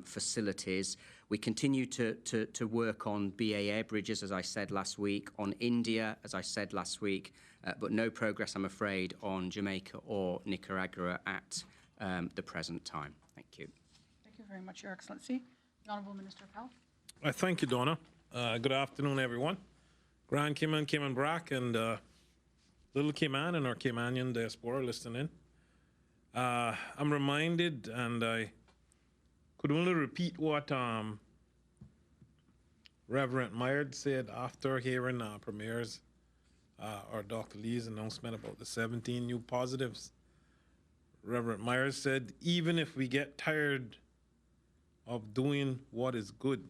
facilities. We continue to work on BA air bridges, as I said last week, on India, as I said last week, but no progress, I'm afraid, on Jamaica or Nicaragua at the present time. Thank you. Thank you very much, Your Excellency. The Honourable Minister of Health. Thank you, Donna. Good afternoon, everyone. Grand Cayman, Cayman Brac, and Little Cayman and our Caymanian diaspora listening. I'm reminded, and I could only repeat what Reverend Myers said after hearing Premier's or Dr. Lee's announcement about the 17 new positives. Reverend Myers said, even if we get tired of doing what is good,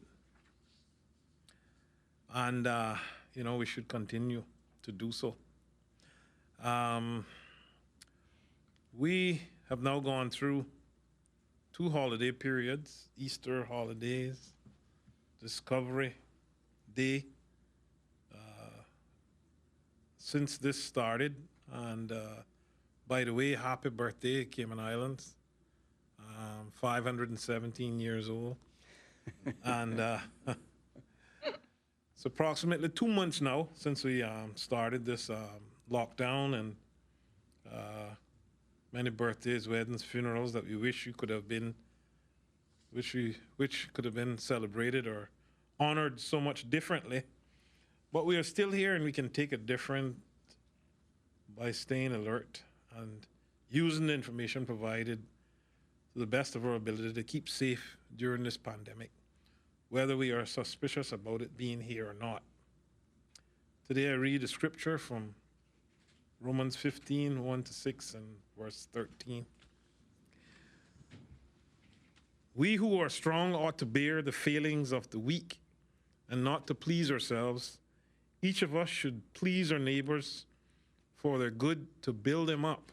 and we should continue to do so. We have now gone through 2 holiday periods, Easter holidays, Discovery Day, since this started. And by the way, happy birthday, Cayman Islands. 517 years old. And it's approximately 2 months now since we started this lockdown, and many birthdays, weddings, funerals that we wish could have been celebrated or honored so much differently. But we are still here, and we can take it different by staying alert and using the information provided to the best of our ability to keep safe during this pandemic, whether we are suspicious about it being here or not. Today I read a scripture from Romans 15, 1-6 and verse 13. We who are strong ought to bear the failings of the weak and not to please ourselves. Each of us should please our neighbors for their good, to build them up.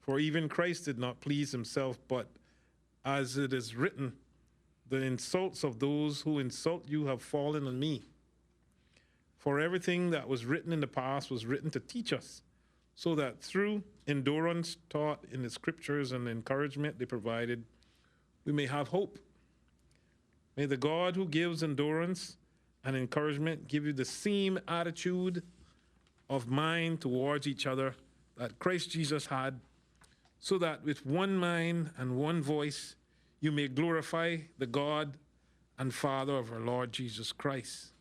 For even Christ did not please himself, but as it is written, the insults of those who insult you have fallen on me. For everything that was written in the past was written to teach us, so that through endurance taught in the scriptures and the encouragement they provided, we may have hope. May the God who gives endurance and encouragement give you the same attitude of mind towards each other that Christ Jesus had, so that with one mind and one voice you may glorify the God and Father of our Lord Jesus Christ.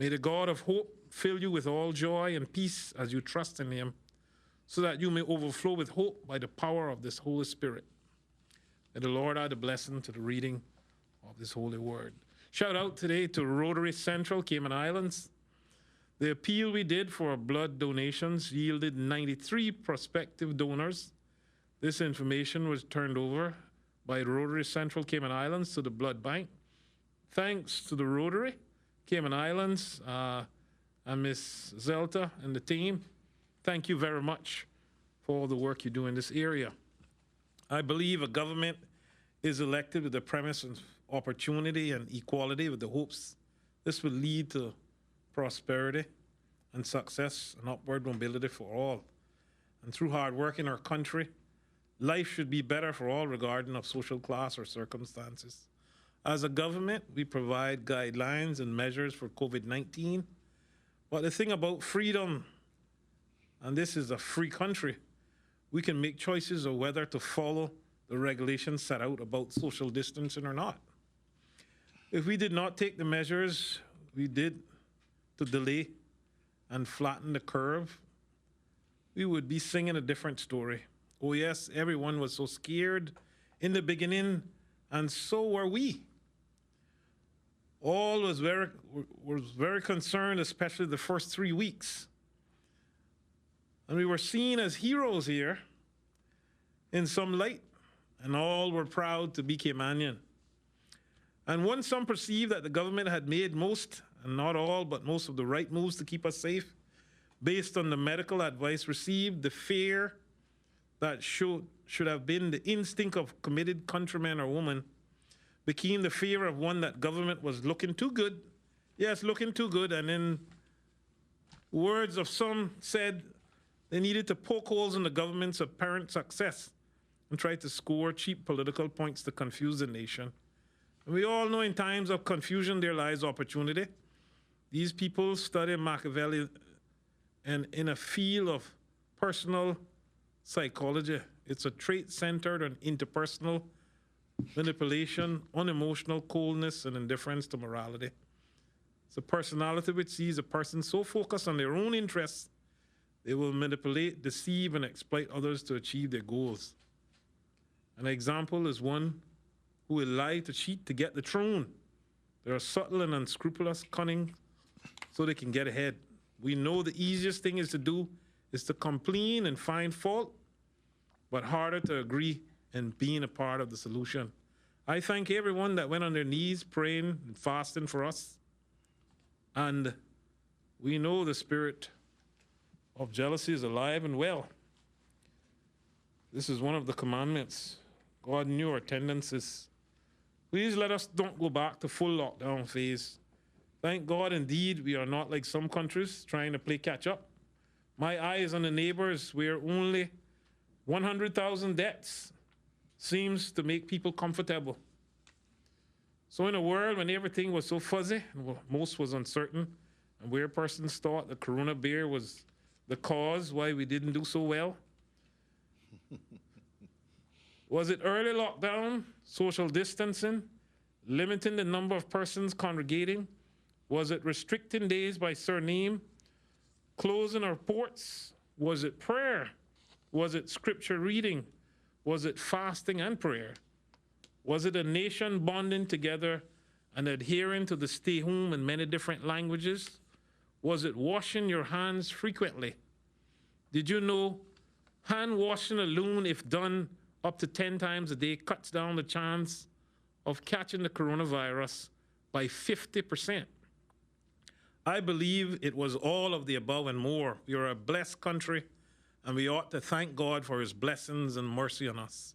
May the God of hope fill you with all joy and peace as you trust in him, so that you may overflow with hope by the power of this Holy Spirit. May the Lord add a blessing to the reading of this holy word. Shout out today to Rotary Central, Cayman Islands. The appeal we did for blood donations yielded 93 prospective donors. This information was turned over by Rotary Central, Cayman Islands to the blood bank. Thanks to the Rotary, Cayman Islands, and Ms. Zelta and the team, thank you very much for all the work you do in this area. I believe a government is elected with the premise of opportunity and equality, with the hopes this will lead to prosperity and success and upward mobility for all. And through hard work in our country, life should be better for all regarding of social class or circumstances. As a government, we provide guidelines and measures for COVID-19. But the thing about freedom, and this is a free country, we can make choices of whether to follow the regulations set out about social distancing or not. If we did not take the measures we did to delay and flatten the curve, we would be singing a different story. Oh yes, everyone was so scared in the beginning, and so were we. All was very concerned, especially the first 3 weeks. And we were seen as heroes here in some light, and all were proud to be Caymanian. And once some perceived that the government had made most, and not all, but most of the right moves to keep us safe, based on the medical advice received, the fear that should have been the instinct of committed countryman or woman became the fear of one that government was looking too good. Yes, looking too good, and in words of some said they needed to poke holes in the government's apparent success and try to score cheap political points to confuse the nation. And we all know in times of confusion there lies opportunity. These people study Machiavelli and in a field of personal psychology. It's a trait centered on interpersonal manipulation, unemotional coldness, and indifference to morality. It's a personality which sees a person so focused on their own interests, they will manipulate, deceive, and exploit others to achieve their goals. An example is one who will lie to cheat to get the throne. They are subtle and unscrupulous, cunning, so they can get ahead. We know the easiest thing is to do is to complain and find fault, but harder to agree and being a part of the solution. I thank everyone that went on their knees praying and fasting for us. And we know the spirit of jealousy is alive and well. This is one of the commandments. God knew our tendencies. Please let us don't go back to full lockdown phase. Thank God, indeed, we are not like some countries trying to play catch up. My eyes on the neighbors where only 100,000 deaths seems to make people comfortable. So in a world when everything was so fuzzy and most was uncertain, and where persons thought the corona bear was the cause why we didn't do so well, was it early lockdown, social distancing, limiting the number of persons congregating? Was it restricting days by surname, closing our ports? Was it prayer? Was it scripture reading? Was it fasting and prayer? Was it a nation bonding together and adhering to the stay home in many different languages? Was it washing your hands frequently? Did you know hand washing alone, if done up to 10 times a day, cuts down the chance of catching the coronavirus by 50%? I believe it was all of the above and more. We are a blessed country, and we ought to thank God for his blessings and mercy on us.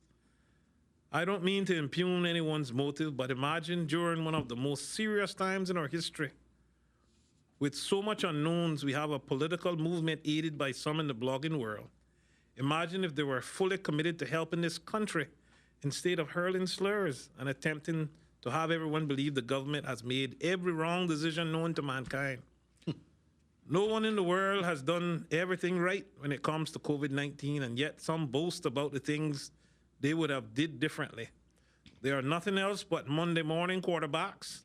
I don't mean to impugn anyone's motive, but imagine during one of the most serious times in our history, with so much unknowns, we have a political movement aided by some in the blogging world. Imagine if they were fully committed to helping this country instead of hurling slurs and attempting to have everyone believe the government has made every wrong decision known to mankind. No one in the world has done everything right when it comes to COVID-19, and yet some boast about the things they would have did differently. They are nothing else but Monday morning quarterbacks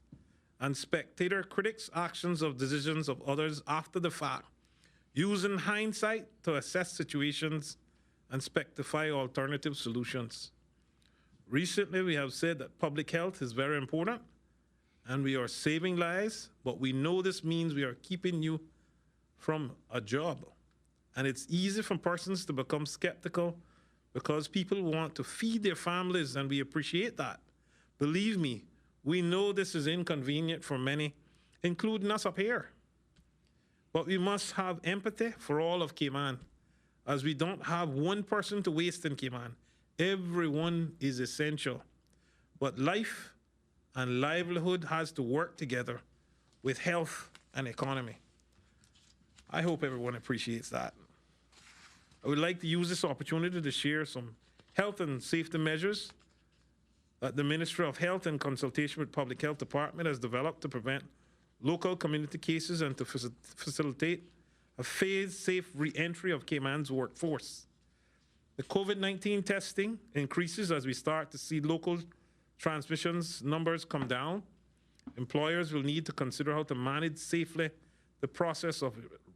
and spectator critics' actions of decisions of others after the fact, using hindsight to assess situations and specify alternative solutions. Recently, we have said that public health is very important and we are saving lives, but we know this means we are keeping you from a job. And it's easy for persons to become skeptical because people want to feed their families, and we appreciate that. Believe me, we know this is inconvenient for many, including us up here. But we must have empathy for all of Cayman, as we don't have one person to waste in Cayman. Everyone is essential. But life and livelihood has to work together with health and economy. I hope everyone appreciates that. I would like to use this opportunity to share some health and safety measures that the Ministry of Health, in consultation with Public Health Department, has developed to prevent local community cases and to facilitate a phased safe re-entry of Cayman's workforce. The COVID-19 testing increases as we start to see local transmissions numbers come down. Employers will need to consider how to manage safely the process of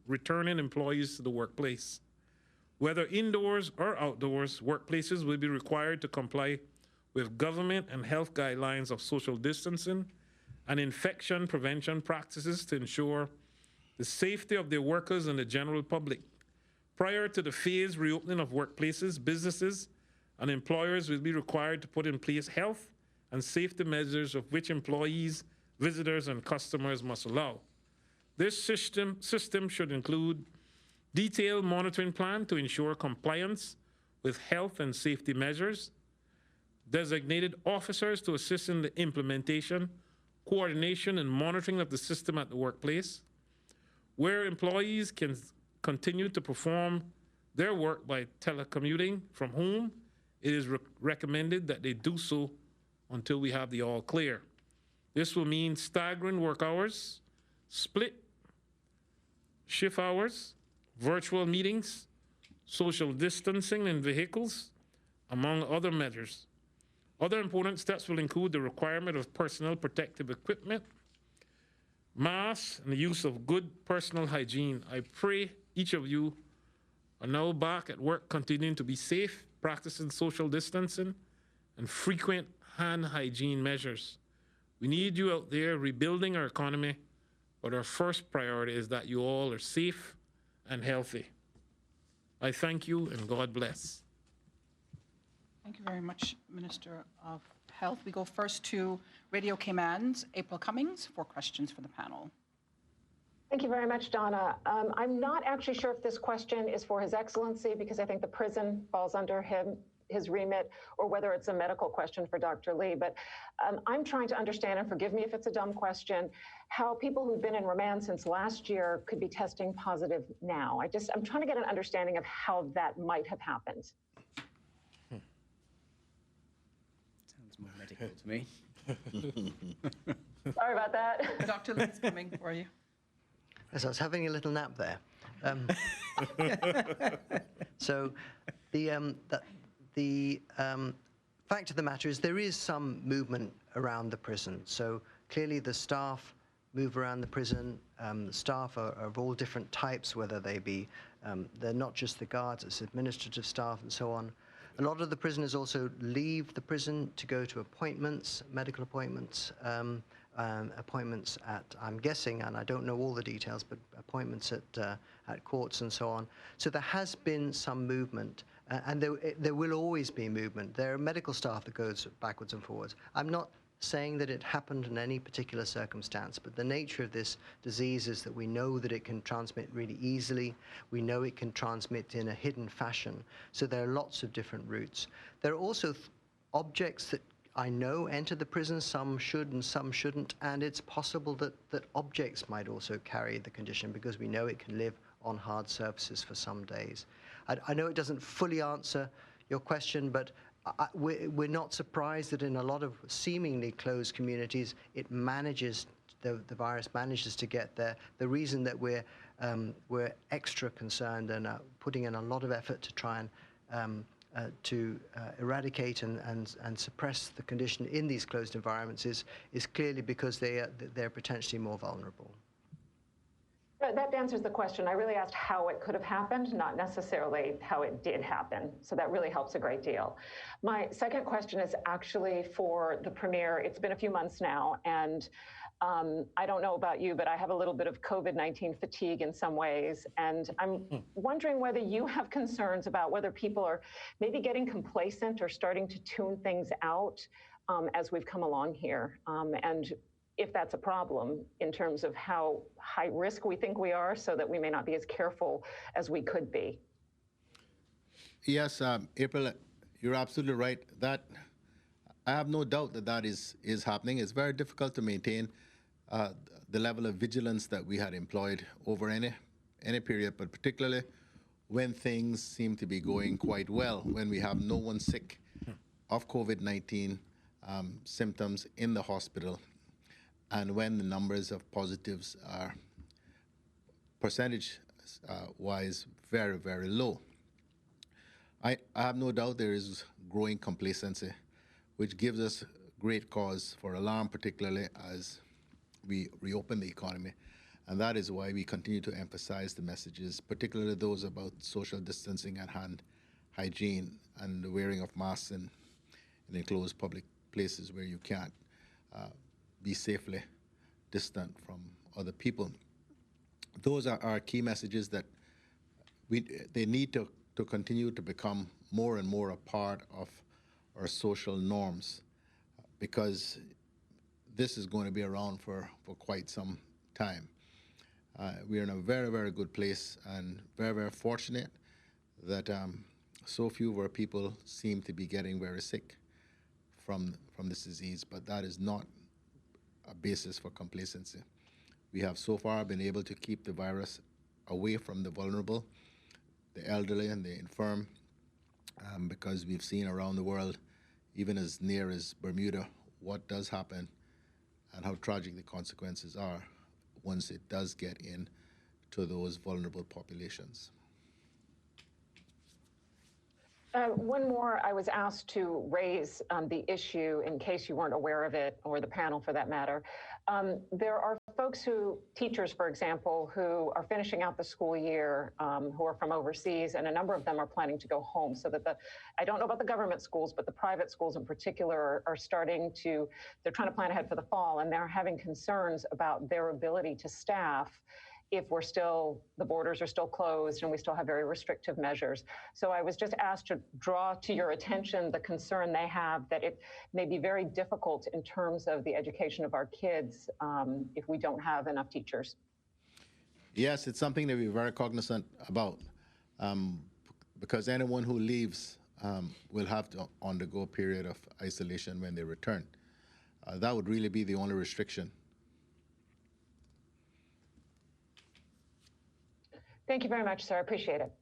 returning employees to the workplace. Whether indoors or outdoors, workplaces will be required to comply with government and health guidelines of social distancing and infection prevention practices to ensure the safety of their workers and the general public. Prior to the phased reopening of workplaces, businesses and employers will be required to put in place health and safety measures of which employees, visitors, and customers must allow. This system should include detailed monitoring plan to ensure compliance with health and safety measures, designated officers to assist in the implementation, coordination, and monitoring of the system at the workplace, where employees can continue to perform their work by telecommuting from home. It is recommended that they do so until we have the all clear. This will mean staggering work hours, split shift hours, virtual meetings, social distancing in vehicles, among other measures. Other important steps will include the requirement of personal protective equipment, masks, and the use of good personal hygiene. I pray each of you are now back at work continuing to be safe, practicing social distancing, and frequent hand hygiene measures. We need you out there rebuilding our economy, but our first priority is that you all are safe and healthy. I thank you, and God bless. Thank you very much, Minister of Health. We go first to Radio Cayman's April Cummings for questions for the panel. Thank you very much, Donna. I'm not actually sure if this question is for His Excellency, because I think the prison falls under his remit, or whether it's a medical question for Dr. Lee. But I'm trying to understand, and forgive me if it's a dumb question, how people who've been in remand since last year could be testing positive now. I'm trying to get an understanding of how that might have happened. Sounds more medical to me. Sorry about that. Dr. Lee's coming for you. As I was having a little nap there. So the fact of the matter is there is some movement around the prison. So clearly the staff move around the prison. Staff are of all different types, whether they be, they're not just the guards, it's administrative staff and so on. A lot of the prisoners also leave the prison to go to appointments, medical appointments, appointments at, I'm guessing, and I don't know all the details, but appointments at courts and so on. So there has been some movement, and there will always be movement. There are medical staff that goes backwards and forwards. I'm not saying that it happened in any particular circumstance, but the nature of this disease is that we know that it can transmit really easily. We know it can transmit in a hidden fashion. So there are lots of different routes. There are also objects that I know enter the prison, some should and some shouldn't, and it's possible that objects might also carry the condition because we know it can live on hard surfaces for some days. I know it doesn't fully answer your question, but we're not surprised that in a lot of seemingly closed communities, it manages, the virus manages to get there. The reason that we're extra concerned and putting in a lot of effort to try and eradicate and suppress the condition in these closed environments is clearly because they're potentially more vulnerable. That answers the question. I really asked how it could have happened, not necessarily how it did happen. So that really helps a great deal. My second question is actually for the Premier. It's been a few months now, and I don't know about you, but I have a little bit of COVID-19 fatigue in some ways. And I'm wondering whether you have concerns about whether people are maybe getting complacent or starting to tune things out as we've come along here. And if that's a problem in terms of how high risk we think we are so that we may not be as careful as we could be. Yes, April, you're absolutely right. That I have no doubt that is happening. It's very difficult to maintain the level of vigilance that we had employed over any period, but particularly when things seem to be going quite well, when we have no one sick of COVID-19 symptoms in the hospital, and when the numbers of positives are percentage-wise very, very low. I have no doubt there is growing complacency, which gives us great cause for alarm, particularly as we reopen the economy. And that is why we continue to emphasize the messages, particularly those about social distancing and hand hygiene and the wearing of masks in enclosed public places where you can't be safely distant from other people. Those are our key messages that they need to continue to become more and more a part of our social norms, because this is going to be around for quite some time. We're in a very, very good place and very, very fortunate that so few of our people seem to be getting very sick from this disease, but that is not a basis for complacency. We have so far been able to keep the virus away from the vulnerable, the elderly and the infirm, because we've seen around the world, even as near as Bermuda, what does happen and how tragic the consequences are once it does get in to those vulnerable populations. One more, I was asked to raise the issue in case you weren't aware of it, or the panel for that matter. There are folks teachers, for example, who are finishing out the school year, who are from overseas, and a number of them are planning to go home. So that I don't know about the government schools, but the private schools in particular are starting to, they're trying to plan ahead for the fall, and they're having concerns about their ability to staff if the borders are still closed and we still have very restrictive measures. So I was just asked to draw to your attention the concern they have that it may be very difficult in terms of the education of our kids if we don't have enough teachers. Yes, it's something that we're very cognizant about because anyone who leaves will have to undergo a period of isolation when they return. That would really be the only restriction. Thank you very much, sir. I appreciate it.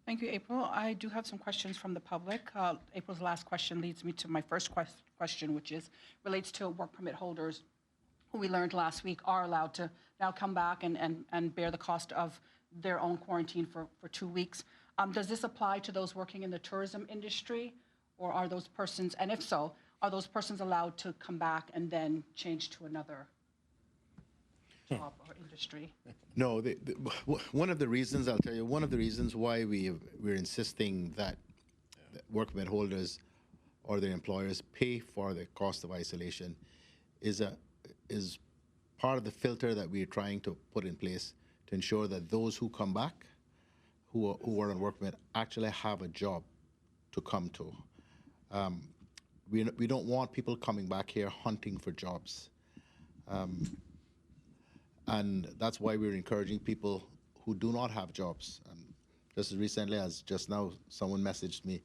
Thank you, April. I do have some questions from the public. April's last question leads me to my first question, which relates to work permit holders who we learned last week are allowed to now come back and bear the cost of their own quarantine for 2 weeks. Does this apply to those working in the tourism industry, or are those persons, and if so, are those persons allowed to come back and then change to another job or industry? No, one of the reasons, I'll tell you, one of the reasons why we're insisting that work permit holders or their employers pay for the cost of isolation is part of the filter that we are trying to put in place to ensure that those who come back, who are on work permit, actually have a job to come to. We don't want people coming back here hunting for jobs. And that's why we're encouraging people who do not have jobs. Just as recently as just now, someone messaged me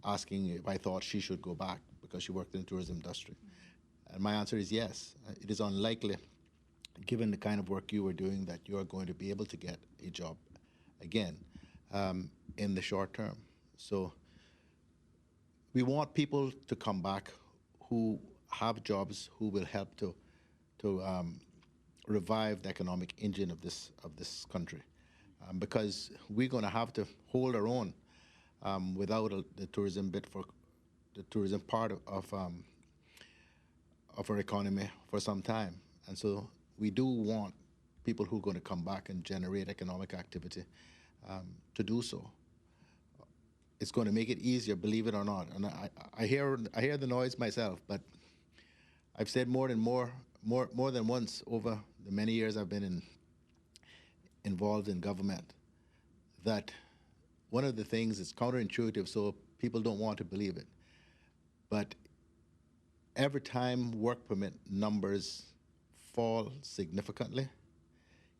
asking if I thought she should go back because she worked in the tourism industry. And my answer is yes. It is unlikely, given the kind of work you were doing, that you are going to be able to get a job again in the short term. So we want people to come back who have jobs, who will help to revive the economic engine of this country, because we're going to have to hold our own without the tourism bit for the tourism part of our economy for some time. And so we do want people who are going to come back and generate economic activity to do so. It's going to make it easier, believe it or not. And I hear the noise myself, but I've said more than once over the many years I've been involved in government that one of the things is counterintuitive, so people don't want to believe it. But every time work permit numbers fall significantly,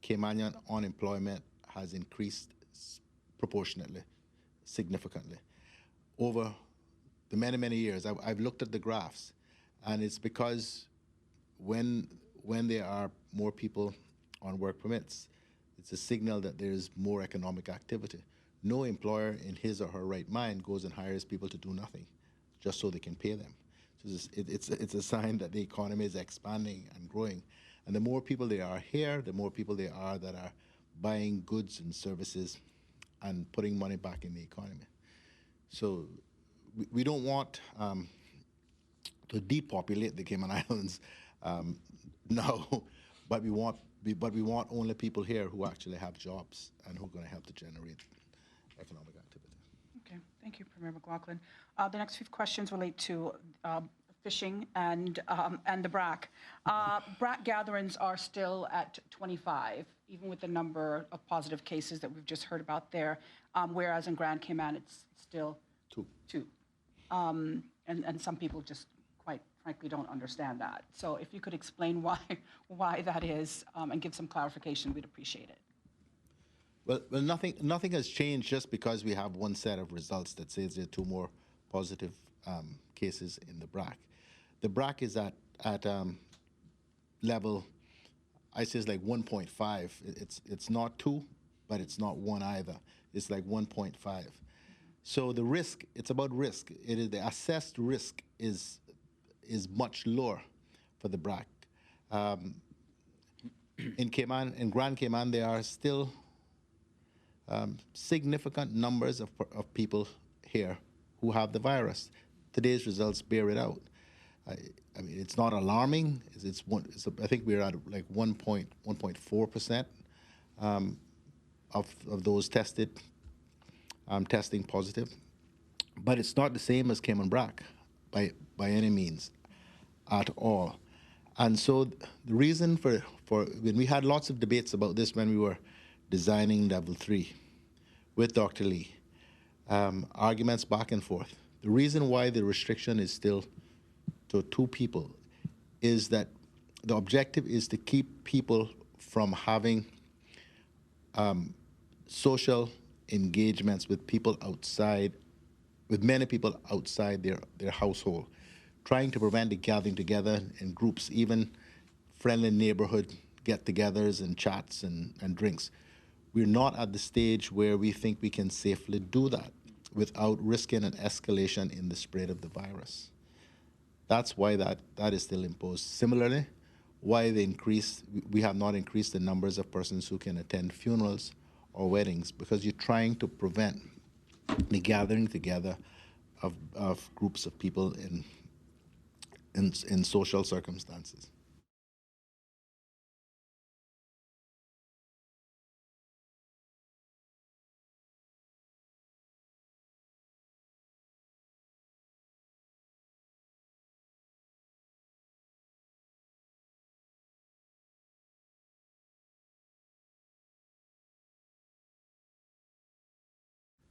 Caymanian unemployment has increased proportionately, significantly. Over the many, many years, I've looked at the graphs, and it's because when there are more people on work permits, it's a signal that there's more economic activity. No employer in his or her right mind goes and hires people to do nothing just so they can pay them. So it's a sign that the economy is expanding and growing. And the more people there are here, the more people there are that are buying goods and services and putting money back in the economy. So we don't want to depopulate the Cayman Islands now, but we want only people here who actually have jobs and who are going to help to generate economic activity. Okay, thank you, Premier McLaughlin. The next few questions relate to fishing and the BRAC. BRAC gatherings are still at 25, even with the number of positive cases that we've just heard about there, whereas in Grand Cayman it's still two. And some people just quite frankly don't understand that. So if you could explain why that is and give some clarification, we'd appreciate it. Well, nothing has changed just because we have one set of results that says there are two more positive cases in the BRAC. The BRAC is at level, I say it's like 1.5. It's not 2, but it's not 1 either. It's like 1.5. So the risk, it's about risk. It is the assessed risk is much lower for the BRAC. In Cayman, in Grand Cayman, there are still significant numbers of people here who have the virus. Today's results bear it out. I mean, it's not alarming. I think we're at like 1.4% of those tested testing positive, but it's not the same as Cayman BRAC by any means at all. And so the reason for when we had lots of debates about this when we were designing level 3 with Dr. Lee, arguments back and forth. The reason why the restriction is still to 2 people is that the objective is to keep people from having social engagements with people outside, with many people outside their household, trying to prevent the gathering together in groups, even friendly neighborhood get-togethers and chats and drinks. We're not at the stage where we think we can safely do that without risking an escalation in the spread of the virus. That's why that is still imposed. Similarly, why we have not increased the numbers of persons who can attend funerals or weddings, because you're trying to prevent the gathering together of groups of people in social circumstances.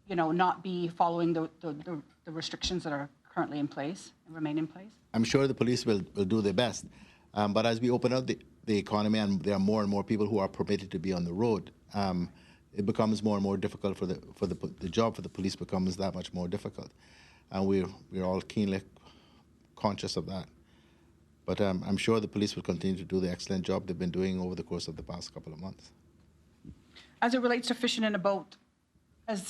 not be following the restrictions that are currently in place and remain in place? I'm sure the police will do their best. But as we open up the economy and there are more and more people who are permitted to be on the road, it becomes more and more difficult for the job for the police becomes that much more difficult. And we're all keenly conscious of that. But I'm sure the police will continue to do the excellent job they've been doing over the course of the past couple of months. As it relates to fishing in a boat, is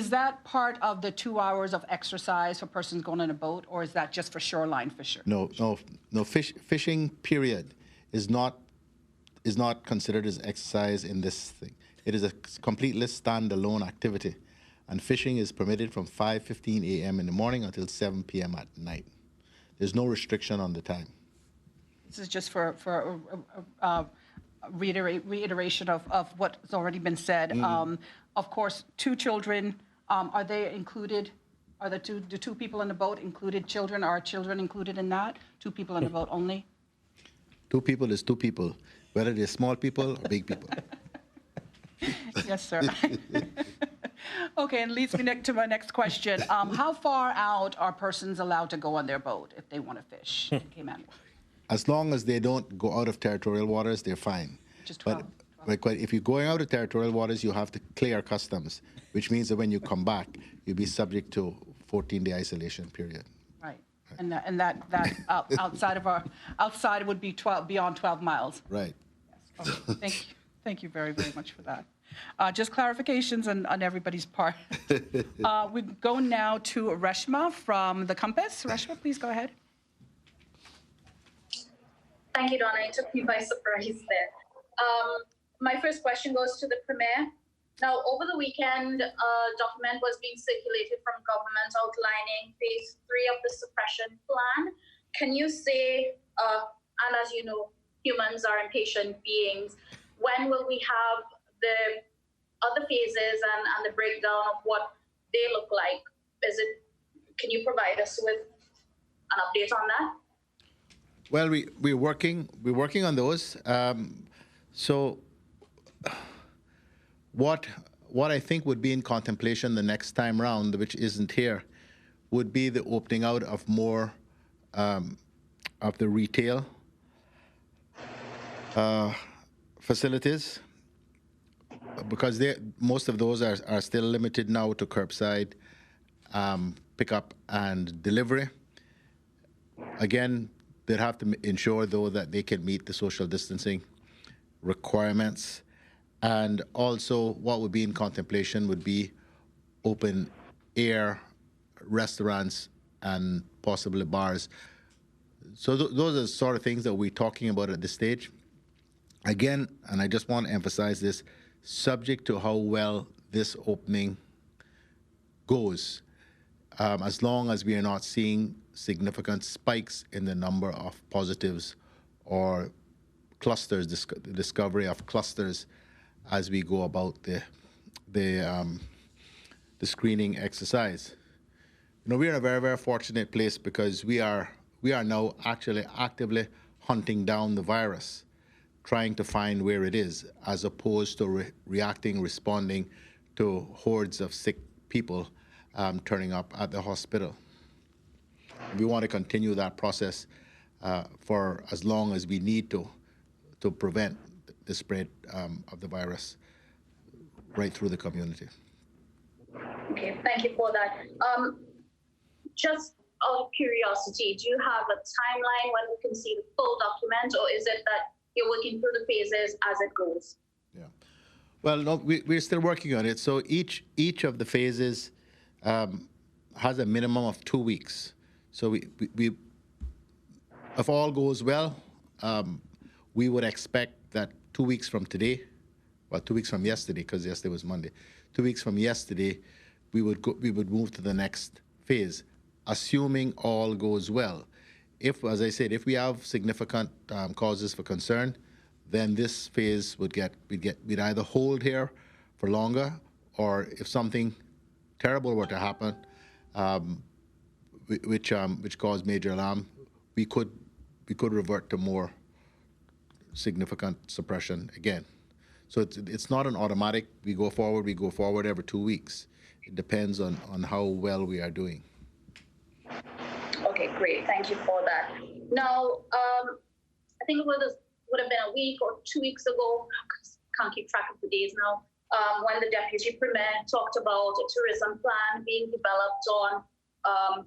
that part of the 2 hours of exercise for persons going in a boat, or is that just for shoreline fishers? No. Fishing period is not considered as exercise in this thing. It is a completely standalone activity, and fishing is permitted from 5:15 a.m. in the morning until 7 p.m. at night. There's no restriction on the time. This is just for reiteration of what's already been said. Of course, 2 children, are they included? Are the two people in the boat included children? Are children included in that? 2 people in the boat only? 2 people is 2 people, whether they're small people or big people. Yes, sir. Okay, and leads me to my next question. How far out are persons allowed to go on their boat if they want to fish in Cayman? As long as they don't go out of territorial waters, they're fine. Just 12. But if you're going out of territorial waters, you have to clear customs, which means that when you come back, you'll be subject to 14-day isolation period. Right. And that outside would be beyond 12 miles. Right. Yes. Okay. Thank you very, very much for that. Just clarifications on everybody's part. We go now to Reshma from The Compass. Reshma, please go ahead. Thank you, Donna. You took me by surprise there. My first question goes to the Premier. Now, over the weekend, a document was being circulated from government outlining phase 3 of the suppression plan. Can you say, and as you know, humans are impatient beings, when will we have the other phases and the breakdown of what they look like? Can you provide us with an update on that? Well, we're working on those. So what I think would be in contemplation the next time round, which isn't here, would be the opening out of more of the retail facilities, because most of those are still limited now to curbside pickup and delivery. Again, they'd have to ensure, though, that they can meet the social distancing requirements. And also, what would be in contemplation would be open air restaurants and possibly bars. So those are the sort of things that we're talking about at this stage. Again, and I just want to emphasize this, subject to how well this opening goes, as long as we are not seeing significant spikes in the number of positives or clusters, the discovery of clusters as we go about the screening exercise. You know, we're in a very, very fortunate place because we are now actually actively hunting down the virus, trying to find where it is, as opposed to responding to hordes of sick people turning up at the hospital. We want to continue that process for as long as we need to prevent the spread of the virus right through the community. Okay, thank you for that. Just out of curiosity, do you have a timeline when we can see the full document, or is it that you're working through the phases as it goes? Yeah. Well, no, we're still working on it. So each of the phases has a minimum of 2 weeks. So we if all goes well, we would expect that 2 weeks from today, well, 2 weeks from yesterday, because yesterday was Monday, 2 weeks from yesterday, we would move to the next phase, assuming all goes well. If, as I said, if we have significant causes for concern, then this phase we'd either hold here for longer, or if something terrible were to happen, which caused major alarm, we could revert to more significant suppression again. So it's not an automatic, we go forward every 2 weeks. It depends on how well we are doing. Okay, great. Thank you for that. Now, I think it would have been a week or 2 weeks ago, can't keep track of the days now, when the Deputy Premier talked about a tourism plan being developed on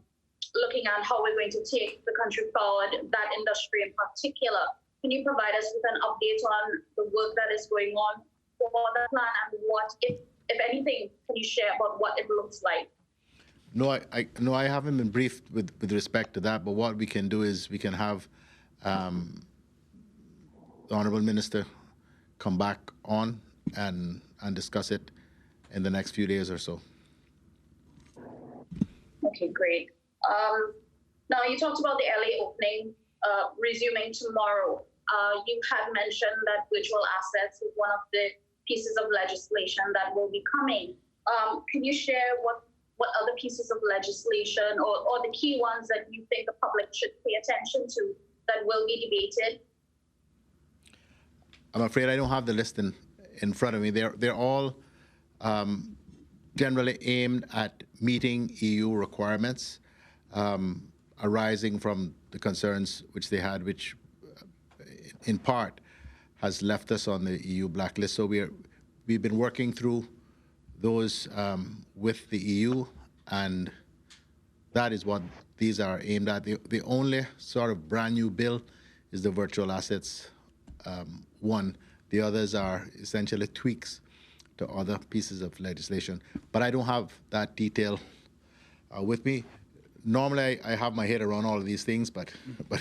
looking at how we're going to take the country forward, that industry in particular. Can you provide us with an update on the work that is going on for that plan and what, if anything, can you share about what it looks like? No, I haven't been briefed with respect to that, but what we can do is we can have the Honourable Minister come back on and discuss it in the next few days or so. Okay, great. Now, you talked about the LA opening resuming tomorrow. You had mentioned that virtual assets is one of the pieces of legislation that will be coming. Can you share what other pieces of legislation or the key ones that you think the public should pay attention to that will be debated? I'm afraid I don't have the list in front of me. They're all generally aimed at meeting EU requirements arising from the concerns which they had, which in part has left us on the EU blacklist. So we've been working through those with the EU, and that is what these are aimed at. The only sort of brand new bill is the virtual assets one. The others are essentially tweaks to other pieces of legislation. But I don't have that detail with me. Normally, I have my head around all of these things, but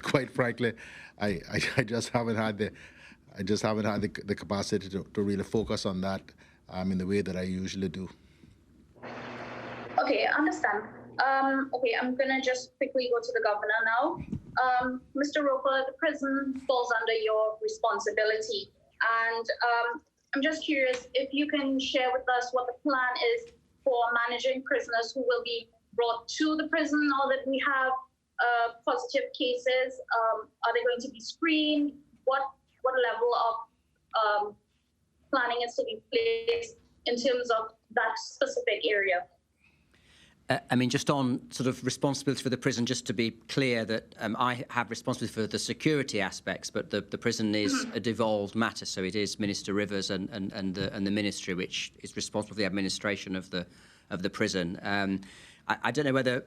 quite frankly, I just haven't had the capacity to really focus on that in the way that I usually do. Okay, I understand. Okay, I'm gonna just quickly go to the governor now. Mr. Roper, the prison falls under your responsibility, and I'm just curious if you can share with us what the plan is for managing prisoners who will be brought to the prison now that we have positive cases. Are they going to be screened? What level of planning is to be placed in terms of that specific area? I mean, just on sort of responsibility for the prison, just to be clear that I have responsibility for the security aspects, but the prison is a devolved matter, so it is Minister Rivers and the ministry which is responsible for the administration of the prison. I don't know whether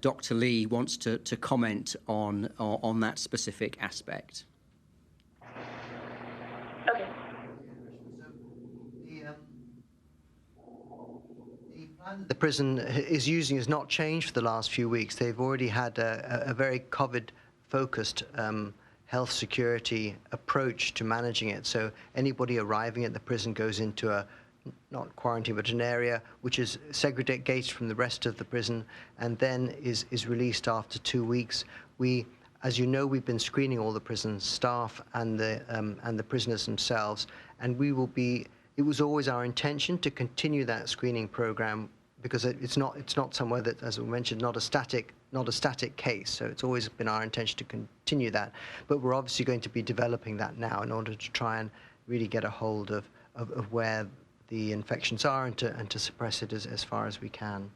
Dr. Lee wants to comment on that specific aspect. Okay. The prison is using has not changed for the last few weeks. They've already had a very COVID-focused health security approach to managing it. So anybody arriving at the prison goes into a, not quarantine, but an area which is segregated from the rest of the prison and then is released after 2 weeks. We, as you know, we've been screening all the prison staff and the prisoners themselves, and we will be. It was always our intention to continue that screening program because it's not somewhere that, as we mentioned, not a static case. So it's always been our intention to continue that. But we're obviously going to be developing that now in order to try and really get a hold of where the infections are and to suppress it as far as we can.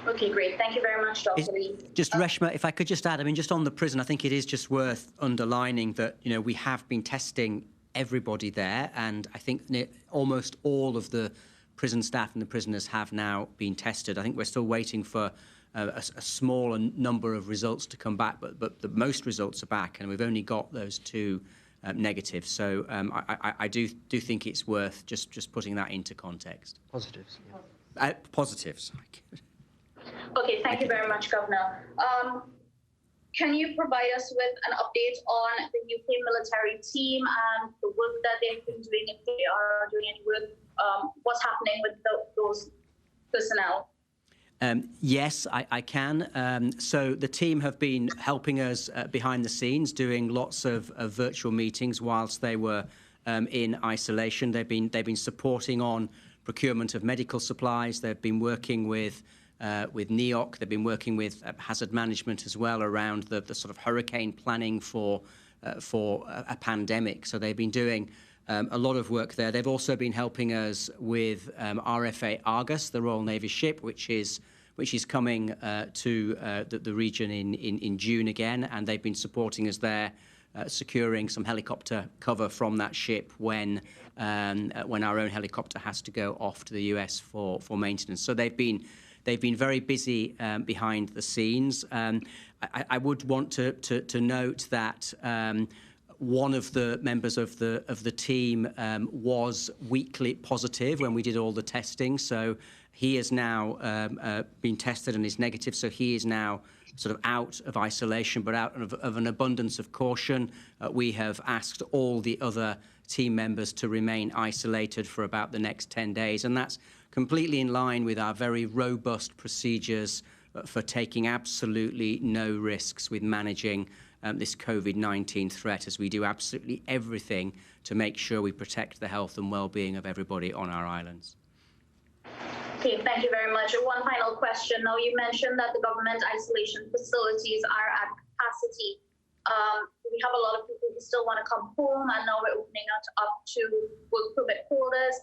Okay, great. Thank you very much, Dr. Lee. Just Reshma, if I could just add, I mean, just on the prison, I think it is just worth underlining that, you know, we have been testing everybody there, and I think almost all of the prison staff and the prisoners have now been tested. I think we're still waiting for a smaller number of results to come back, but the most results are back, and we've only got those two negative. So I do think it's worth just putting that into context. Positives. Yeah. Positives. Okay, thank you very much, Governor. Can you provide us with an update on the UK military team and the work that they've been doing, if they are doing any work, what's happening with those personnel? Yes, I can. So the team have been helping us behind the scenes, doing lots of virtual meetings whilst they were in isolation. They've been supporting on procurement of medical supplies. They've been working with NEOC. They've been working with hazard management as well around the sort of hurricane planning for for a pandemic. So they've been doing a lot of work there. They've also been helping us with RFA Argus, the Royal Navy ship, which is coming to the region in June again, and they've been supporting us there, securing some helicopter cover from that ship when our own helicopter has to go off to the US for maintenance. So they've been very busy behind the scenes. I would want to note that one of the members of the team was weekly positive when we did all the testing. So he has now been tested and is negative. So he is now sort of out of isolation, but out of an abundance of caution, we have asked all the other team members to remain isolated for about the next 10 days. And that's completely in line with our very robust procedures for taking absolutely no risks with managing this COVID-19 threat, as we do absolutely everything to make sure we protect the health and well-being of everybody on our islands. Okay, thank you very much. One final question. Now, you mentioned that the government isolation facilities are at capacity. We have a lot of people who still want to come home, and now we're opening it up to work permit holders.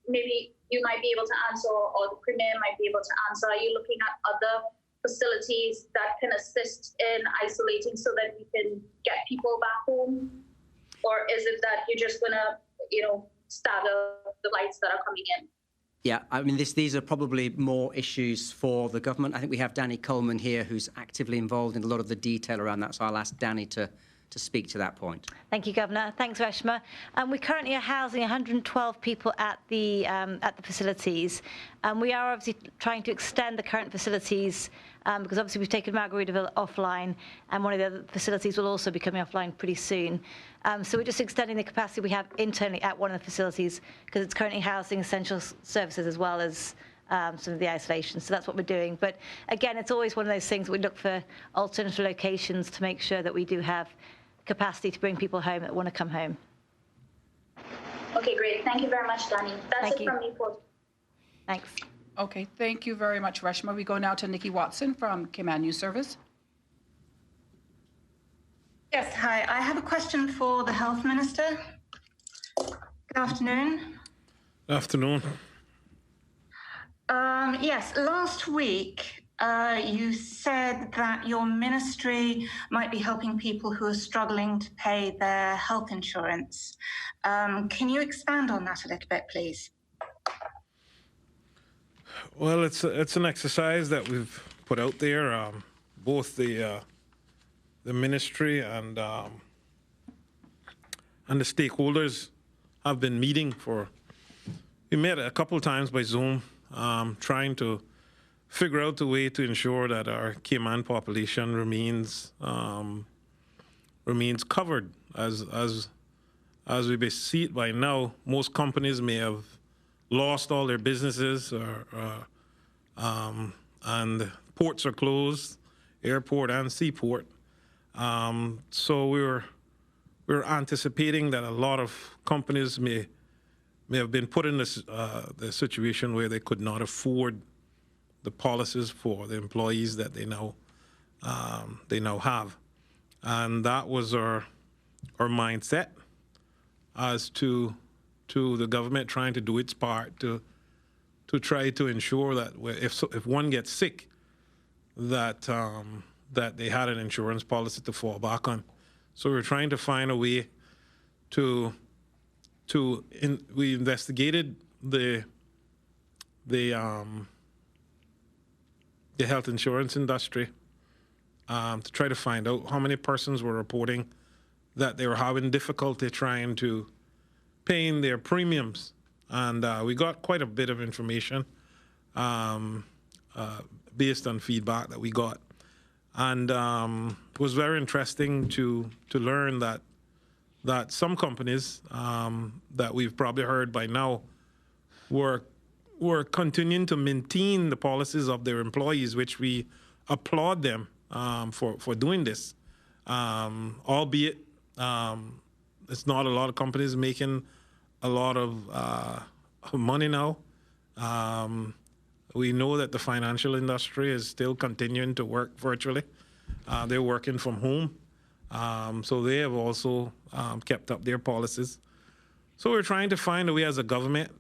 Maybe you might be able to answer, or the Premier might be able to answer. Are you looking at other facilities that can assist in isolating so that we can get people back home? Or is it that you're just going to, stagger the flights that are coming in? Yeah, I mean, these are probably more issues for the government. I think we have Danny Coleman here, who's actively involved in a lot of the detail around that. So I'll ask Danny to speak to that point. Thank you, Governor. Thanks, Reshma. We currently are housing 112 people at the facilities. We are obviously trying to extend the current facilities because obviously we've taken Margaritaville offline, and one of the other facilities will also be coming offline pretty soon. So we're just extending the capacity we have internally at one of the facilities because it's currently housing essential services as well as some of the isolation. So that's what we're doing. But again, it's always one of those things we look for alternative locations to make sure that we do have capacity to bring people home that want to come home. Okay, great. Thank you very much, Danny. That's it from me. Thanks. Okay, thank you very much, Reshma. We go now to Nikki Watson from Cayman News Service. Yes, hi. I have a question for the Health Minister. Good afternoon. Good afternoon. Yes, last week you said that your ministry might be helping people who are struggling to pay their health insurance. Can you expand on that a little bit, please? Well, it's an exercise that we've put out there. Both the ministry and the stakeholders have been meeting we met a couple of times by Zoom, trying to figure out a way to ensure that our Cayman population remains covered. As we see it by now, most companies may have lost all their businesses, and ports are closed, airport and seaport. So we're anticipating that a lot of companies may have been put in this the situation where they could not afford the policies for the employees that they now have, and that was our mindset as to the government trying to do its part to try to ensure that if one gets sick, that they had an insurance policy to fall back on. So we're trying to find a way we investigated the health insurance industry to try to find out how many persons were reporting that they were having difficulty trying to paying their premiums, and we got quite a bit of information based on feedback that we got, and it was very interesting to learn that some companies that we've probably heard by now were continuing to maintain the policies of their employees, which we applaud them for doing this, albeit it's not a lot of companies making a lot of money now. We know that the financial industry is still continuing to work virtually. They're working from home. So they have also kept up their policies. So we're trying to find a way as a government.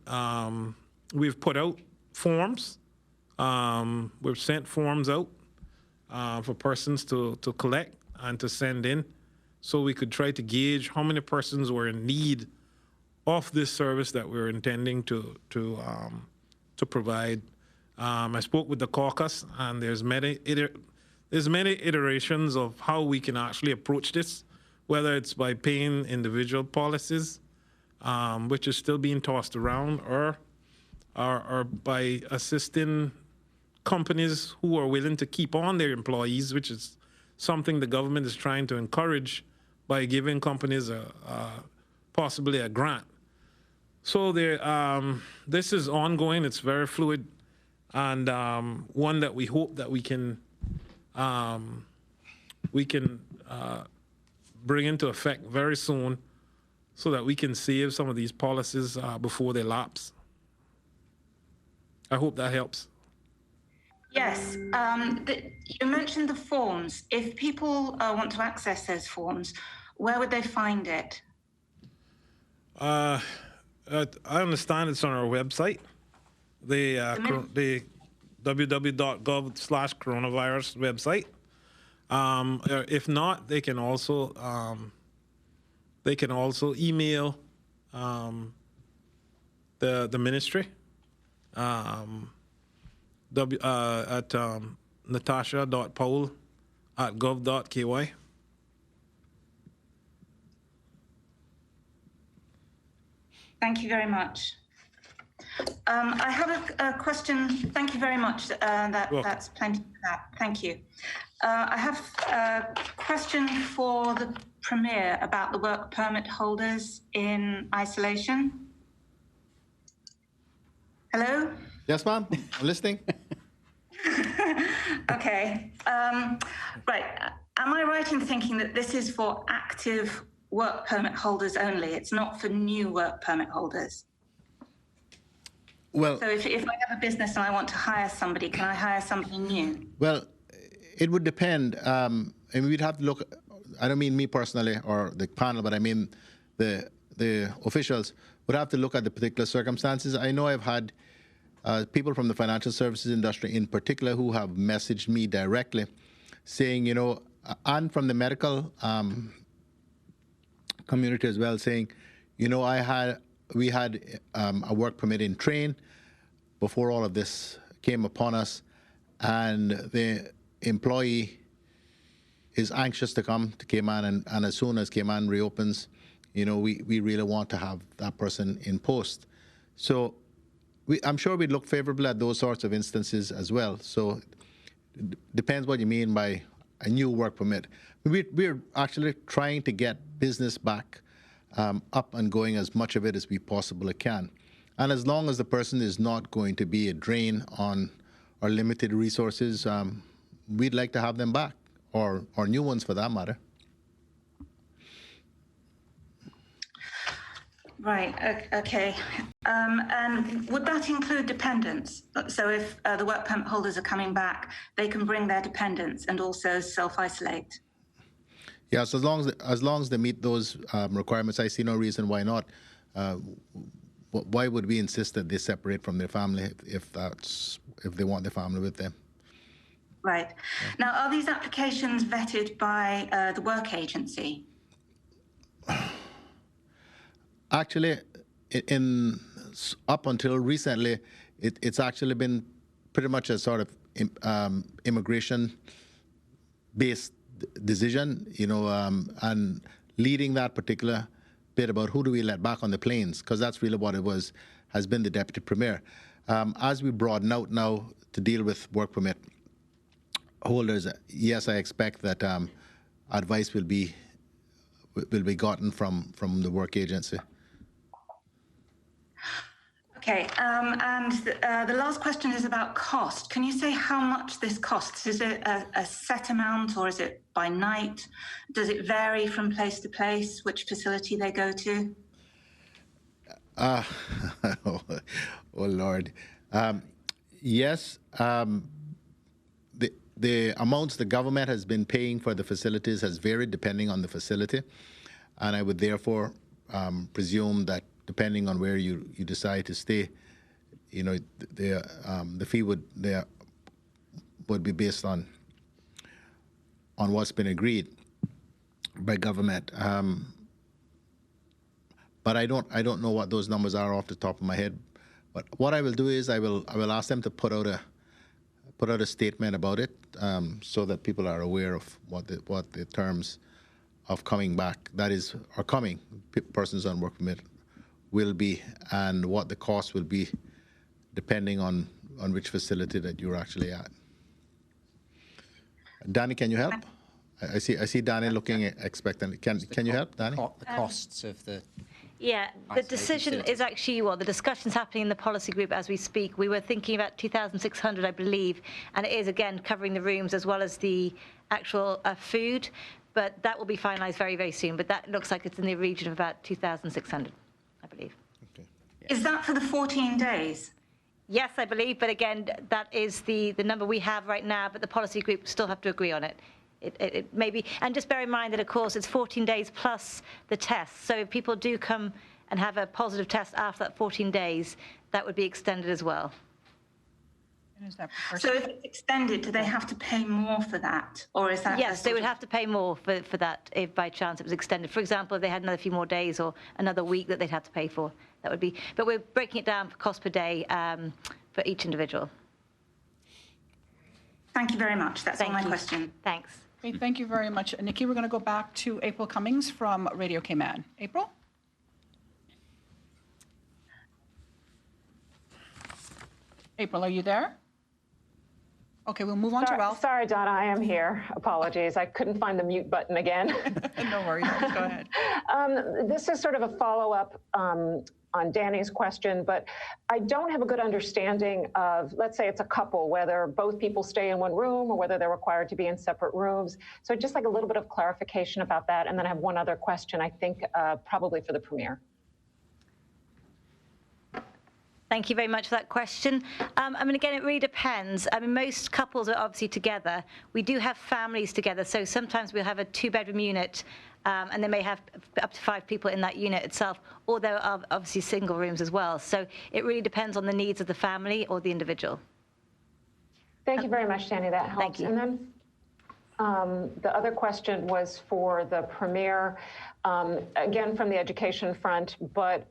We've put out forms. We've sent forms out for persons to collect and to send in, so we could try to gauge how many persons were in need of this service that we're intending to provide. I spoke with the caucus, and there's many iterations of how we can actually approach this, whether it's by paying individual policies, which is still being tossed around, or by assisting companies who are willing to keep on their employees, which is something the government is trying to encourage by giving companies possibly a grant. So this is ongoing. It's very fluid, and one that we hope that we can bring into effect very soon, so that we can save some of these policies before they lapse. I hope that helps. Yes. You mentioned the forms. If people want to access those forms, where would they find it? I understand it's on our website, the www.gov/coronavirus website. If not, they can also email the ministry at natasha.powell@gov.ky. Thank you very much. I have a question. Thank you very much. That's plenty of that. Thank you. I have a question for the Premier about the work permit holders in isolation. Hello? Yes, ma'am. I'm listening. Okay. Right. Am I right in thinking that this is for active work permit holders only? It's not for new work permit holders? Well, so if I have a business and I want to hire somebody, can I hire somebody new? Well, it would depend. And we'd have to look. I don't mean me personally or the panel, but I mean the officials would have to look at the particular circumstances. I know I've had people from the financial services industry in particular who have messaged me directly saying, and from the medical community as well, saying, we had a work permit in train before all of this came upon us, and the employee is anxious to come to Cayman, and as soon as Cayman reopens, we really want to have that person in post. So I'm sure we'd look favorably at those sorts of instances as well. So it depends what you mean by a new work permit. We're actually trying to get business back up and going, as much of it as we possibly can. And as long as the person is not going to be a drain on our limited resources, we'd like to have them back, or new ones for that matter. Right, okay. And would that include dependents? So if the work permit holders are coming back, they can bring their dependents and also self-isolate? Yes, as long as they meet those requirements, I see no reason why not. Why would we insist that they separate from their family if they want their family with them? Right. Yeah. Now, are these applications vetted by the work agency? Actually, up until recently, it's actually been pretty much a sort of immigration-based decision, and leading that particular bit about who do we let back on the planes, because that's really what it has been the Deputy Premier. As we broaden out now to deal with work permit holders, yes, I expect that advice will be gotten from the work agency. Okay, and the last question is about cost. Can you say how much this costs? Is it a set amount, or is it by night? Does it vary from place to place, which facility they go to? Oh, Lord. Yes, the amounts the government has been paying for the facilities has varied depending on the facility, and I would therefore presume that depending on where you decide to stay, you know, the fee would be based on what's been agreed by government. But I don't know what those numbers are off the top of my head. But what I will do is I will ask them to put out a statement about it, so that people are aware of what the terms of coming back, that is, are coming persons on work permit, will be, and what the cost will be, depending on which facility that you're actually at. Danny, can you help? I see Danny looking expectant. Can you help, Danny? The costs of the... Yeah, the decision is actually, well, the discussion's happening in the policy group as we speak. We were thinking about 2,600, I believe, and it is, again, covering the rooms as well as the actual food, but that will be finalised very, very soon. But that looks like it's in the region of about 2,600, I believe. Okay. Is that for the 14 days? Yes, I believe, but again, that is the number we have right now, but the policy group still have to agree on it. It may be, and just bear in mind that, of course, it's 14 days plus the test. So if people do come and have a positive test after that 14 days, that would be extended as well. So if it's extended, do they have to pay more for that? Or is that... Yes, they would have to pay more for that if by chance it was extended. For example, if they had another few more days or another week that they'd have to pay for, that would be... But we're breaking it down for cost per day for each individual. Thank you very much. That's all my question. Thanks. Okay, thank you very much, Nikki. We're going to go back to April Cummings from Radio Cayman. April? April, are you there? Okay, we'll move on to Ralph. Sorry, Donna, I am here. Apologies. I couldn't find the mute button again. No worries. Go ahead. This is sort of a follow-up on Danny's question, but I don't have a good understanding of, let's say it's a couple, whether both people stay in one room or whether they're required to be in separate rooms. So just like a little bit of clarification about that. And then I have one other question, I think probably for the Premier. Thank you very much for that question. I mean, again, it really depends. I mean, most couples are obviously together. We do have families together, so sometimes we'll have a two-bedroom unit, and they may have up to 5 people in that unit itself, or there are obviously single rooms as well. So it really depends on the needs of the family or the individual. Thank you very much, Danny. That helps. Thank you. And then the other question was for the Premier, again from the education front, but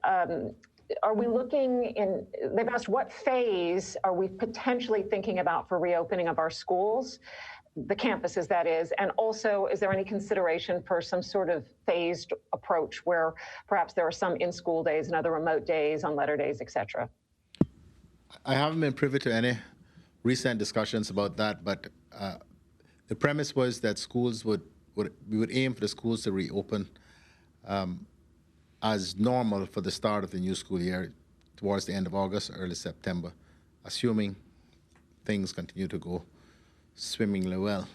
are we looking in, they've asked what phase are we potentially thinking about for reopening of our schools, the campuses that is, and also is there any consideration for some sort of phased approach where perhaps there are some in-school days and other remote days on letter days, et cetera? I haven't been privy to any recent discussions about that, but the premise was that schools we would aim for the schools to reopen as normal for the start of the new school year towards the end of August, early September, assuming things continue to go swimmingly well.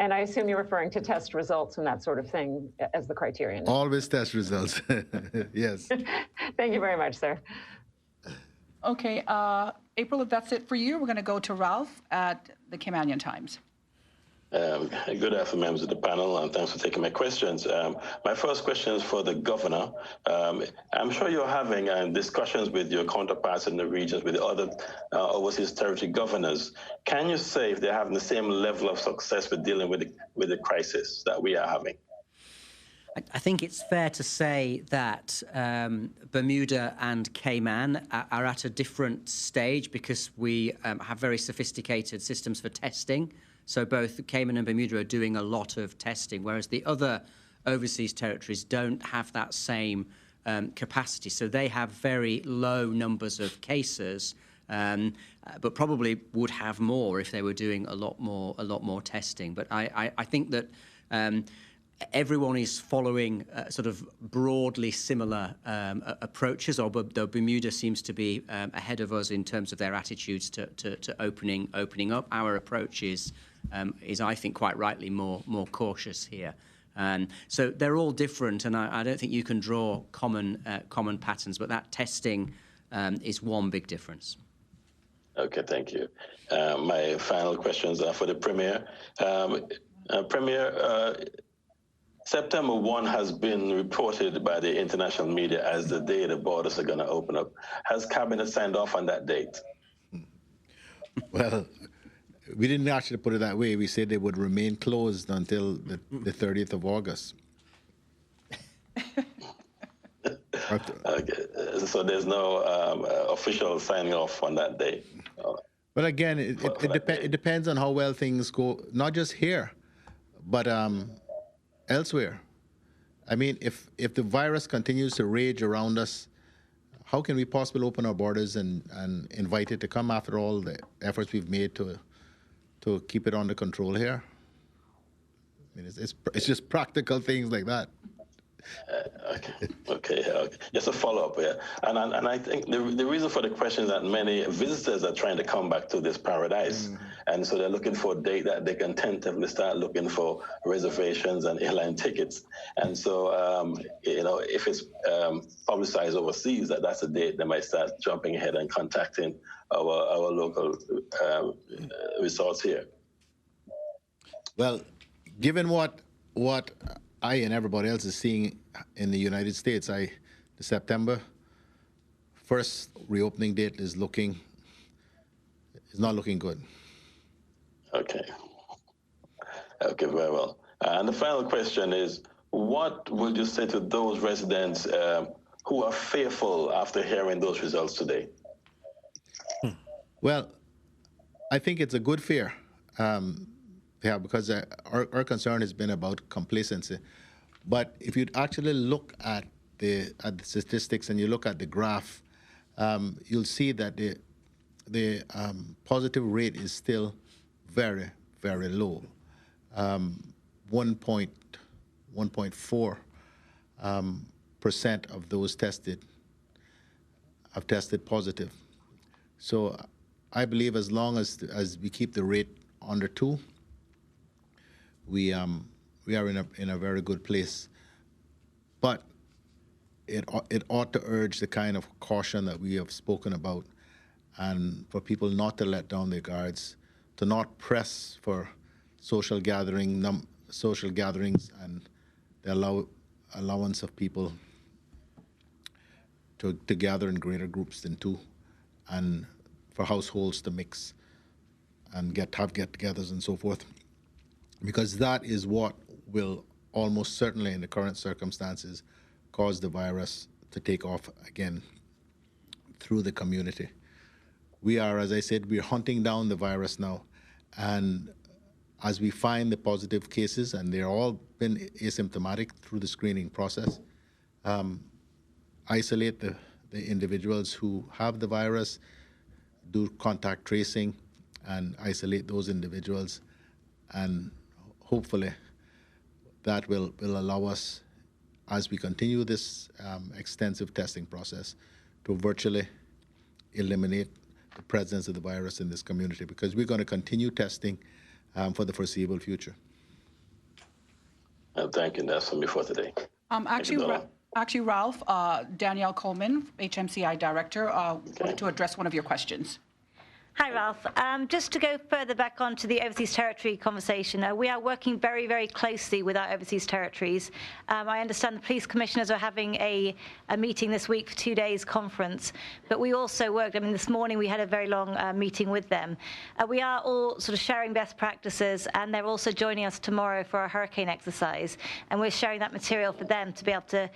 And I assume you're referring to test results and that sort of thing as the criterion. Always test results, yes. Thank you very much, sir. Okay, April, if that's it for you, we're going to go to Ralph at the Caymanian Times. Good afternoon, members of the panel, and thanks for taking my questions. My first question is for the governor. I'm sure you're having discussions with your counterparts in the regions, with the other overseas territory governors. Can you say if they're having the same level of success with dealing with the crisis that we are having? I think it's fair to say that Bermuda and Cayman are at a different stage because we have very sophisticated systems for testing. So both Cayman and Bermuda are doing a lot of testing, whereas the other overseas territories don't have that same capacity. So they have very low numbers of cases, but probably would have more if they were doing a lot more testing. But I think that everyone is following sort of broadly similar approaches, though Bermuda seems to be ahead of us in terms of their attitudes to opening up. Our approach is I think quite rightly more cautious here. So they're all different, and I don't think you can draw common patterns, but that testing is one big difference. Okay, thank you. My final questions are for the Premier. Premier, September 1 has been reported by the international media as the day the borders are going to open up. Has Cabinet signed off on that date? Well, we didn't actually put it that way. We said they would remain closed until the 30th of August. Okay, so there's no official signing off on that day? But again, it depends on how well things go, not just here, but elsewhere. I mean, if the virus continues to rage around us, how can we possibly open our borders and invite it to come after all the efforts we've made to keep it under control here? I mean, it's just practical things like that. Okay. Just a follow-up here. And I think the reason for the question is that many visitors are trying to come back to this paradise. And so they're looking for a date that they can tentatively start looking for reservations and airline tickets. And so, if it's publicized overseas, that's a date they might start jumping ahead and contacting our local resorts here. Well, given what I and everybody else is seeing in the United States, the September 1st reopening date is not looking good. Okay, very well. And the final question is, what would you say to those residents who are fearful after hearing those results today? Well, I think it's a good fear. Because our concern has been about complacency. But if you actually look at the statistics and you look at the graph, you'll see that the positive rate is still very, very low. 1.4% of those tested have tested positive. So I believe as long as we keep the rate under 2, we are in a very good place, but it ought to urge the kind of caution that we have spoken about, and for people not to let down their guards, to not press for social gatherings and the allowance of people to gather in greater groups than 2, and for households to mix and have get-togethers and so forth. Because that is what will almost certainly, in the current circumstances, cause the virus to take off again through the community. We are, as I said, we're hunting down the virus now. And as we find the positive cases, and they're all been asymptomatic through the screening process, isolate the individuals who have the virus, do contact tracing, and isolate those individuals. And hopefully that will allow us, as we continue this extensive testing process, to virtually eliminate the presence of the virus in this community, because we're going to continue testing for the foreseeable future. Thank you. That's for me for today. Actually, Ralph, Danielle Coleman, HMCI Director, wanted to address one of your questions. Hi, Ralph. Just to go further back onto the overseas territory conversation, we are working very, very closely with our overseas territories. I understand the police commissioners are having a meeting this week for 2 days conference, but we also worked, this morning we had a very long meeting with them. We are all sort of sharing best practices, and they're also joining us tomorrow for a hurricane exercise, and we're sharing that material for them to be able to,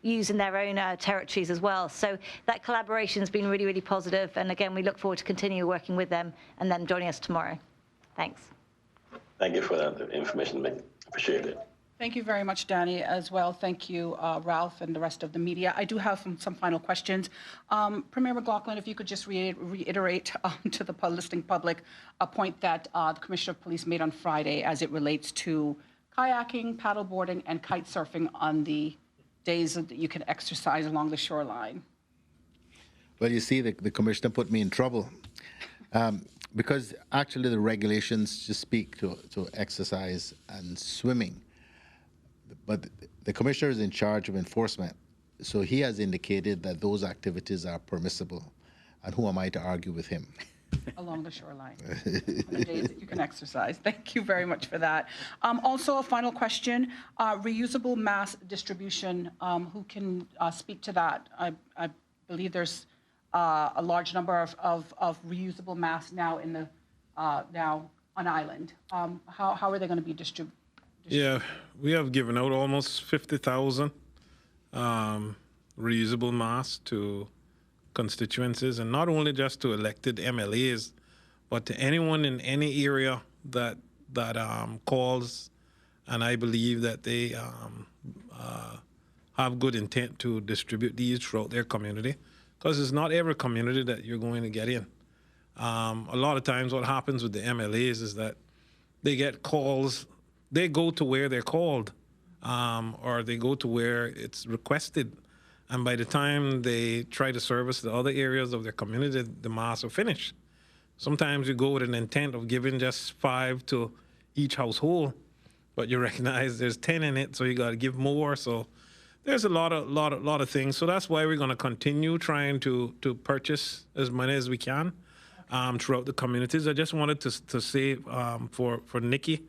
use in their own territories as well. So that collaboration has been really, really positive. And again, we look forward to continue working with them and them joining us tomorrow. Thanks. Thank you for that information, Mick. Appreciate it. Thank you very much, Danny, as well. Thank you, Ralph, and the rest of the media. I do have some final questions. Premier McLaughlin, if you could just reiterate to the listening public a point that the Commissioner of Police made on Friday as it relates to kayaking, paddleboarding, and kite surfing on the days that you can exercise along the shoreline. Well, you see, the commissioner put me in trouble because actually the regulations just speak to exercise and swimming. But the commissioner is in charge of enforcement, so he has indicated that those activities are permissible. And who am I to argue with him? along the shoreline. On the days that you can exercise. Thank you very much for that. Also, a final question: reusable mask distribution. Who can speak to that? I believe there's a large number of reusable masks now in the now on island. How are they going to be distributed? Yeah, we have given out almost 50,000 reusable masks to constituencies, and not only just to elected MLAs, but to anyone in any area that calls, and I believe that they have good intent to distribute these throughout their community, because it's not every community that you're going to get in. A lot of times what happens with the MLAs is that they get calls, they go to where they're called, or they go to where it's requested. And by the time they try to service the other areas of their community, the masks are finished. Sometimes you go with an intent of giving just 5 to each household, but you recognize there's 10 in it, so you got to give more. So there's a lot of things. So that's why we're going to continue trying to purchase as many as we can throughout the communities. I just wanted to say for Nikki,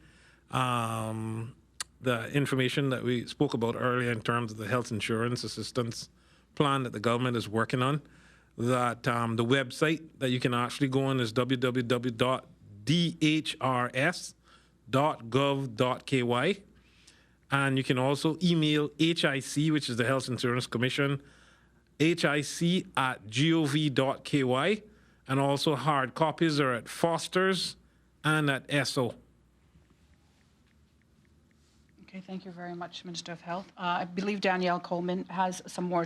the information that we spoke about earlier in terms of the health insurance assistance plan that the government is working on, that the website that you can actually go on is www.dhrs.gov.ky. And you can also email HIC, which is the Health Insurance Commission, hic@gov.ky. And also hard copies are at Foster's and at SO. Okay, thank you very much, Minister of Health. I believe Danielle Coleman has some more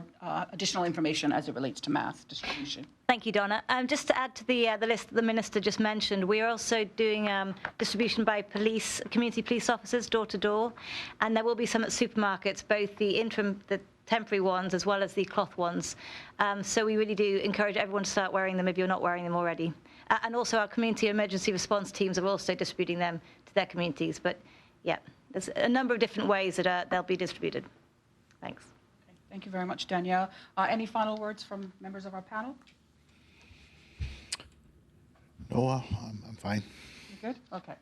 additional information as it relates to mass distribution. Thank you, Donna. Just to add to the list that the Minister just mentioned, we are also doing distribution by police, community police officers, door to door, and there will be some at supermarkets, both the temporary ones as well as the cloth ones. So we really do encourage everyone to start wearing them if you're not wearing them already. And also our community emergency response teams are also distributing them to their communities. But yeah, there's a number of different ways that they'll be distributed. Thanks. Okay, thank you very much, Danielle. Any final words from members of our panel? No, I'm fine. You good? Okay.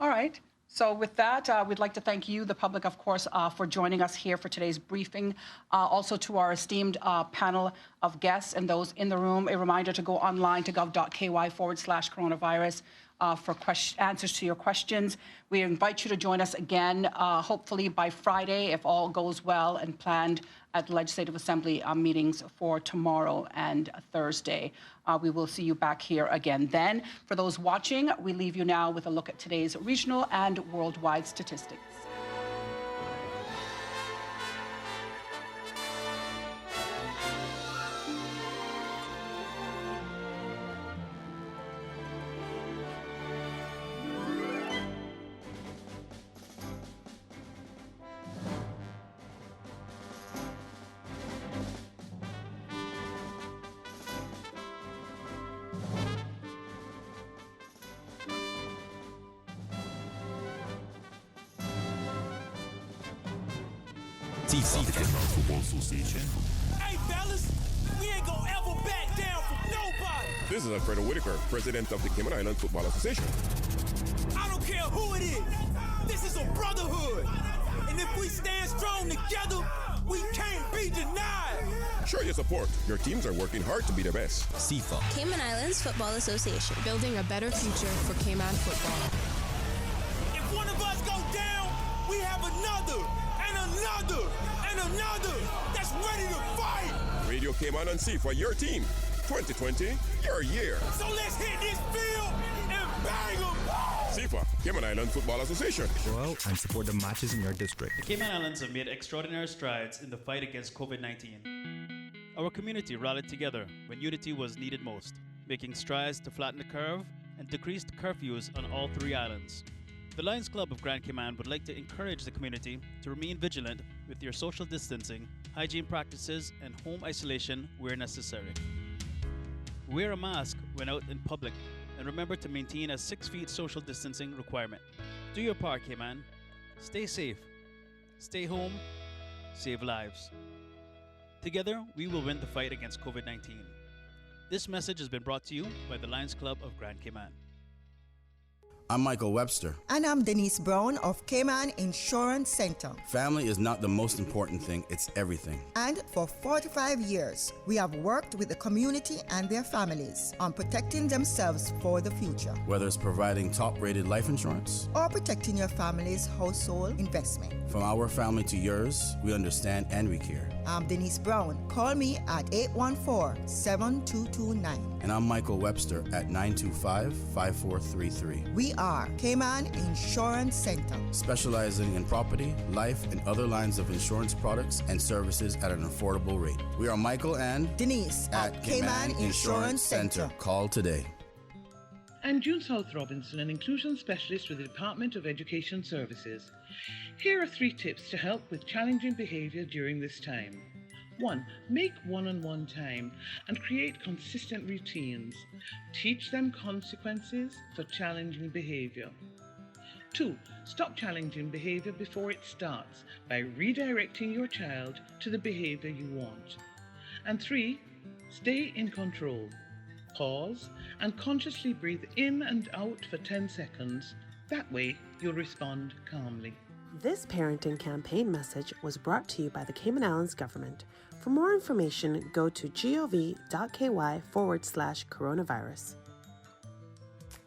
All right. So with that, we'd like to thank you, the public, of course, for joining us here for today's briefing. Also to our esteemed panel of guests and those in the room, a reminder to go online to gov.ky/coronavirus for answers to your questions. We invite you to join us again, hopefully by Friday, if all goes well, and planned at the Legislative Assembly meetings for tomorrow and Thursday. We will see you back here again then. For those watching, we leave you now with a look at today's regional and worldwide statistics. The Cayman Football Association. Hey, fellas, we ain't gonna ever back down from nobody. This is Alfredo Whitaker, president of the Cayman Island Football Association. I don't care who it is. This is a brotherhood. And if we stand strong together, we can't be denied. Show your support. Your teams are working hard to be the best. CIFA. Cayman Islands Football Association. Building a better future for Cayman football. If one of us go down, we have another. Another and another that's ready to fight. Radio Cayman and CIFA, your team. 2020, your year. So let's hit this field and bang them. CIFA, Cayman Island Football Association. Go out and support the matches in your district. The Cayman Islands have made extraordinary strides in the fight against COVID-19. Our community rallied together when unity was needed most, making strides to flatten the curve and decrease the curfews on all 3 islands. The Lions Club of Grand Cayman would like to encourage the community to remain vigilant with your social distancing, hygiene practices, and home isolation where necessary. Wear a mask when out in public, and remember to maintain a 6 feet social distancing requirement. Do your part, Cayman. Stay safe. Stay home. Save lives. Together, we will win the fight against COVID-19. This message has been brought to you by the Lions Club of Grand Cayman. I'm Michael Webster. And I'm Denise Brown of Cayman Insurance Center. Family is not the most important thing, it's everything. And for 45 years, we have worked with the community and their families on protecting themselves for the future. Whether it's providing top-rated life insurance or protecting your family's household investment. From our family to yours, we understand and we care. I'm Denise Brown. Call me at 814-7229. And I'm Michael Webster at 925-5433. We are Cayman Insurance Center, specializing in property, life, and other lines of insurance products and services at an affordable rate. We are Michael and Denise at Cayman Insurance Center. Call today. I'm June South Robinson, an inclusion specialist with the Department of Education Services. Here are 3 tips to help with challenging behavior during this time. 1. Make one-on-one time and create consistent routines. Teach them consequences for challenging behavior. 2. Stop challenging behavior before it starts by redirecting your child to the behavior you want. And 3. Stay in control. Pause and consciously breathe in and out for 10 seconds. That way, you'll respond calmly. This parenting campaign message was brought to you by the Cayman Islands government. For more information, go to gov.ky/coronavirus.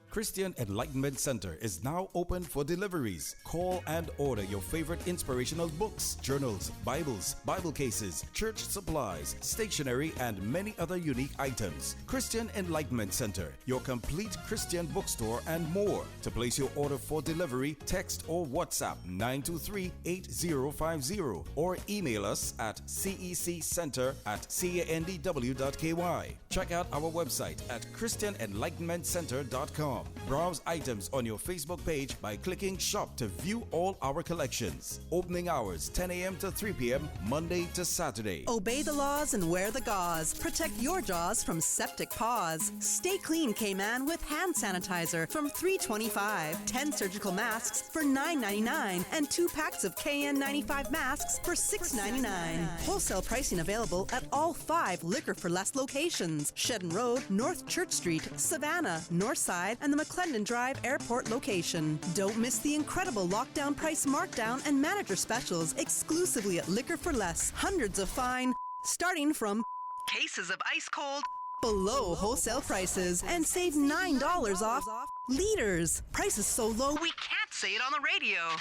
Christian Enlightenment Center is now open for deliveries. Call and order your favorite inspirational books, journals, Bibles, Bible cases, church supplies, stationery, and many other unique items. Christian Enlightenment Center, your complete Christian bookstore and more. To place your order for delivery, text or WhatsApp 923-8050 or email us at ceccenter@candw.ky. Check out our website at christianenlightenmentcenter.com. Browse items on your Facebook page by clicking Shop to view all our collections. Opening hours 10 a.m. to 3 p.m. Monday to Saturday. Obey the laws and wear the gauze. Protect your jaws from septic paws. Stay clean, Cayman, with hand sanitizer from $3.25. 10 surgical masks for $9.99 and 2 packs of KN95 masks for $6.99. Wholesale pricing available at all 5 Liquor for Less locations: Shedden Road, North Church Street, Savannah, Northside, and the McClendon Drive Airport location. Don't miss the incredible lockdown price markdown and manager specials exclusively at Liquor for Less. Hundreds of fine, starting from cases of ice cold below wholesale prices, and save $9 off liters. Prices so low we can't say it on the radio.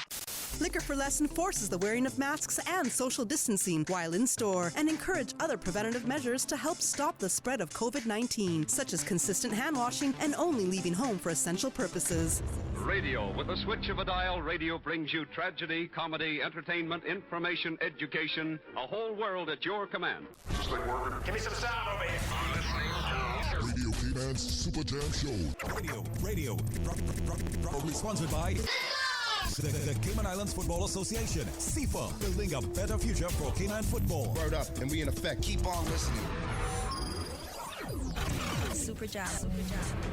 Liquor for Less enforces the wearing of masks and social distancing while in store and encourage other preventative measures to help stop the spread of COVID-19, such as consistent hand washing and only leaving home for essential purposes. Radio. With the switch of a dial, radio brings you tragedy, comedy, entertainment, information, education, a whole world at your command. Give me some sound over here. Radio Cayman's Super Jam Show. Radio. Proudly sponsored by the Cayman Islands Football Association. CIFA, building a better future for Cayman football. Word up, and we in effect. Keep on listening. Super Jam.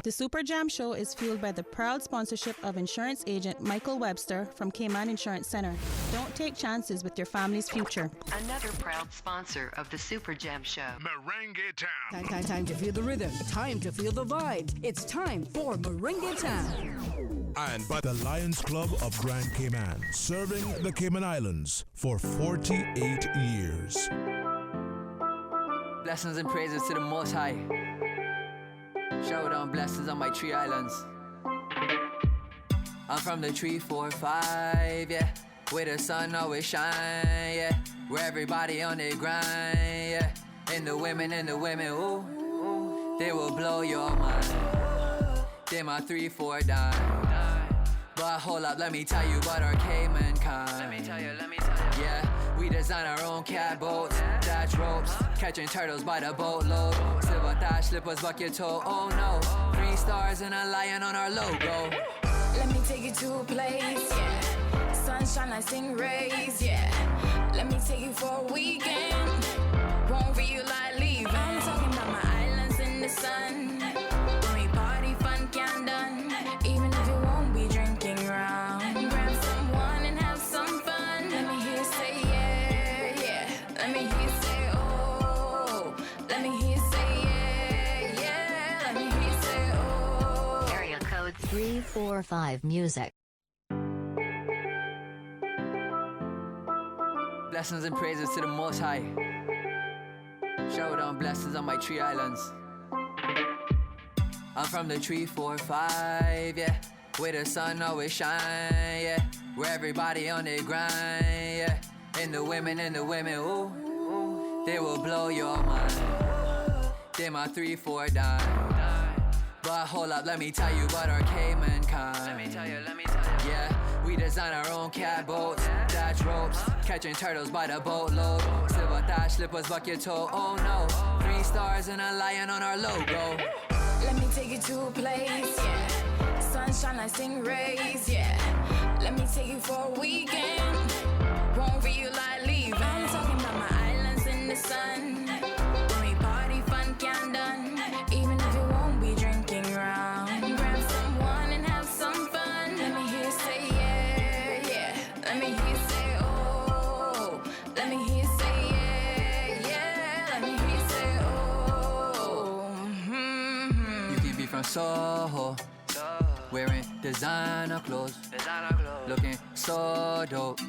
The Super Jam Show is fueled by the proud sponsorship of insurance agent Michael Webster from Cayman Insurance Center. Don't take chances with your family's future. Another proud sponsor of the Super Jam Show. Merengue Town. Time to feel the rhythm. Time to feel the vibe. It's time for Merengue Town. And by the Lions Club of Grand Cayman, serving the Cayman Islands for 48 years. Blessings and praises to the Most High. Shower down blessings on my 3 islands. I'm from the 345, yeah, where the sun always shine, yeah, where everybody on their grind, yeah, and the women, ooh, they will blow your mind. They my 3-4 dime. But hold up, let me tell you about our Cayman kind. Let me tell you. Yeah, we design our own cat boats, thatch ropes, catching turtles by the boatload. Silver thatch slippers, buck your toe, oh no. 3 stars and a lion on our logo. Let me take you to a place, yeah. Sunshine like stingrays, yeah. Let me take you for a weekend. Won't feel like leaving. I'm talking about my islands in the sun. When we party, fun can done. Even if you won't be drinking round. Grab someone and have some fun. Let me hear you say yeah, yeah. Let me hear you say oh. Let me hear you say yeah, yeah. 345 Music. Blessings and praises to the Most High. Shower down blessings on my 3 islands. I'm from the 345, yeah, where the sun always shine, yeah, where everybody on their grind, yeah, and the women, ooh, they will blow your mind. They my 3-4 dime. But hold up, let me tell you about our Cayman kind. Let me tell you. Yeah, we design our own cat boats, thatch ropes, catching turtles by the boatload. Silver thatch slippers, buck your toe, oh no. 3 stars and a lion on our logo. Let me take you to a place, yeah. Sunshine like stingrays, yeah. Let me take you for a weekend. Won't feel like leaving. I'm talking about my islands in the sun. When we party, fun can done. Even if you won't be drinking round. Grab someone and have some fun. Let me hear you say yeah, yeah. Let me hear you say oh. Let me hear you say yeah, yeah. Let me hear you say oh. You can be from Soho, wearing designer clothes, looking so dope.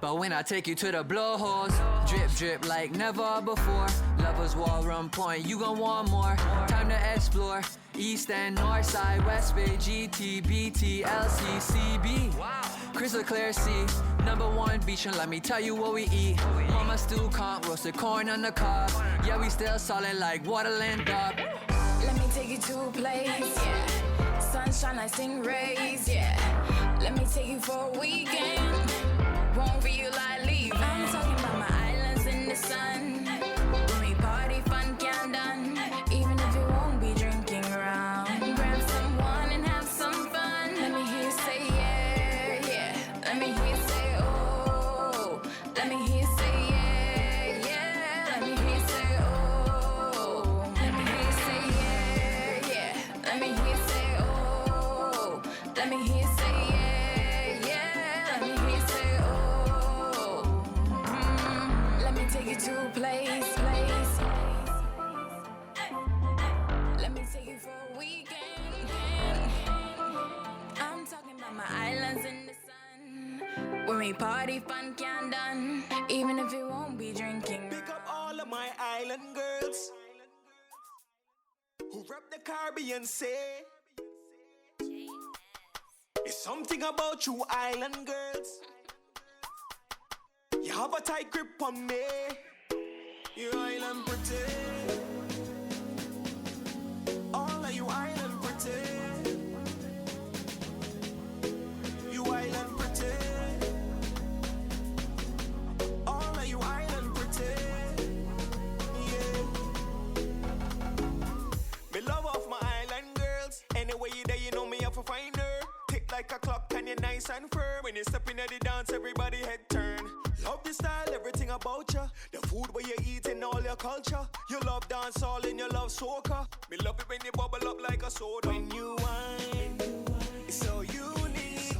But when I take you to the blowholes, drip drip like never before. Lovers war on point, you gon' want more. Time to explore. East and North Side, West Bay, GT, BT, LC, CB. Crystal clear sea, #1 beach, and let me tell you what we eat. Mama stew, conch, roasted corn on the cob. Yeah, we still solid like Waterland Dog. Let me take you to a place, yeah. Sunshine like stingrays, yeah. Let me take you for a weekend. Won't feel like leaving. I'm talking about my islands in the sun. When we party, fun can done. Even if you won't be drinking around. Grab someone and have some fun. Let me hear you say yeah, yeah. Let me hear you say oh. Let me hear you say yeah, yeah. Let me hear you say oh. Let me hear you say yeah, yeah. Let me hear you say oh. Let me hear you say yeah, yeah. Let me hear you say oh. Let me take you to a place. Let me take you for a weekend. I'm talking about my islands in the sun. When we party, fun can done. Even if you won't be drinking. Pick up all of my island girls who rep the Caribbean, say it's something about you island girls. You have a tight grip on me. You island pretty. All of you island pretty. You island pretty. All of you island pretty. Yeah. Me love off my island girls. Anyway you there, you know me have to find her. Tick like a clock and you're nice and firm. When you step in at the dance, everybody head turn. Love the style, everything about you. The food where you eat and all your culture. You love dance all and you love soca. Me love it when you bubble up like a soda. When you whine, it's so unique.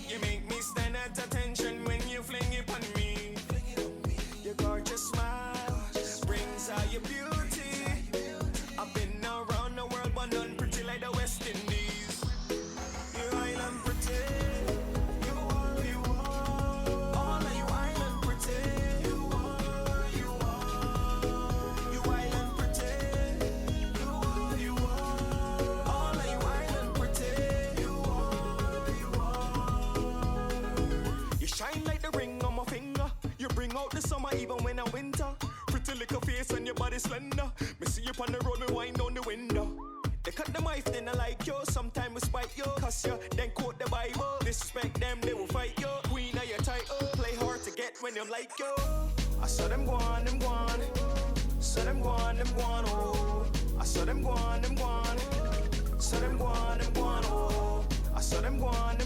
You make me stand at attention when you fling it on me. Your gorgeous smile brings out your beauty. I've been around the world but none pretty like the West Indies. You island pretty. Out the summer even when I winter. Pretty little face and your body slender. Me see you on the road, me wind down the window. They cut the knife, then I like you. Sometimes we spite you, cuss you, then quote the Bible. Disrespect them, they will fight you. Queen of your title, play hard to get when you like you. I saw them go on, saw them go on, oh. I saw them go on, saw them go on, oh. I saw them go on,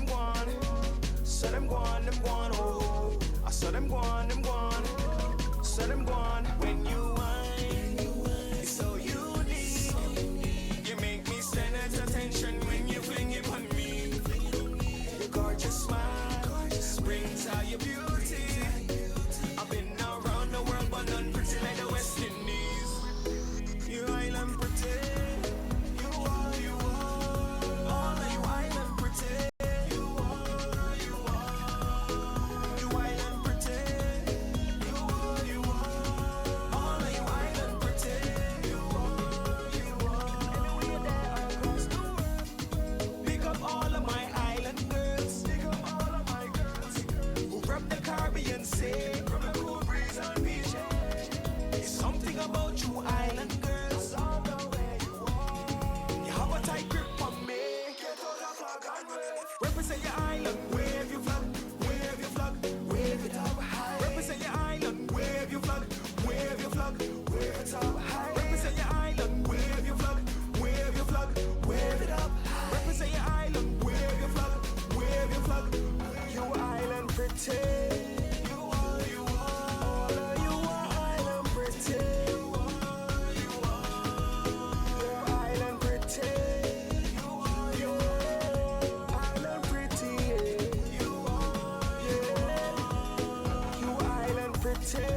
saw them go on, oh. I saw them go on, saw them go on. When you whine, it's so unique. You make me stand at attention when you fling it on me. Your gorgeous smile brings out your beauty. I've been around the world but none pretty like the West Indies. You island pretty. You are, all of you Beyonce. From the cool breeze and beach. It's something about you island girls. I know where you are. You have a tight grip on me. Get out the flag and wave. Represent your island, wave your flag, wave your flag, wave it up high. Represent your island, wave your flag, wave your flag, wave it up high. Represent your island, wave your flag, wave your flag, wave it up high. Represent your island, wave your flag, wave your flag. You island pretty. You are island pretty. You are island pretty. You are island pretty. You island pretty.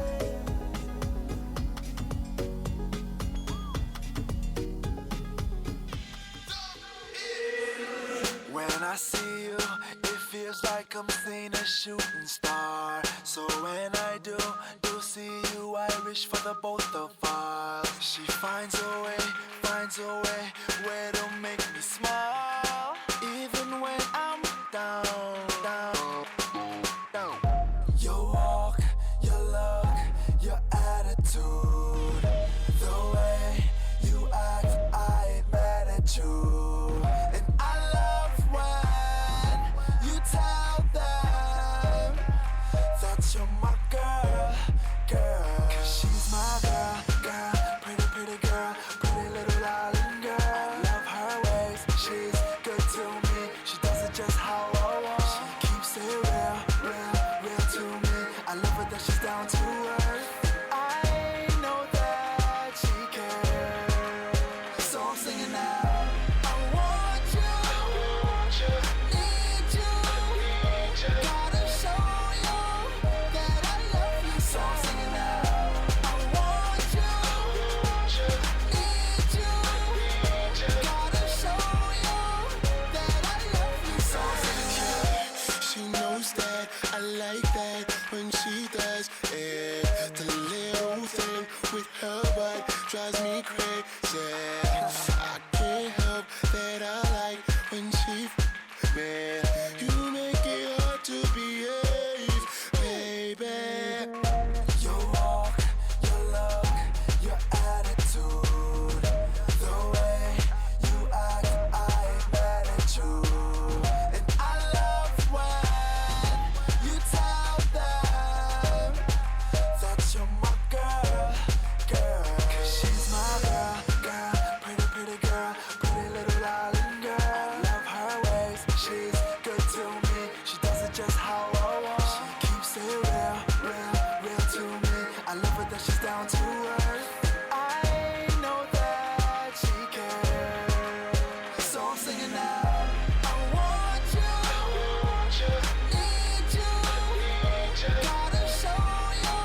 When I see you, it feels like I'm seeing a shooting star. So when I do see you, I wish for the both of us. She finds a way where to make me smile. Even when I'm down. Your walk, your look, your attitude, the way you act, I ain't mad at you. And I love when you tell them that you're my girl. 'Cause she's my girl, pretty girl, pretty little island girl. I love her ways, she's good to me. She does it just how I want. She keeps it real to me. I love her that she's down to earth. I know that she cares, so I'm singing now. I want you, need you, gotta show you that I love you. So I'm singing now. I want you, need you, gotta show you that I love you. So I'm singing. She knows that I like that when she does it. The little thing with her butt drives me crazy. I can't help that I like when she me. You make it hard to behave, baby. Your walk, your look, your attitude, the way you act, I ain't mad at you. And I love when you tell them that you're my girl. 'Cause she's my girl, pretty girl, pretty little island girl. I love her ways, she's good to me. She does it just how I want. She keeps it real to me. I love her that she's down to earth. I know that she cares, so I'm singing now. I want you, need you, gotta show you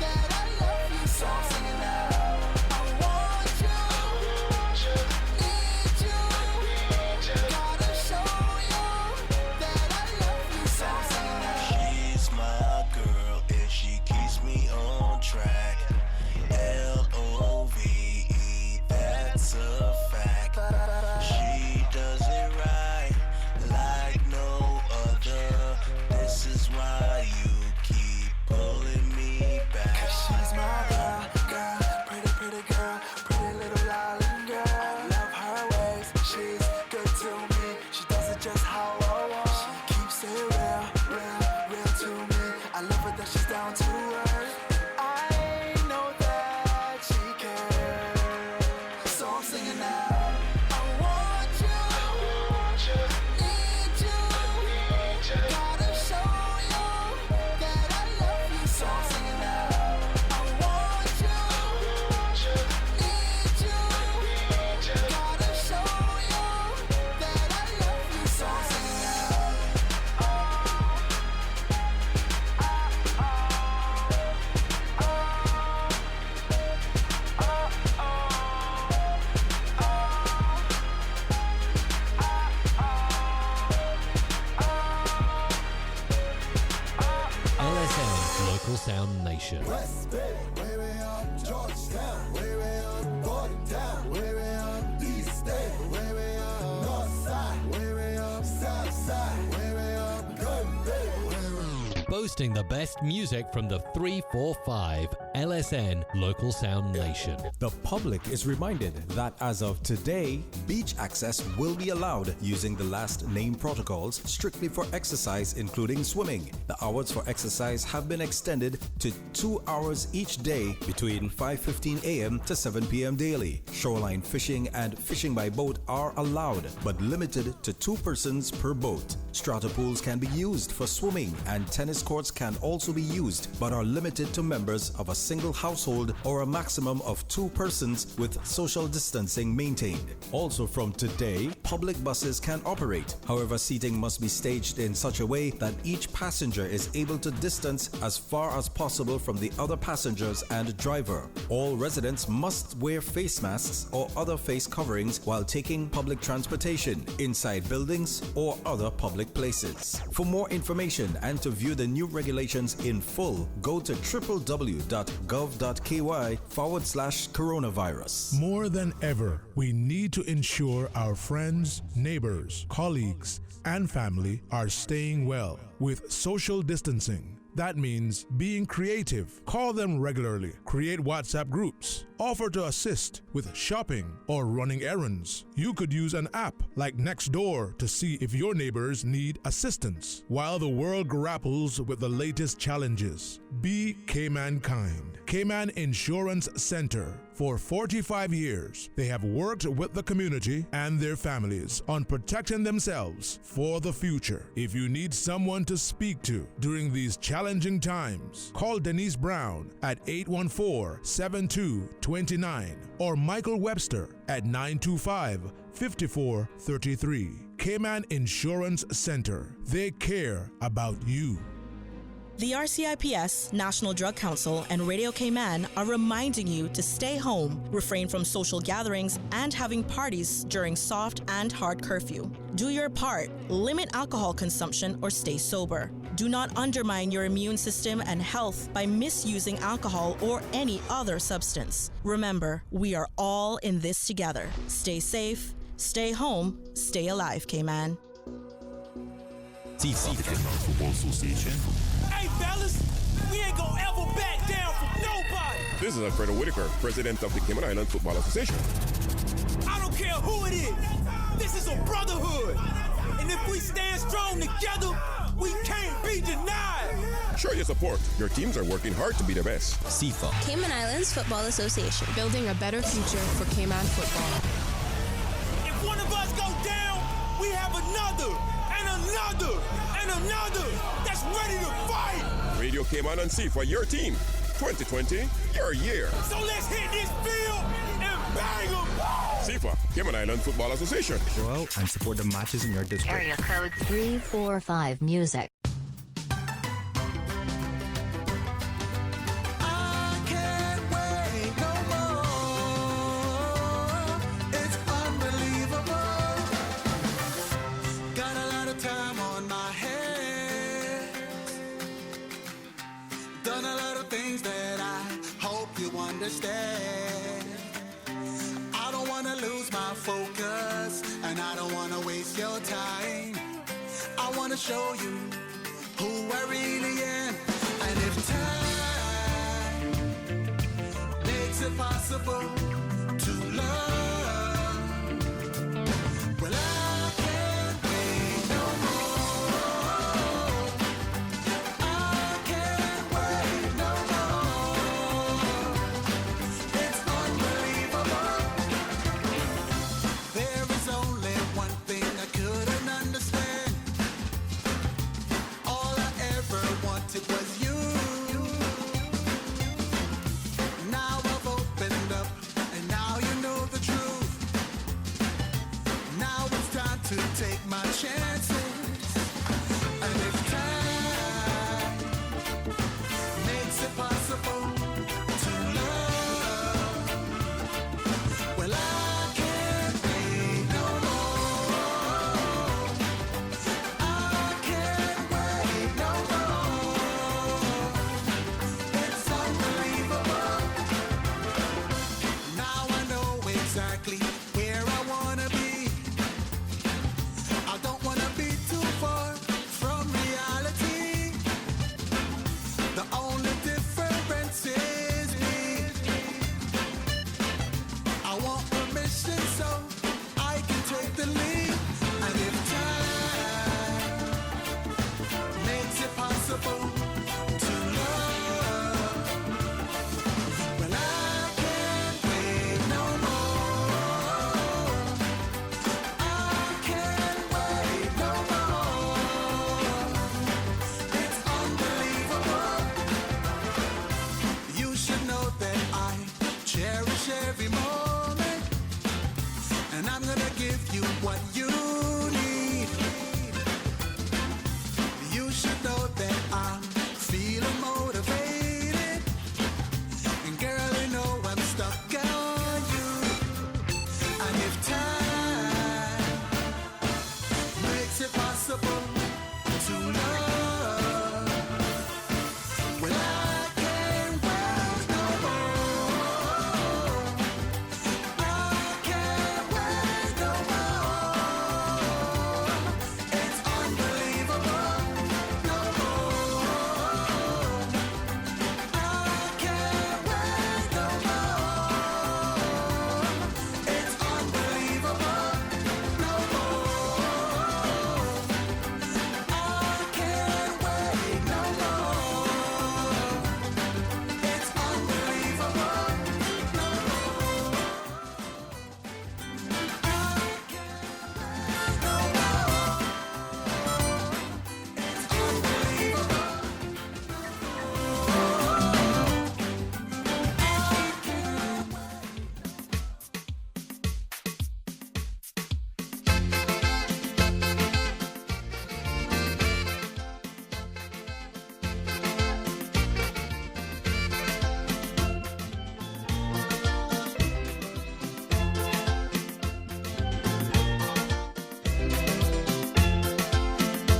that I love you. So I'm singing now. I want you, need you, gotta show you that I love you. So I'm singing now. She's my girl and she keeps me on track. L-O-V-E, that's a fact. She does it right like no other. This is why you keep pulling me back. 'Cause she's my girl, pretty girl, pretty little island girl. I love her ways, she's good to me. She does it just how I want. She keeps it real to me. I love her that she's down to earth. I know that she cares, so I'm singing now. I want you, need you, gotta show you that I love you. So I'm singing now. I want you, need you, gotta show you that I love you. So I'm singing now. LSM Local Sound Nation. West Bay, way way up. Georgetown, way way up. Bordertown, way way up. East Bay, way way up. North Side, way way up. South Side, way way up. Gun Bay, way way up. boasting the best music from the 345 LSN Local Sound Nation. The public is reminded that as of today, beach access will be allowed using the last name protocols strictly for exercise, including swimming. The hours for exercise have been extended to 2 hours each day between 5:15 a.m. to 7 p.m. daily. Shoreline fishing and fishing by boat are allowed, but limited to 2 persons per boat. Strata pools can be used for swimming, and tennis courts can also be used, but are limited to members of a single household or a maximum of 2 persons with social distancing maintained. Also from today, public buses can operate. However, seating must be staged in such a way that each passenger is able to distance as far as possible from the other passengers and driver. All residents must wear face masks or other face coverings while taking public transportation, inside buildings or other public places. For more information and to view the new regulations in full, go to www.gov.ky/coronavirus. More than ever, we need to ensure our friends, neighbors, colleagues, and family are staying well with social distancing. That means being creative. Call them regularly. Create WhatsApp groups. Offer to assist with shopping or running errands. You could use an app like Nextdoor to see if your neighbors need assistance while the world grapples with the latest challenges. Be Cayman kind. Cayman Insurance Center. For 45 years, they have worked with the community and their families on protecting themselves for the future. If you need someone to speak to during these challenging times, call Denise Brown at 814-7229 or Michael Webster at 925-5433. Cayman Insurance Center. They care about you. The RCIPS, National Drug Council, and Radio Cayman are reminding you to stay home, refrain from social gatherings, and having parties during soft and hard curfew. Do your part. Limit alcohol consumption or stay sober. Do not undermine your immune system and health by misusing alcohol or any other substance. Remember, we are all in this together. Stay safe, stay home, stay alive, Cayman. Football Association. Hey, fellas, we ain't gonna ever back down from nobody. This is Alfredo Whitaker, president of the Cayman Island Football Association. I don't care who it is. This is a brotherhood. And if we stand strong together, we can't be denied. Show your support. Your teams are working hard to be the best. CIFA. Cayman Islands Football Association, building a better future for Cayman football. If one of us go down, we have another, and another, and another that's ready to fight. Radio Cayman and CIFA, your team. 2020, your year. So let's hit this field and bang them. CIFA, Cayman Island Football Association. Go out and support the matches in your district. Area code 345 Music. I don't want to lose my focus, and I don't want to waste your time. I want to show you who I really am. And if time makes it possible to love, well, I can't wait no more. I can't wait no more. It's unbelievable. There is only one thing I couldn't understand. All I ever wanted was you. Now I've opened up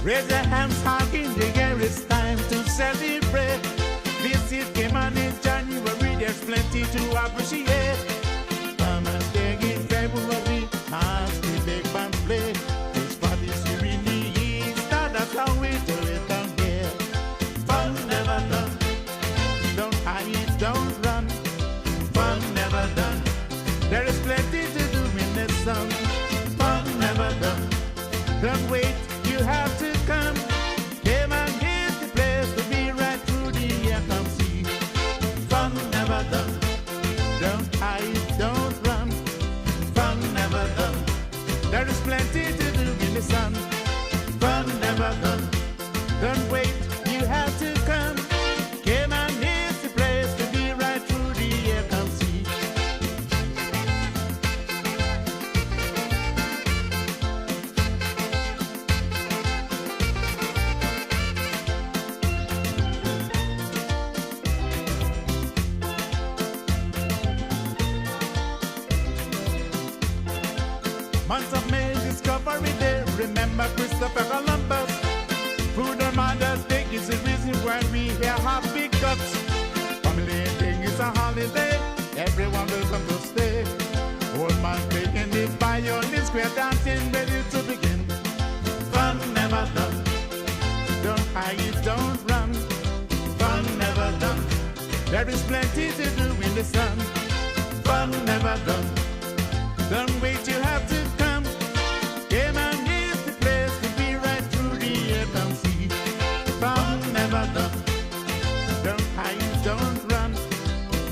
Raise your hands high in the air, it's time to celebrate. Visit Cayman in January, there's plenty to appreciate. Come and dig in February, March, the big bands play. This party's here in the East, that's how we do it down here. Fun never done, don't hide, don't run. Fun never done, there is plenty to do in the sun. Fun never done, don't wait, you have to come. Cayman is the place to be right through the year. Come see, fun never done. Don't hide, don't run. Fun never done. There is plenty to do in the sun. Fun never done. Don't wait, you have to come. Cayman is the place to be right through the year. Come see. Months of May, Discovery Day. Remember Christopher Columbus. Food on Mother's Day is the reason why we here have big cuts. Family Day is a holiday. Everyone will come to stay. Old man playing the violin, square dancing, ready to begin. Fun never done. Don't hide, don't run. Fun never done. There is plenty to do in the sun. Fun never done. Don't wait, you have to come. Cayman is the place to be right through the year. Come see, fun never done. Don't hide, don't run.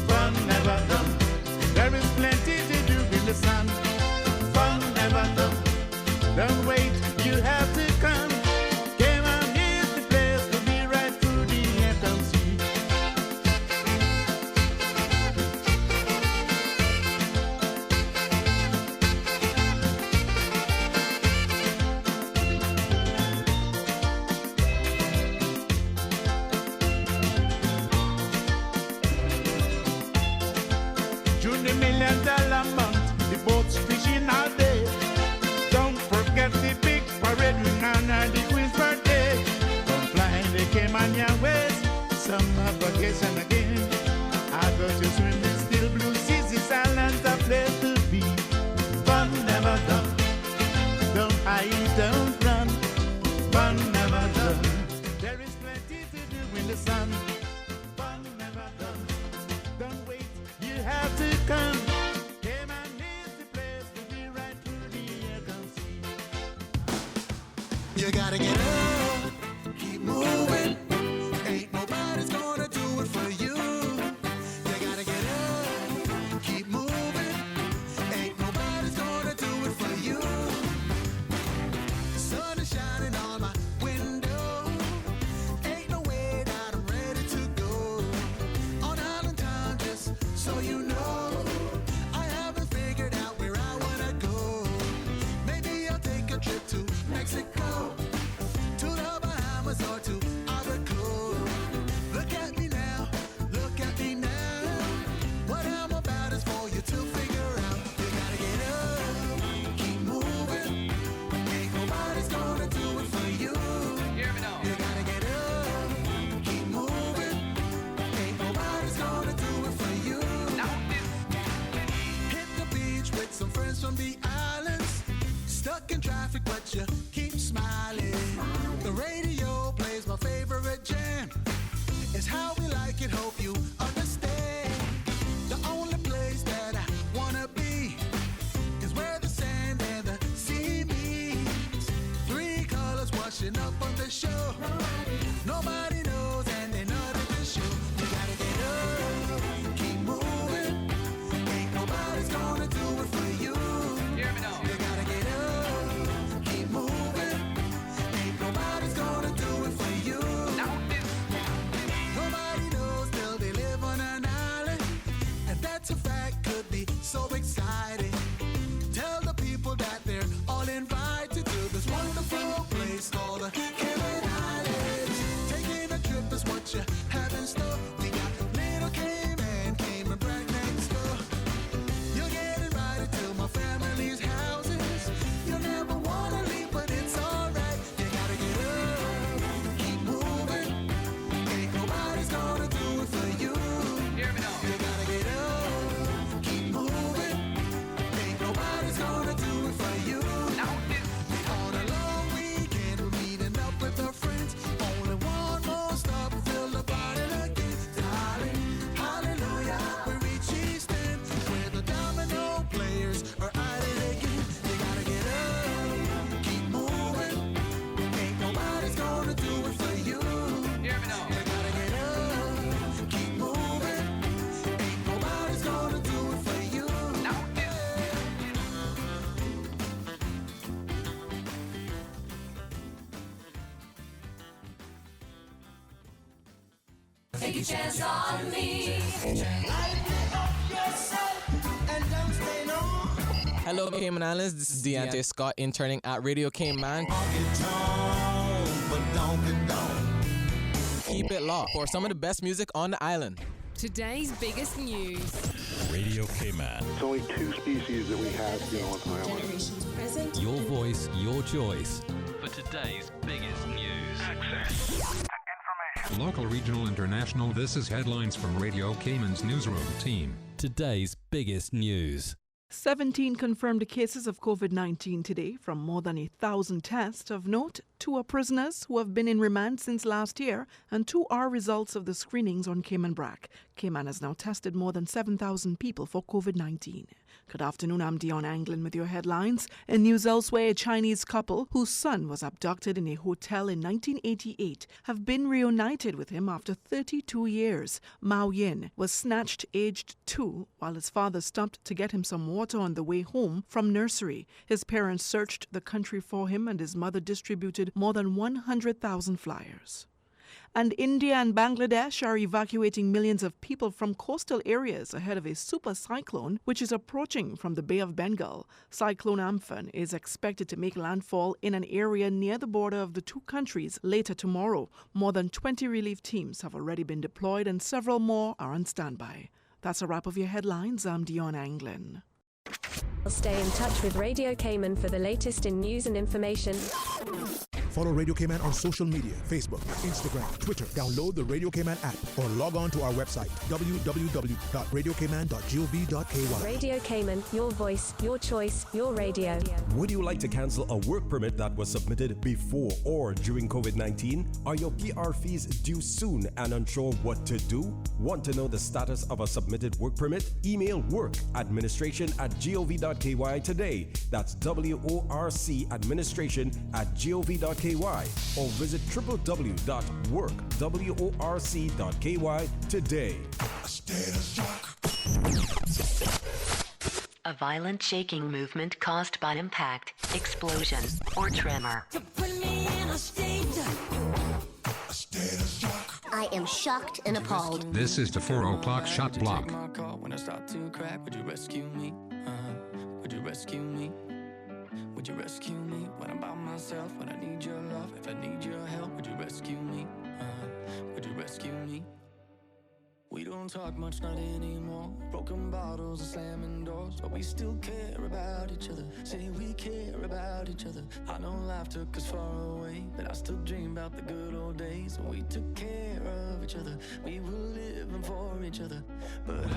Fun never done. There is plenty to do in the sun. Fun never done. Don't wait, you have to come. Cayman is the place to be right through the year. Come see. June the $1 million month, the boats fishing all day. Don't forget the big parade with Nana, the Queen's birthday. Don't fly the Cayman ways, summer vacation again. I go to swim in still blue seas, this island's a place to be. Fun never done, don't hide, don't run. Fun never done, there is plenty to do in the sun. Fun never done, don't wait, you have to come. Cayman is the place to be right through the year. Come see. You gotta get up, keep moving. Ain't nobody's gonna do it for you. You gotta get up, keep moving. Ain't nobody's gonna do it for you. The sun is shining on my window. Ain't no way that I'm ready to go on Island Town, just so you know. I haven't figured out where I wanna go. Maybe I'll take a trip to Mexico, to the Bahamas or to Albuquerque. Look at me now, look at me now. What I'm about is for you to figure out. You gotta get up, keep moving. Ain't nobody's gonna do it for you. You gotta get up, keep moving. Ain't nobody's gonna do it for you. Hit the beach with some friends from the islands. Stuck in traffic, but you keep smiling. The radio plays my favorite jam. It's how we like it, hope you understand. The only place that I wanna be is where the sand and the sea meets. Three colors washing up on the shore. Nobody knows and they know that the show. You gotta get up, keep moving. Ain't nobody's gonna do it for you. You gotta get up, keep moving. Ain't nobody's gonna do it for you. Nobody knows till they live on an island, and that's a fact, could be so exciting. Tell the people that they're all invited to this wonderful place called the Cayman Islands. Taking a trip is what you have in store. We got little Cayman, Cayman right next door. You'll get invited to my family's houses. You'll never wanna leave, but it's alright. You gotta get up, Take a chance on me. Hello, Cayman Islands. This is Deontay Scott, interning at Radio Cayman. Keep it locked for some of the best music on the island. Today's biggest news. Radio Cayman. It's only 2 species that we have, on the island. Generations present. Your voice, your choice. For today's biggest news. Access. Local, regional, international. This is headlines from Radio Cayman's newsroom team. Today's biggest news. 17 confirmed cases of COVID-19 today from more than 1,000 tests. Of note, 2 are prisoners who have been in remand since last year, and 2 are results of the screenings on Cayman Brac. Cayman has now tested more than 7,000 people for COVID-19. Good afternoon, I'm Dion Anglin with your headlines. In news elsewhere, a Chinese couple whose son was abducted in a hotel in 1988 have been reunited with him after 32 years. Mao Yin was snatched aged 2 while his father stopped to get him some water on the way home from nursery. His parents searched the country for him and his mother distributed more than 100,000 flyers. And India and Bangladesh are evacuating millions of people from coastal areas ahead of a super cyclone which is approaching from the Bay of Bengal. Cyclone Amphan is expected to make landfall in an area near the border of the 2 countries later tomorrow. More than 20 relief teams have already been deployed and several more are on standby. That's a wrap of your headlines. I'm Dion Anglin. Stay in touch with Radio Cayman for the latest in news and information. Follow Radio Cayman on social media, Facebook, Instagram, Twitter. Download the Radio Cayman app or log on to our website, www.radiocayman.gov.ky. Radio Cayman, your voice, your choice, your radio. Would you like to cancel a work permit that was submitted before or during COVID-19? Are your PR fees due soon and unsure what to do? Want to know the status of a submitted work permit? Email work@administration@gov.ky today. That's WORC administration@gov.ky or visit www.work.worc.ky today. A violent shaking movement caused by impact, explosion, or tremor. I am shocked and appalled. This is the 4 o'clock shot block. When I start to crack, would you rescue me? Would you rescue me? Would you rescue me when I'm by myself? When I need your love, if I need your help, would you rescue me? Would you rescue me? We don't talk much, not anymore. Broken bottles and slamming doors, but we still care about each other. Say we care about each other. I know life took us far away, but I still dream about the good old days when we took care of each other. We were living for each other. But I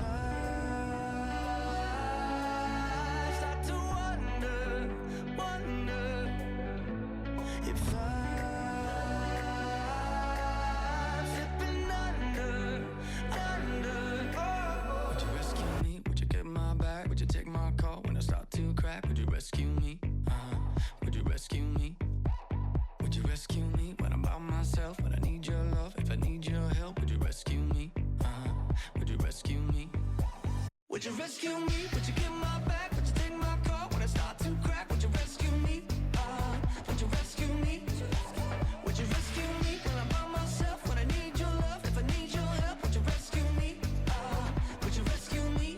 start to wonder if I'm slipping under. Would you rescue me? Would you get my back? Would you take my call when I start to crack? Would you rescue me? Would you rescue me? Would you rescue me when I'm by myself? When I need your love, if I need your help, would you rescue me? Would you rescue me? Would you rescue me? Would you get my back? Would you take my call when I start to crack? Would you rescue me? Would you rescue me? Would you rescue me when I'm by myself? When I need your love, if I need your help, would you rescue me? Would you rescue me?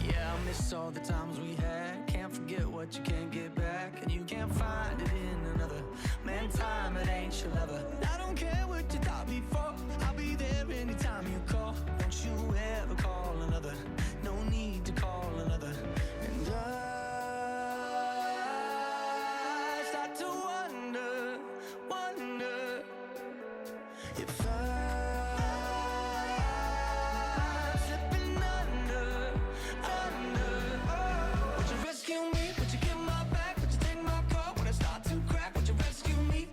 Yeah, I miss all the times we had. Can't forget what you can't get back, and you can't find it in another. Man, time, it ain't your lover. I don't care what you thought before. I'll be there anytime you call. Don't you ever call another. No need to call another. And I start to wonder if I'm slipping under. Would you rescue me? Would you get my back? Would you take my call when I start to crack? Would you rescue me?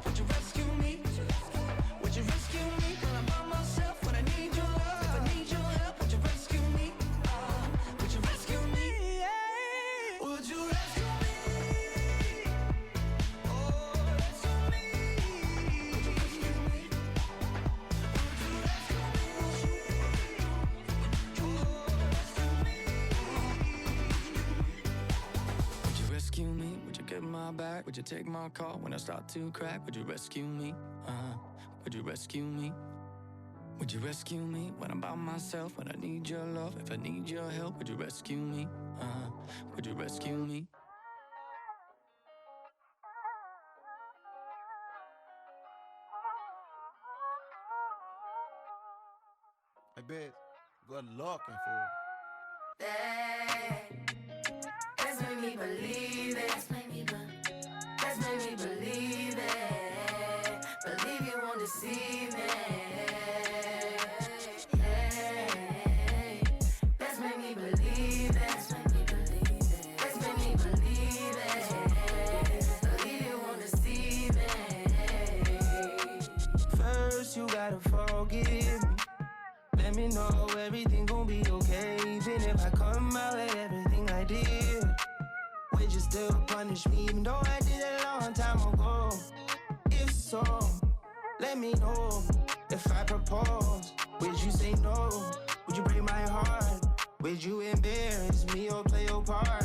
Would you rescue me? Would you rescue me when I'm by myself? When I need your love, if I need your help, would you rescue me? Would you rescue me? Would you rescue me? Oh, rescue me. Would you rescue me? Would you rescue me? Would you get my back? Would you take my call when I start to crack? Would you rescue me? Would you rescue me? Would you rescue me when I'm by myself? When I need your love, if I need your help, would you rescue me? Would you rescue me? Hey, bitch, good looking, fool. Let's make me believe it. Let's make me believe it. Believe you won't deceive me. Let's make me believe it. Let's make me believe it. Let's make me believe it. Believe you won't deceive me. First, you gotta forgive me. Let me know everything gon' be okay. Even if I come out with everything I did, would you still punish me even though I did it a long time ago? If so, let me know. If I propose, would you say no? Would you break my heart? Would you embarrass me or play your part?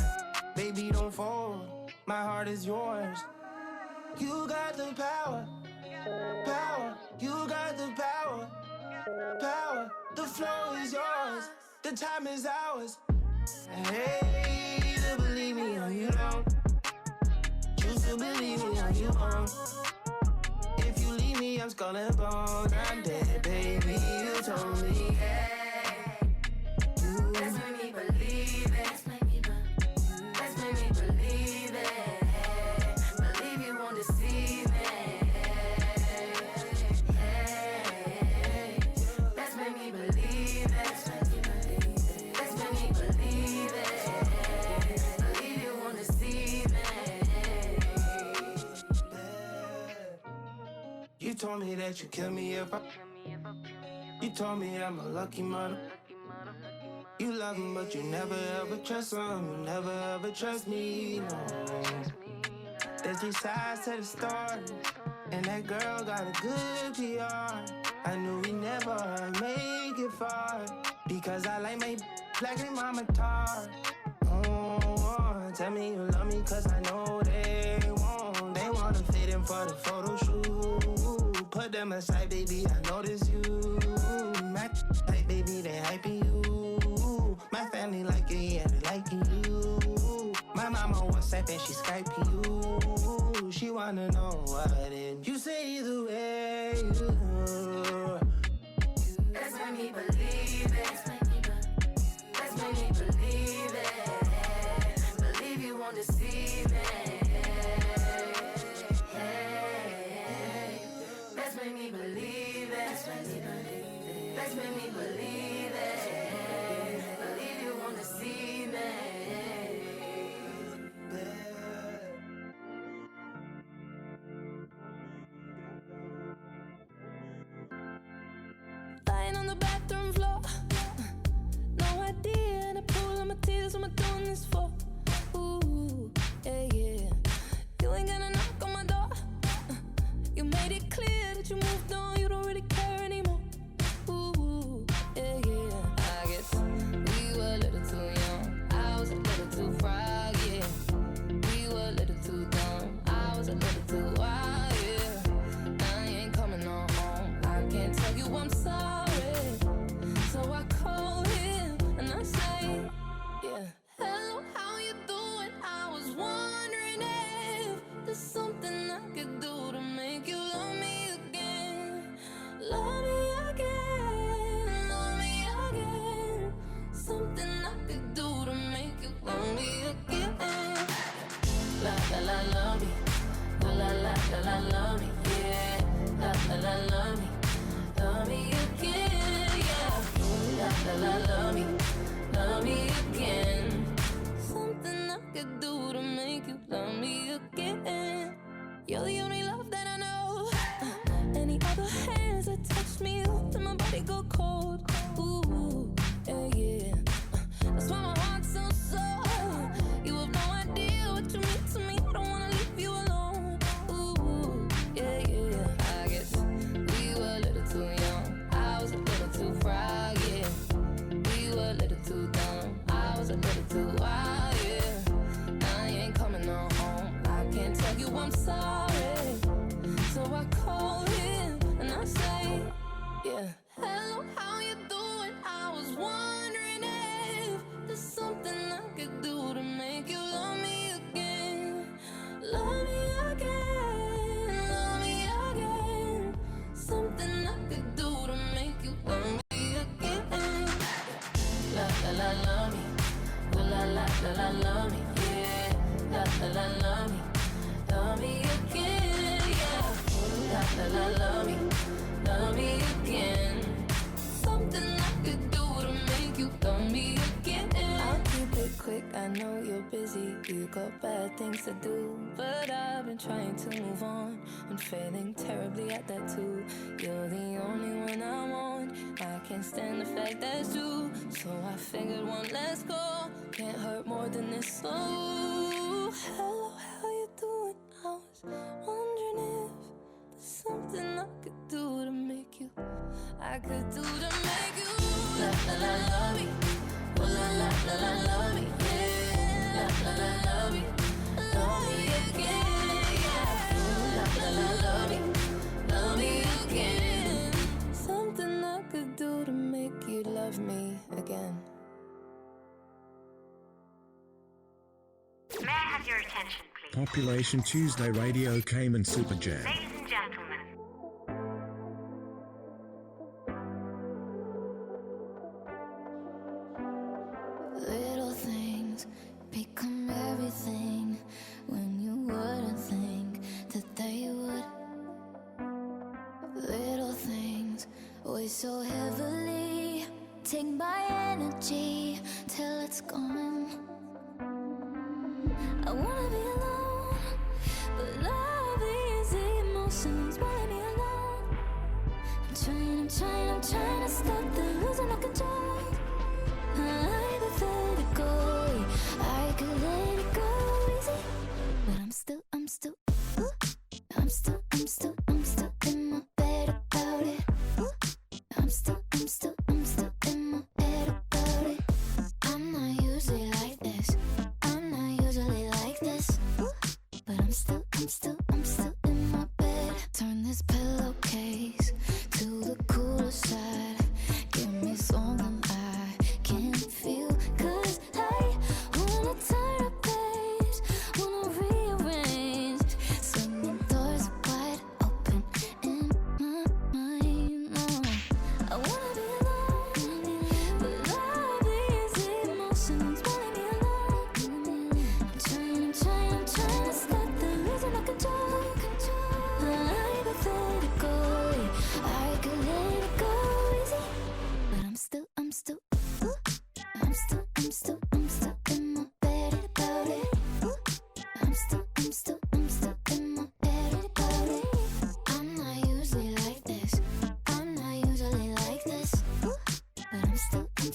Baby, don't fold, my heart is yours. You got the power, power, you got the power, power. The flow is yours, the time is ours. Hey, to believe me or you don't. Choose to believe me or you won't. If you leave me, I'm skull and bones. I'm dead, baby, you told me. Let's make me believe it. Let's make me believe it. Believe you won't deceive me. Let's make me believe it. Let's make me believe it. Believe you won't deceive me. You told me that you kill me if I. You told me I'm a lucky mother. You love him, but you never ever trust him. You never ever trust me, no. There's 3 sides to the story, and that girl got a good PR. I knew we never make it far, because I like my black and mama tar. Oh, tell me you love me, cause I know they won't. They wanna fit in for the photo shoot. Put them aside, baby, I notice you. My like, baby, they hyping you. My family like it, yeah, they liking you. My mama WhatsApp and she Skyping you. She wanna know what it. You say either way. Let's make me believe it. Let's make me believe it. Believe you won't deceive me. Let's make me believe it. Let's make me believe it. Believe you won't deceive me. Lying on the bathroom floor, no idea. The pool of my tears, what am I doing this for? Ooh, yeah, yeah. You ain't gonna knock on my door. You made it clear that you moved on. You don't really care anymore. Ooh, yeah, yeah. I guess we were a little too young. I was a little too frog, yeah. We were a little too dumb. I was a little too wild, yeah. Now you ain't coming on home. I can't tell you I'm sorry. So I call him and I say, yeah, hello, how you doing? I was wondering if there's something I could do to make you love me again. Love me again, love me again. Something I could do to make you love me again. La la la, love me. La la la la la, love me. Yeah, la la la, love me. Love me again, yeah. La la la, love me again. Something I could do to make you love me again. You're the only love that I know. Any other hands that touch me, then my body go cold. Ooh, yeah, yeah. That's why my heart's so sore. You have no idea what you mean to me. I don't wanna leave you alone. Ooh, yeah, yeah. I guess we were a little too young. I was a little too frog, yeah. We were a little too dumb. I was a little too wild, yeah. Now you ain't coming on home. I can't tell you I'm sorry. So I call him and I say, yeah, hello. love me again. Something I could do to make you love me again. I'll keep it quick, I know you're busy. You got bad things to do, but I've been trying to move on and failing terribly at that too. You're the only one I want. I can't stand the fact that's true. So I figured one less call can't hurt more than this. So hello, how you doing? I was wondering if there's something I could do to make you. I could do to make you love me. Oh love me, yeah. Love me again, yeah. Love me again. Something I could do to make you love me again. May I have your attention, please? Population Tuesday Radio Cayman Super Jam. Ladies and gentlemen. Little things become everything when you wouldn't think that they would. Little things weigh so heavily, take my energy till it's gone. I wanna be alone, but all these emotions won't leave me alone. I'm trying to stop the losing of control. Hypothetically, I could let it go easy, but I'm still in my bed about it. I'm still in my bed about it. I'm not usually like this. But I'm still in my bed. Turn this pillowcase to the cooler side. Give me something I can feel. 'Cause I wanna turn a page, wanna rearrange. Swinging doors wide open in my mind. No, I wanna be alone, but all these emotions won't leave me alone. I'm trying to stop the losing of control. Hypothetically, I could let it go easy, but I'm still in my bed about it. I'm still in my bed about it. I'm not usually like this. But I'm still in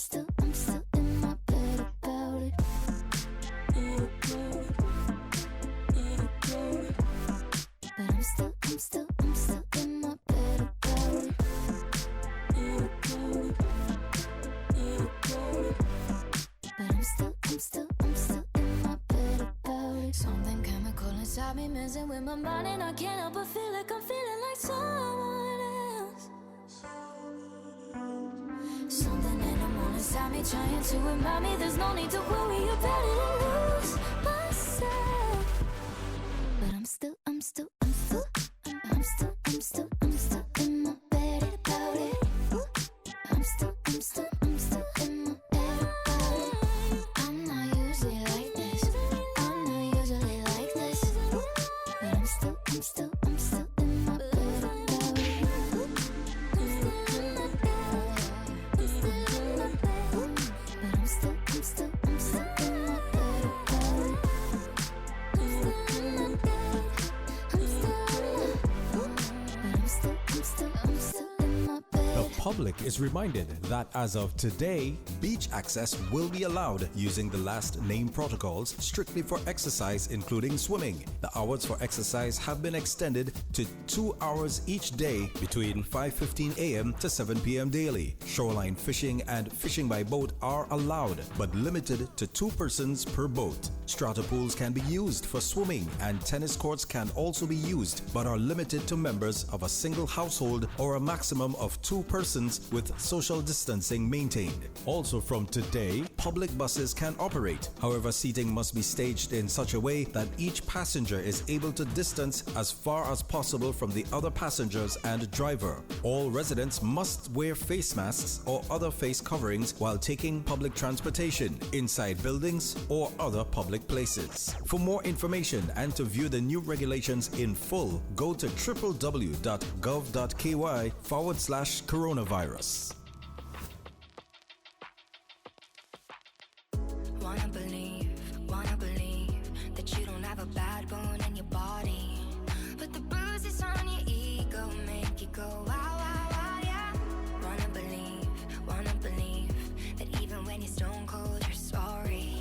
my bed about it. But I'm still in my bed about it. But I'm still in my bed about it. Something chemical inside me messing with my mind, and I can't help but feel like I'm feeling like someone else. Something in the morning inside me trying to remind me there's no need to worry about it and lose myself. But I'm still in my bed about it. I'm still in my bed about it. I'm not usually like this. But I'm still in my bed about it. But I'm still in my bed about it. The public is reminded that as of today, beach access will be allowed using the last name protocols strictly for exercise, including swimming. The hours for exercise have been extended to 2 hours each day between 5:15 a.m. to 7 p.m. daily. Shoreline fishing and fishing by boat are allowed, but limited to 2 persons per boat. Strata pools can be used for swimming, and tennis courts can also be used, but are limited to members of a single household or a maximum of 2 persons persons with social distancing maintained. Also from today, public buses can operate. However, seating must be staged in such a way that each passenger is able to distance as far as possible from the other passengers and driver. All residents must wear face masks or other face coverings while taking public transportation, inside buildings or other public places. For more information and to view the new regulations in full, go to www.gov.ky/coronavirus. Wanna believe that you don't have a bad bone in your body, but the bruises on your ego make you go wow, wow, wow, yeah. Wanna believe that even when you're stone cold, you're sorry.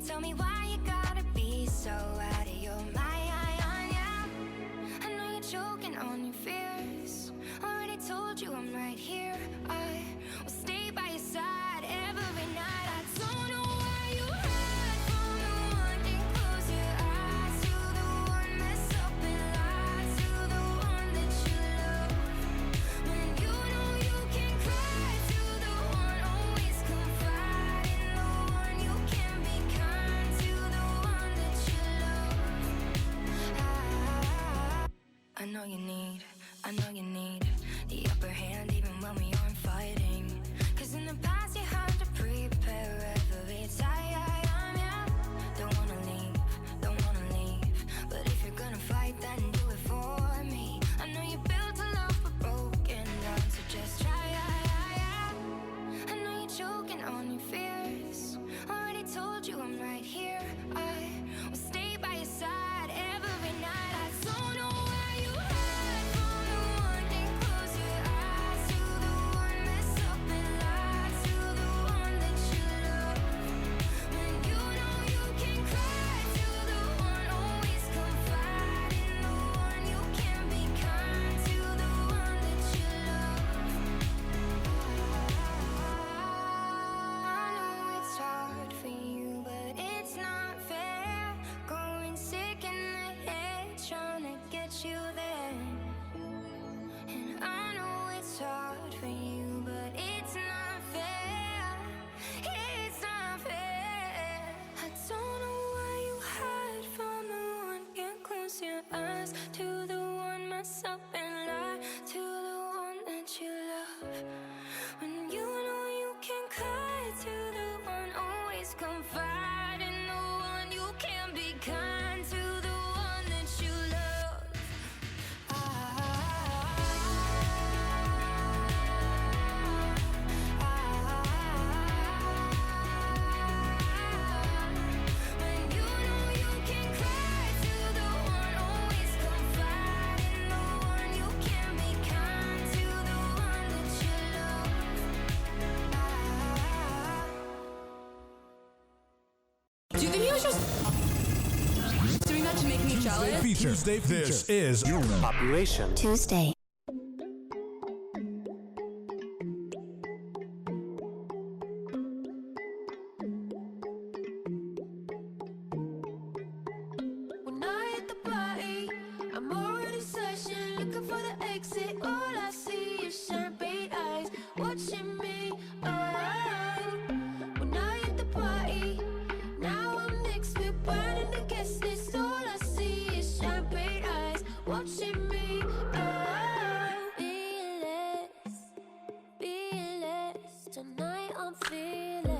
Tell me why you gotta be so out of your mind, yeah. I know you're choking on your fears. Already told you I'm right here. I will stay by your side every night. I don't know why you hide from the one and close your eyes to the one mess up and lie to the one that you love. When you know you can cry to the one, always confide in the one. You can be kind to the one that you love. I know you need the upper hand even when we aren't fighting. Cause in the past you had to prepare every time, yeah. Don't wanna leave, but if you're gonna fight, then do it for me. I know you built a love but broken down, so just try, yeah. I know you're choking on your fears. Already told you I'm right here. I will stay by your side every night. I don't know why you hide from the one and close your eyes to the one mess up and lie to the one that you love. When you know you can cry to the one, always confide in the one. You can be kind to the one that you love. I know it's hard for you, but it's not fair. Going sick in the head, trying to get you there. And I know it's hard for you, but it's not fair. It's not fair. I don't know why you hide from the one. Can't close your eyes to the one mess up and lie to the one that you love. When you know you can cry to the one, always confide in the one. You can be kind to the one that you love. When you know you can cry to the one, always confide in the one. You can be kind to the one that you love. Do you think he was just doing that to make me jealous? Tuesday feature. This is Population Tuesday. When I hit the party, I'm already searching, looking for the exit. All I see is champagne eyes watching me. When I hit the party, now I'm next to burning the guest list. All I see is champagne eyes watching me. Be less. Tonight I'm feeling.